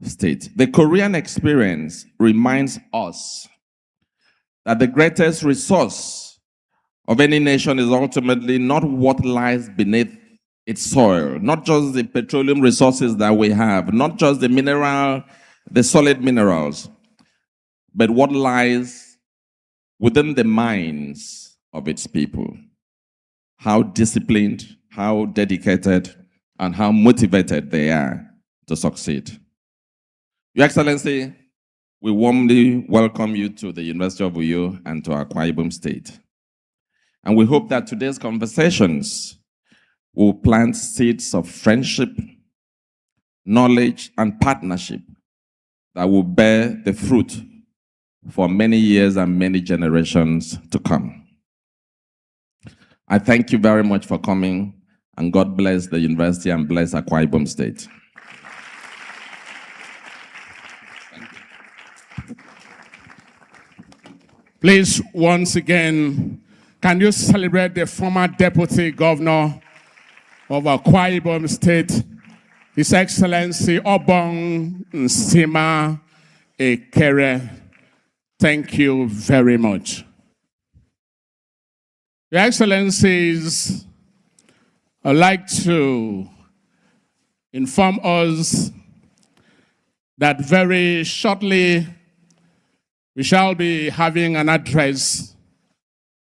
State. The Korean experience reminds us that the greatest resource of any nation is ultimately not what lies beneath its soil, not just the petroleum resources that we have, not just the solid minerals, but what lies within the minds of its people. How disciplined, how dedicated, and how motivated they are to succeed. Your Excellency, we warmly welcome you to the University of Uyo and to Akwa Ibom State. And we hope that today's conversations will plant seeds of friendship, knowledge, and partnership that will bear the fruit for many years and many generations to come. I thank you very much for coming, and God bless the university and bless Akwa Ibom State. Please, once again, can you celebrate the former Deputy Governor of Akwa Ibom State, His Excellency Obong Nsima Ekere. Thank you very much. Your Excellencies, I'd like to inform us that very shortly we shall be having an address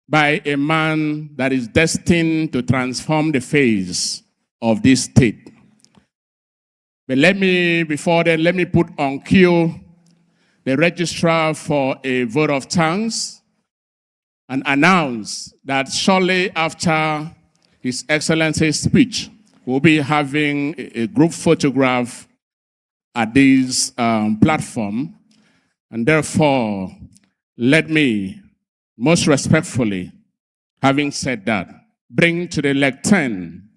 by a man that is destined to transform the face of this state. But before then, let me put on cue the registrar for a vote of thanks and announce that shortly after His Excellency's speech, we'll be having a group photograph at this platform. And therefore, let me most respectfully, having said that, bring to the lectern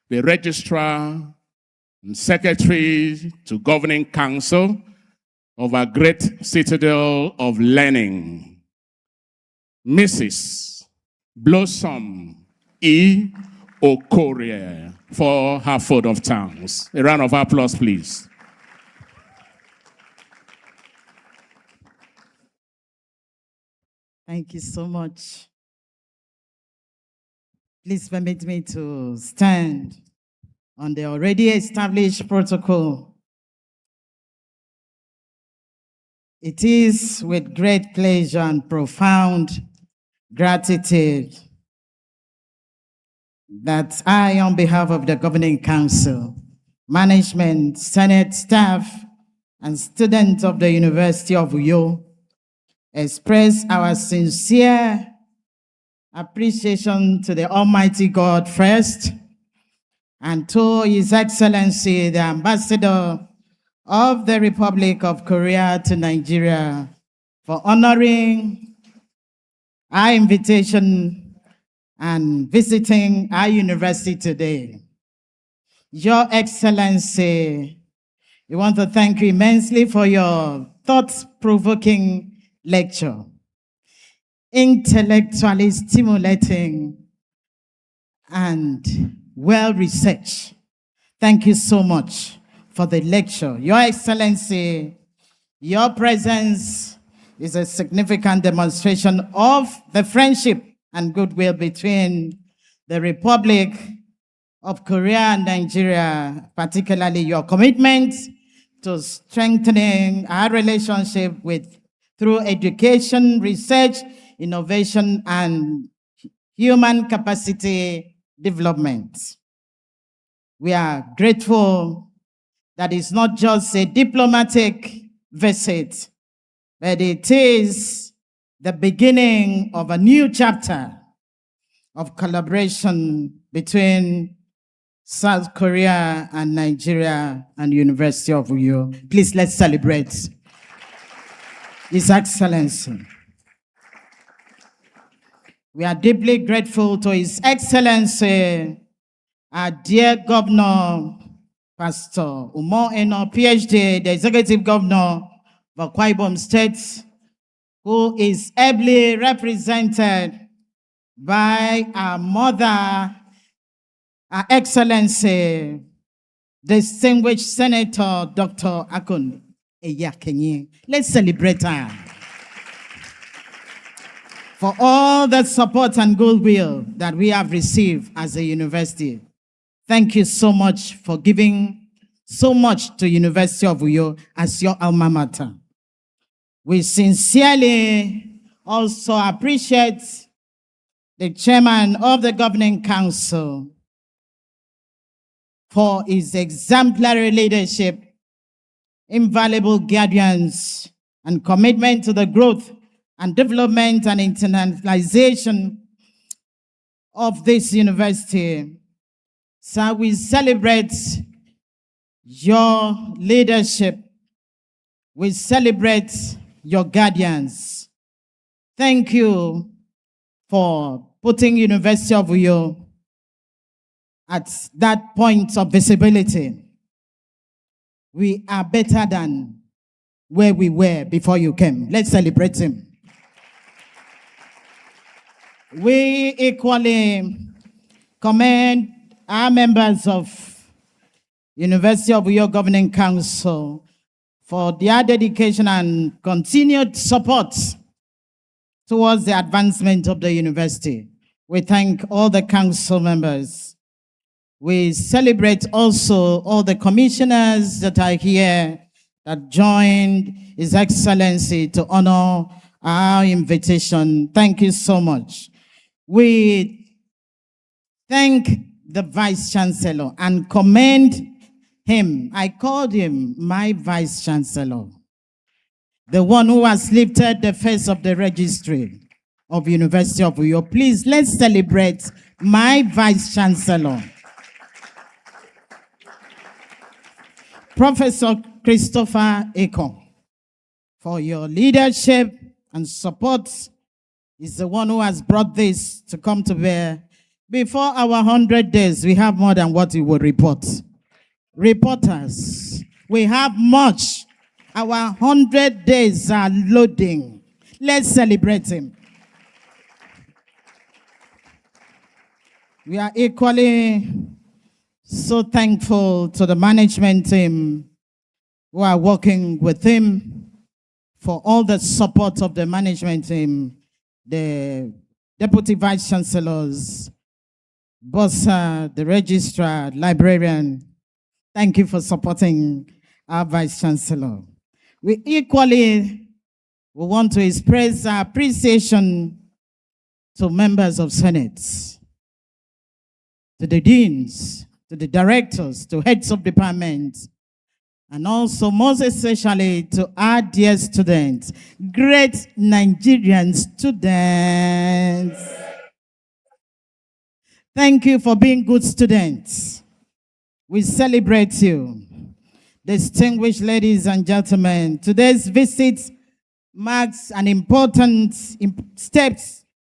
the registrar and secretary to governing council of our great citadel of learning, Mrs. Blossom E. Okorie, for her vote of thanks. A round of applause, please. Thank you so much. Please permit me to stand on the already established protocol. It is with great pleasure and profound gratitude that I, on behalf of the Governing Council, management, Senate staff, and students of the University of Uyo, express our sincere appreciation to the Almighty God first, and to His Excellency, the Ambassador of the Republic of Korea to Nigeria, for honoring our invitation and visiting our university today. Your Excellency, we want to thank you immensely for your thought-provoking lecture, intellectually stimulating and well-researched. Thank you so much for the lecture. Your Excellency, your presence is a significant demonstration of the friendship and goodwill between the Republic of Korea and Nigeria, particularly your commitment to strengthening our relationship through education, research, innovation, and human capacity development. We are grateful that it's not just a diplomatic visit, but it is the beginning of a new chapter of collaboration between South Korea and Nigeria and University of Uyo. Please, let's celebrate His Excellency. We are deeply grateful to His Excellency, our dear Governor, Pastor Umo Eno, PhD, the Executive Governor of Akwa Ibom State, who is ably represented by our mother, Our Excellency, distinguished Senator Dr. Akun Eyakenyi. Let's celebrate her. for all the support and goodwill that we have received as a university. Thank you so much for giving so much to University of Uyo as your alma mater. We sincerely also appreciate the chairman of the governing council for his exemplary leadership, invaluable guardians, and commitment to the growth and development and internationalization of this university. So we celebrate your leadership. We celebrate your guardians. Thank you for putting University of Uyo at that point of visibility. We are better than where we were before you came. Let's celebrate him. We equally commend our members of University of Uyo Governing Council for their dedication and continued support towards the advancement of the university. We thank all the council members. We celebrate also all the commissioners that are here that joined His Excellency to honor our invitation. Thank you so much. We thank the Vice Chancellor and commend him. I called him my Vice Chancellor, the one who has lifted the face of the registry of University of Uyo. Please, let's celebrate my Vice Chancellor, Professor Christopher Akwa, for your leadership and support. Is the one who has brought this to come to bear. Before our 100 days, we have more than what we will report. Reporters, we have much. Our 100 days are loading. Let's celebrate him. We are equally so thankful to the management team who are working with him, for all the support of the management team, the deputy vice chancellors, Bossa, the registrar, librarian. Thank you for supporting our vice chancellor. We equally want to express our appreciation to members of Senate, to the deans, to the directors, to heads of departments, and also most especially to our dear students, great Nigerian students. Thank you for being good students. We celebrate you. Distinguished ladies and gentlemen, today's visit marks an important step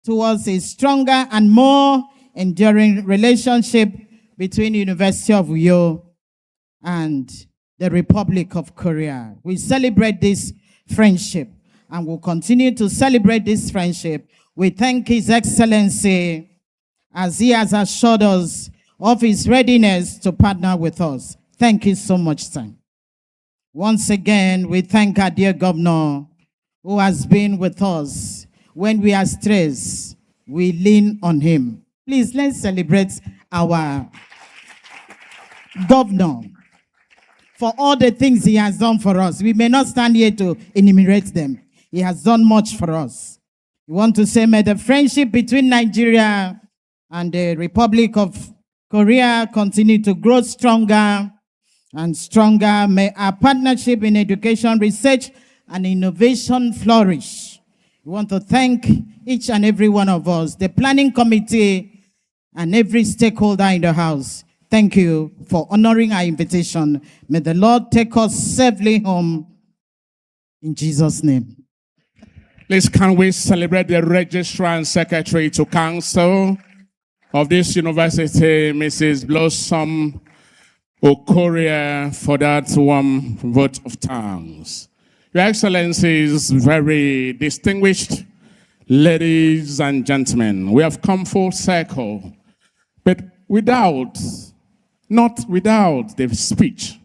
towards a stronger and more enduring relationship between University of Uyo and the Republic of Korea. We celebrate this friendship and will continue to celebrate this friendship. We thank His Excellency as he has assured us of his readiness to partner with us. Thank you so much, sir. Once again, we thank our dear governor who has been with us. When we are stressed, we lean on him. Please, let's celebrate our governor for all the things he has done for us. We may not stand here to enumerate them. He has done much for us. We want to say, may the friendship between Nigeria and the Republic of Korea continue to grow stronger and stronger. May our partnership in education, research, and innovation flourish. We want to thank each and every one of us, the planning committee, and every stakeholder in the house. Thank you for honoring our invitation. May the Lord take us safely home. In Jesus' name. Please, can we celebrate the registrar and secretary to council of this university, Mrs. Blossom Okoria, for that warm vote of thanks. Your Excellencies, very distinguished ladies and gentlemen, we have come full circle, but not without the speech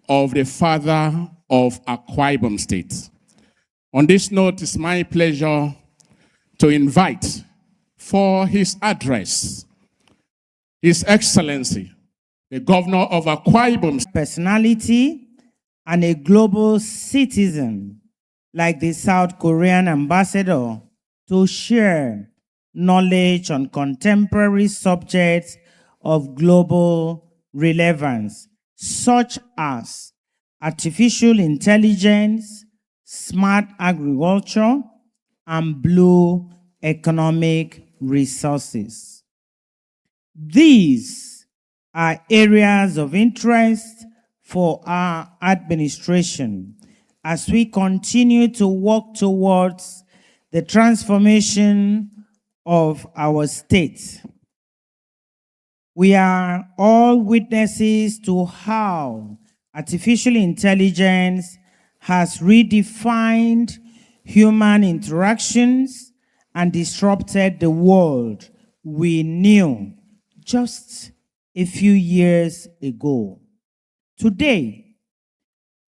of the father of Akwa Ibom State. On this note, it's my pleasure to invite for his address His Excellency, the Governor of Akwa Ibom. Personality and a global citizen like the South Korean ambassador to share knowledge on contemporary subjects of global relevance, such as artificial intelligence, smart agriculture, and blue economic resources. These are areas of interest for our administration as we continue to work towards the transformation of our state. We are all witnesses to how artificial intelligence has redefined human interactions and disrupted the world we knew just a few years ago. Today,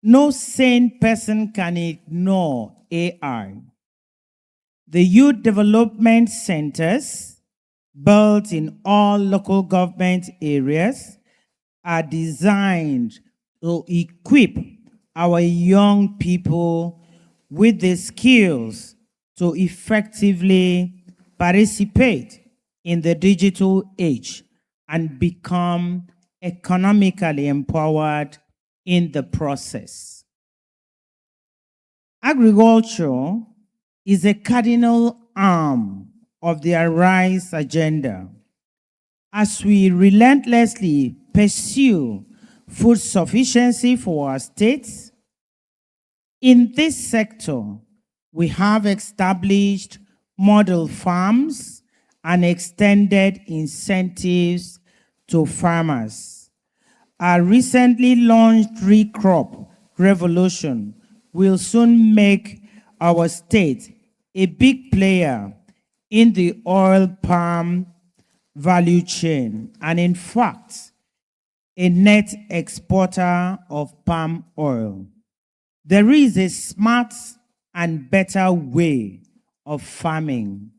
no sane person can ignore AI. The youth development centers built in all local government areas are designed to equip our young people with the skills to effectively participate in the digital age and become economically empowered in the process. Agriculture is a cardinal arm of the Arise agenda. As we relentlessly pursue food sufficiency for our states, in this sector, we have established model farms and extended incentives to farmers. Our recently launched Recrop Revolution will soon make our state a big player in the oil palm value chain, and in fact, a net exporter of palm oil. There is a smart and better way of farming.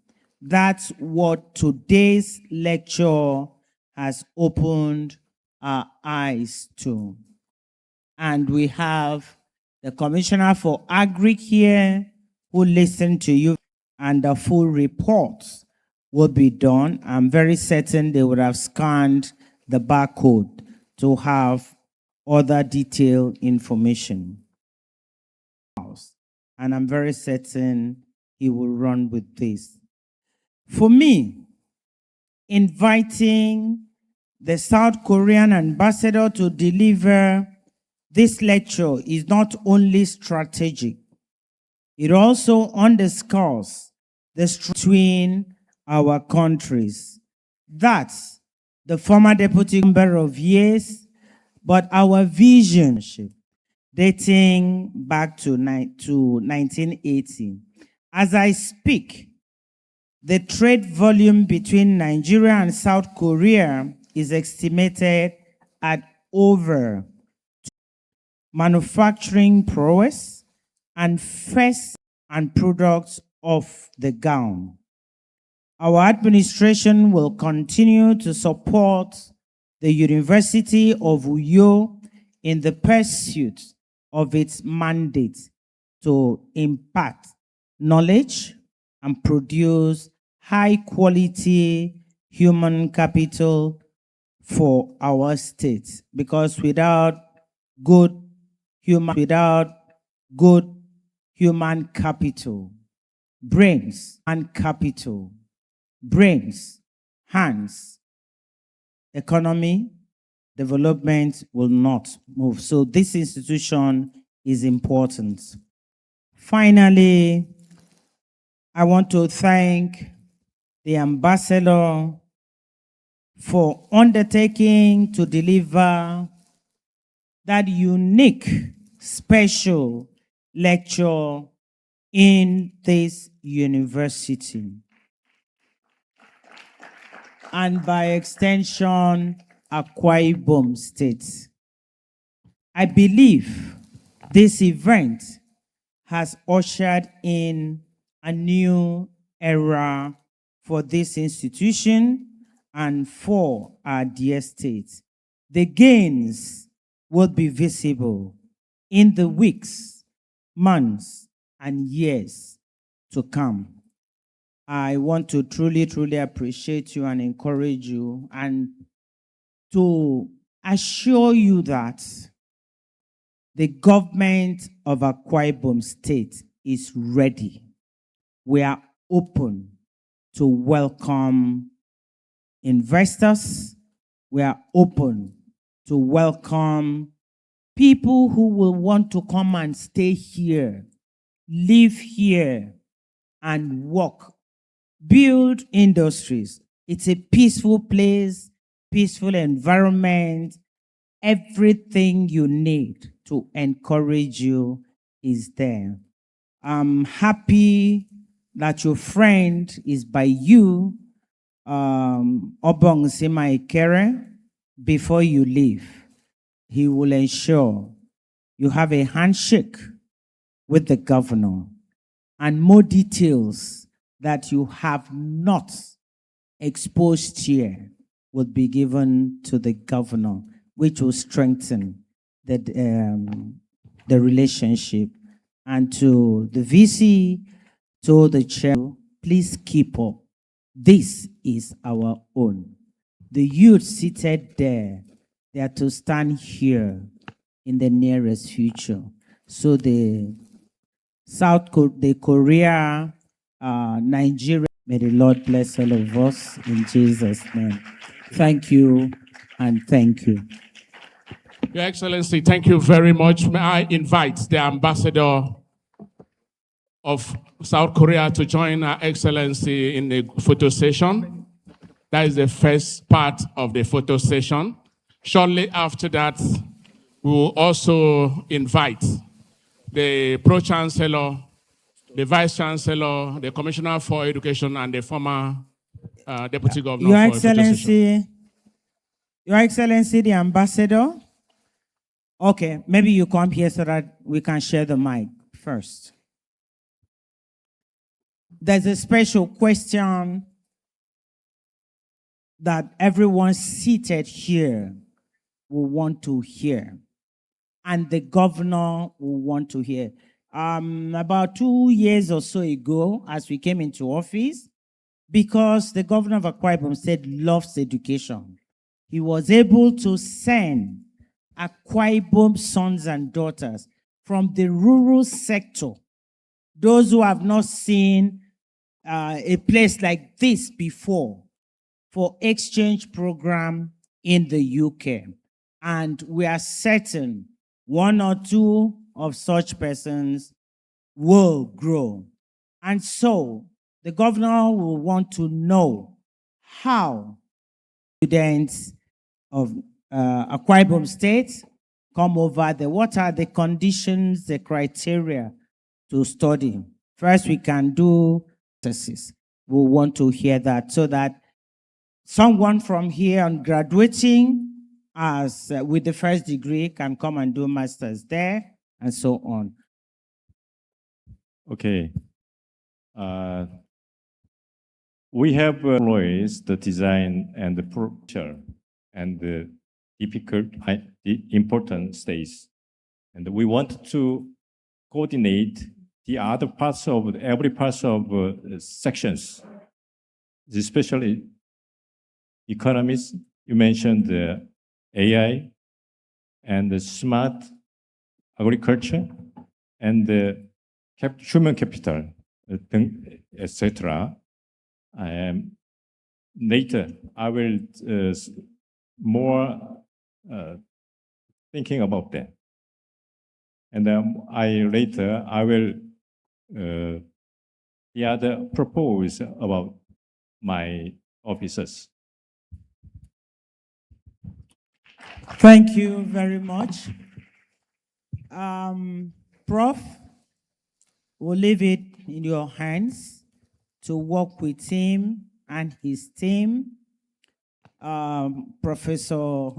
That's what today's lecture has opened our eyes to. And we have the Commissioner for Agri here who listened to you, and the full report will be done. I'm very certain they would have scanned the barcode to have other detailed information. And I'm very certain he will run with this. For me, inviting the South Korean ambassador to deliver this lecture is not only strategic, it also underscores the between our countries. That's the former deputy number of years, but our vision dating back to 1980. As I speak, the trade volume between Nigeria and South Korea is estimated at over manufacturing prowess and first and products of the gown. Our administration will continue to support the University of Uyo in the pursuit of its mandate to impact knowledge and produce high quality human capital for our state. Because without good human capital, brains and capital, brains, hands, economy, development will not move. So this institution is important. Finally, I want to thank the ambassador for undertaking to deliver that unique, special lecture in this university. And by extension, Akwa Ibom State. I believe this event has ushered in a new era for this institution and for our dear state. The gains will be visible in the weeks, months, and years to come. I want to truly, truly appreciate you and encourage you and to assure you that the government of Akwa Ibom State is ready. We are open to welcome investors. We are open to welcome people who will want to come and stay here, live here, and work, build industries. It's a peaceful place, peaceful environment. Everything you need to encourage you is there. I'm happy that your friend is by you, Obong Sima, before you leave. He will ensure you have a handshake with the governor and more details that you have not exposed here will be given to the governor, which will strengthen the relationship. And to the VC, to the chair, please keep up. This is our own. The youth seated there, they are to stand here in the nearest future. So the Korea, Nigeria, may the Lord bless all of us in Jesus' name. Thank you and thank you. Your Excellency, thank you very much. May I invite the ambassador of South Korea to join Our Excellency in the photo session. That is the first part of the photo session. Shortly after that, we will also invite the Pro-Chancellor, the Vice-Chancellor, the Commissioner for Education, and the former Deputy Governor Your for a photo session. Your Excellency, the ambassador. Okay, maybe you come here so that we can share the mic first. There's a special question that everyone seated here will want to hear, and the governor will want to hear. About 2 years or so ago, as we came into office, because the governor of Akwa Ibom State loves education, he was able to send Akwa Ibom sons and daughters from the rural sector, those who have not seen a place like this before, for exchange program in the UK. And we are certain one or two of such persons will grow. And so the governor will want to know how students of Akwa Ibom State come over there. What are the conditions, the criteria to study? First, we can do tests. We want to hear that so that someone from here on graduating as with the first degree can come and do masters there and so on. Okay. We have employees the design and the procedure and the difficult, the important stages. And we want to coordinate the other parts of every part of sections, especially economics. You mentioned the AI and the smart agriculture and the human capital, etc. Later, I will more thinking about that, and then I will the other propose about my officers. Thank you very much. Prof, we'll leave it in your hands to work with him and his team. Professor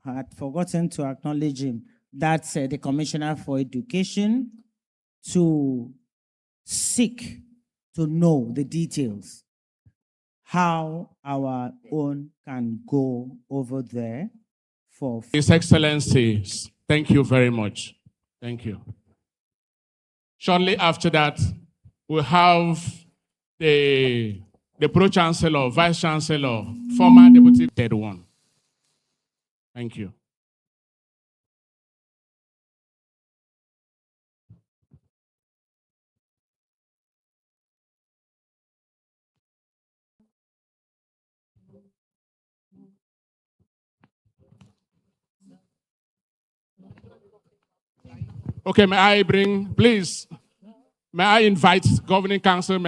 had forgotten to acknowledge him. That's the Commissioner for Education, to seek to know the details, how our own can go over there for... His Excellencies, thank you very much. Thank you. Shortly after that, we have the Pro-Chancellor, Vice-Chancellor, former Deputy TETFund. Thank you. Okay, may I invite Governing Council members